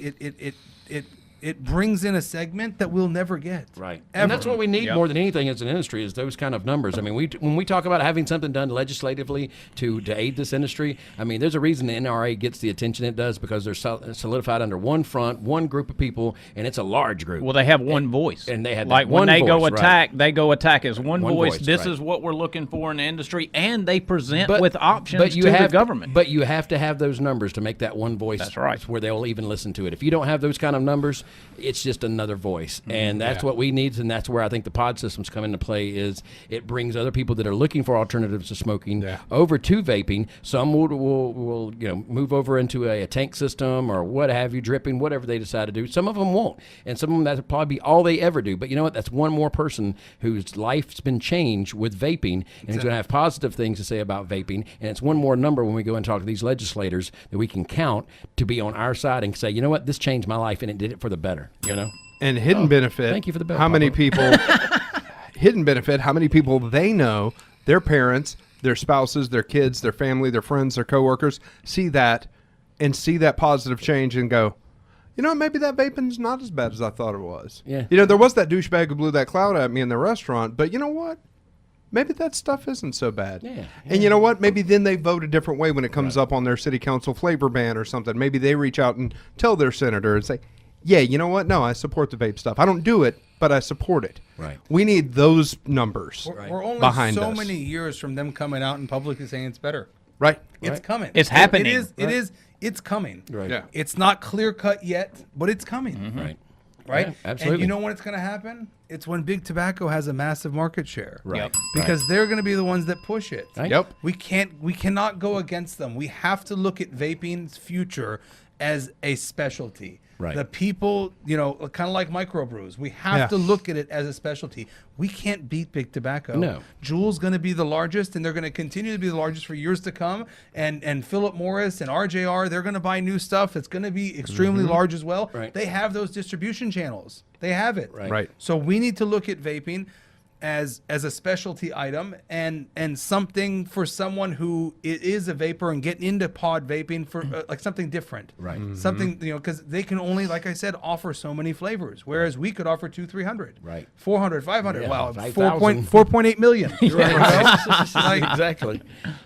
it brings in a segment that we'll never get. Right. Ever. And that's what we need more than anything as an industry is those kind of numbers. I mean, when we talk about having something done legislatively to aid this industry, I mean, there's a reason the NRA gets the attention it does because they're solidified under one front, one group of people, and it's a large group. Well, they have one voice. And they have like one when they go voice, attack, they go attack as one voice. voice, This right. is what we're looking for in the industry, and they present with options to have the government. But you have to have those numbers to make that one voice. That's right. Where they'll even listen to it. If you don't have those kind of numbers, it's just another voice, and that's what we need, and that's where I think the pod systems come into play. Is it brings other people that are looking for alternatives to smoking over to vaping. Some will you know move over into a tank system or what have you, dripping, whatever they decide to do. Some of them won't, and some of them that'll probably be all they ever do. But you know what? That's one more person whose life's been changed with vaping, and who's going to have positive things to say about vaping. And it's one more number when we go and talk to these legislators that we can count to be on our side and say, you know what, this changed my life and it did it for the better. You know. And hidden benefit. Thank you for the bell, how many Papa. people? Hidden benefit. How many people they know, their parents, their spouses, their kids, their family, their friends, their coworkers see that positive change and go, you know, maybe that vaping's not as bad as I thought it was. Yeah. You know, there was that douchebag who blew that cloud at me in the restaurant, but you know what? Maybe that stuff isn't so bad. Yeah. And you know what? Maybe then they vote a different way when it comes up on their city council flavor ban or something. Maybe they reach out and tell their senator and say, yeah, you know what? No, I support the vape stuff. I don't do it, but I support it. Right. We need those numbers We're only behind so us. many years from them coming out in public and saying it's better. Right. It's coming. It's happening. It is. It's coming. Right. Yeah. It's not clear cut yet, but it's coming. Right. Right. Yeah, absolutely. And you know when it's going to happen? It's when big tobacco has a massive market share. Right. Yep. Because they're going to be the ones that push it. Right. Yep. We cannot go against them. We have to look at vaping's future as a specialty. Right. The people, you know, kind of like microbrews. We have to look at it as a specialty. We can't beat big tobacco. No. Juul's going to be the largest, and they're going to continue to be the largest for years to come. And Philip Morris and RJR, they're going to buy new stuff. It's going to be extremely large as well. Right. They have those distribution channels. They have it. Right. So we need to look at vaping as a specialty item and something for someone who is a vapor and getting into pod vaping for like something different. Right. Something, you know, because they can only, like I said, offer so many flavors, whereas we could offer 200-300. Right. 400, 500. Yeah, wow. 5,000. 4.8 million. Exactly.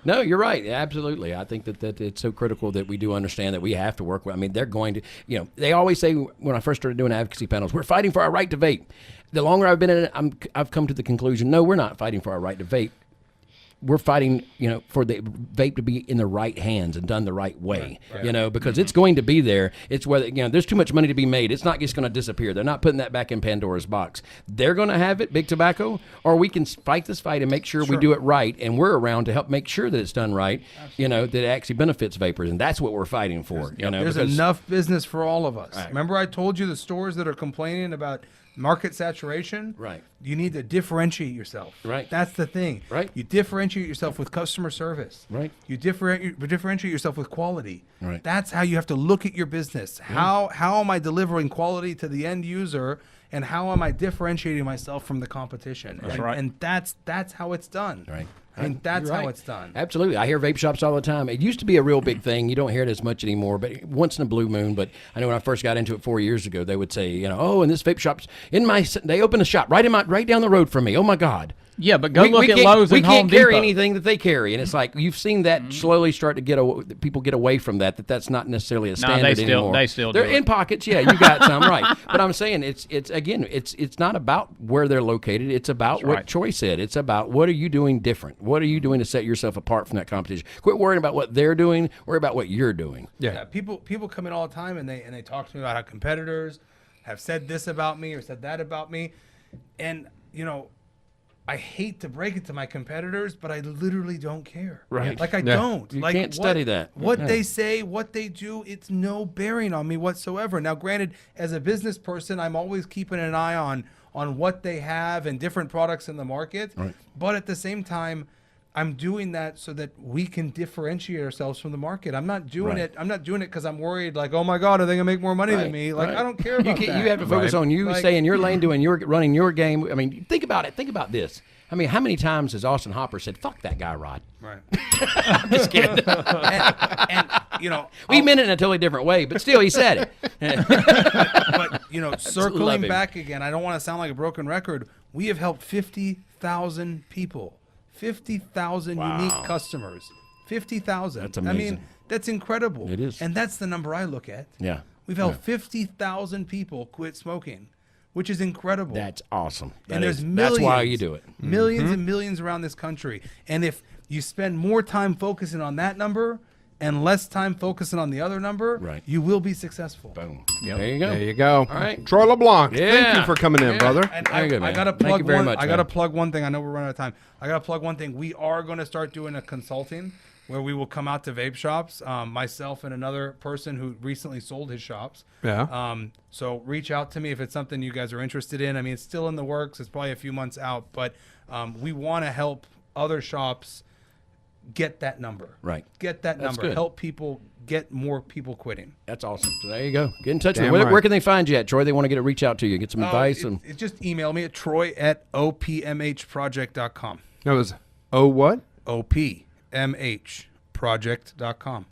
No, you're right. Absolutely. I think that it's so critical that we do understand that we have to work with. I mean, they're going to, you know, they always say when I first started doing advocacy panels, we're fighting for our right to vape. The longer I've been in it, I've come to the conclusion, no, we're not fighting for our right to vape. we're fighting, for the vape to be in the right hands and done the right way, because it's going to be there. It's whether, there's too much money to be made. It's not just going to disappear. They're not putting that back in Pandora's box. They're going to have it, big tobacco, or we can fight this fight and make sure we do it right, and we're around to help make sure that it's done right, that it actually benefits vapors, and that's what we're fighting for. There's enough business for all of us. Right. Remember I told you the stores that are complaining about market saturation? Right. You need to differentiate yourself. Right. That's the thing. Right. You differentiate yourself with customer service. Right. You differentiate yourself with quality. Right. That's how you have to look at your business. How am I delivering quality to the end user, and how am I differentiating myself from the competition? And that's how it's done. Right. I mean, that's how it's done. Absolutely. I hear vape shops all the time. It used to be a real big thing. You don't hear it as much anymore, but once in a blue moon. But I know when I first got into it 4 years ago, they would say, and this vape shop's they opened a shop right down the road from me. Oh, my God. Yeah, but look at Lowe's and Home Depot. We can't carry anything that they carry, and it's like you've seen that slowly start to people get away from that. That's not necessarily a standard anymore. They still they're do in pockets. Yeah, you got some right, but I'm saying it's not about where they're located. It's about what Troy said. It's about what are you doing different. What are you doing to set yourself apart from that competition? Quit worrying about what they're doing. Worry about what you're doing. Yeah. People come in all the time and they talk to me about how competitors have said this about me or said that about me, and I hate to break it to my competitors, but I literally don't care. Right. Like I don't. You can't study that. What they say, what they do, it's no bearing on me whatsoever. Now, granted, as a business person, I'm always keeping an eye on what they have and different products in the market. Right. But at the same time, I'm doing that so that we can differentiate ourselves from the market. I'm not doing it. I'm not doing it because I'm worried. Like, oh my God, are they gonna make more money than me? Like, I don't care about that. You have to focus on you, stay in your lane, running your game. I mean, think about it. Think about this. I mean, how many times has Austin Hopper said, "Fuck that guy, Rod"? Right. I'm just kidding. and we meant it in a totally different way, but still, he said it. But circling back again, I don't want to sound like a broken record. We have helped 50,000 people. 50,000 unique customers. 50,000. That's amazing. I mean, that's incredible. It is. And that's the number I look at. Yeah. We've helped 50,000 people quit smoking, which is incredible. That's awesome. There's millions. That's why you do it. Millions and millions around this country. And if you spend more time focusing on that number and less time focusing on the other number, you will be successful. Boom. Yep. There you go. There you go. All right. Troy LeBlanc, Yeah. thank you for coming in, brother. And Very good, man. I got to Thank plug you very one. much, I got to man. plug one thing. I know we're running out of time. I got to plug one thing. We are going to start doing a consulting where we will come out to vape shops. Myself and another person who recently sold his shops. Yeah. So reach out to me if it's something you guys are interested in. I mean, it's still in the works. It's probably a few months out, but we want to help other shops get that number. Right. Get that That's number. good. Help people get more people quitting. That's awesome. So there you go. Get in touch with Damn me. right. Where can they find you at, Troy? They want to reach out to you, get some advice. It's just email me at troy@opmhproject.com. That was what? opmhproject.com.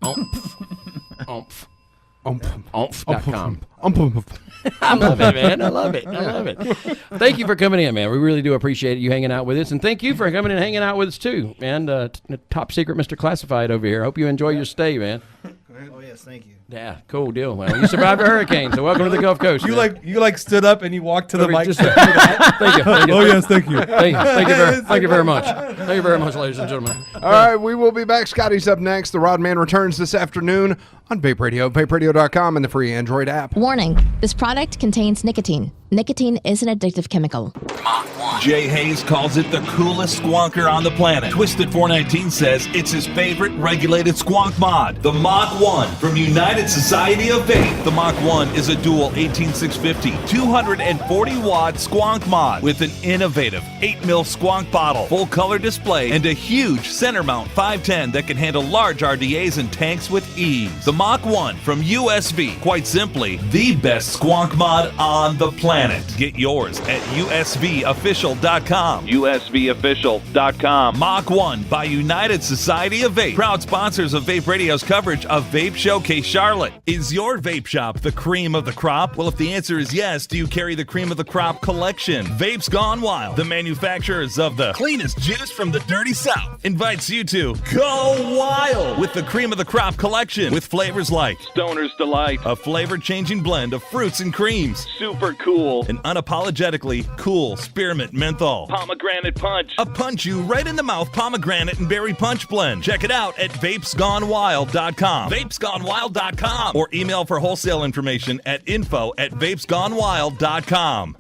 Oomph.com. I love it, man. I love it. I love it. Thank you for coming in, man. We really do appreciate you hanging out with us. And thank you for coming and hanging out with us, too. And top secret Mr. Classified over here. Hope you enjoy your stay, man. Oh, yes, thank you. Yeah, cool deal. Well, you survived a hurricane, so welcome to the Gulf Coast. You man. like stood up and you walked to the mic. Just, thank you. Oh, yes, thank you. Thank you very much. Thank you very much, ladies and gentlemen. All right, we will be back. Scotty's up next. The Rodman returns this afternoon on Vape Radio, vaperadio.com, and the free Android app. Warning, this product contains nicotine. Nicotine is an addictive chemical. Jay Hayes calls it the coolest squonker on the planet. Twisted 419 says it's his favorite regulated squonk mod, the Mach 1 from United Society of Vape. The Mach 1 is a dual 18650, 240-watt squonk mod with an innovative 8mm squonk bottle, full color display, and a huge center mount 510 that can handle large RDAs and tanks with ease. The Mach 1 from USV, quite simply, the best squonk mod on the planet. Get yours at usvofficial.com. usvofficial.com. Mach 1 by United Society of Vape, proud sponsors of Vape Radio's coverage of Vape Showcase Sharpe Charlotte. Is your vape shop the cream of the crop? Well, if the answer is yes, do you carry the cream of the crop collection? Vapes Gone Wild, the manufacturers of the cleanest juice from the dirty South, invites you to go wild with the cream of the crop collection with flavors like Stoner's Delight. a flavor-changing blend of fruits and creams, Super cool. an unapologetically cool spearmint menthol, Pomegranate Punch. a punch you right in the mouth pomegranate and berry punch blend. Check it out at vapesgonewild.com. Vapesgonewild.com or email for wholesale information at info@vapesgonewild.com.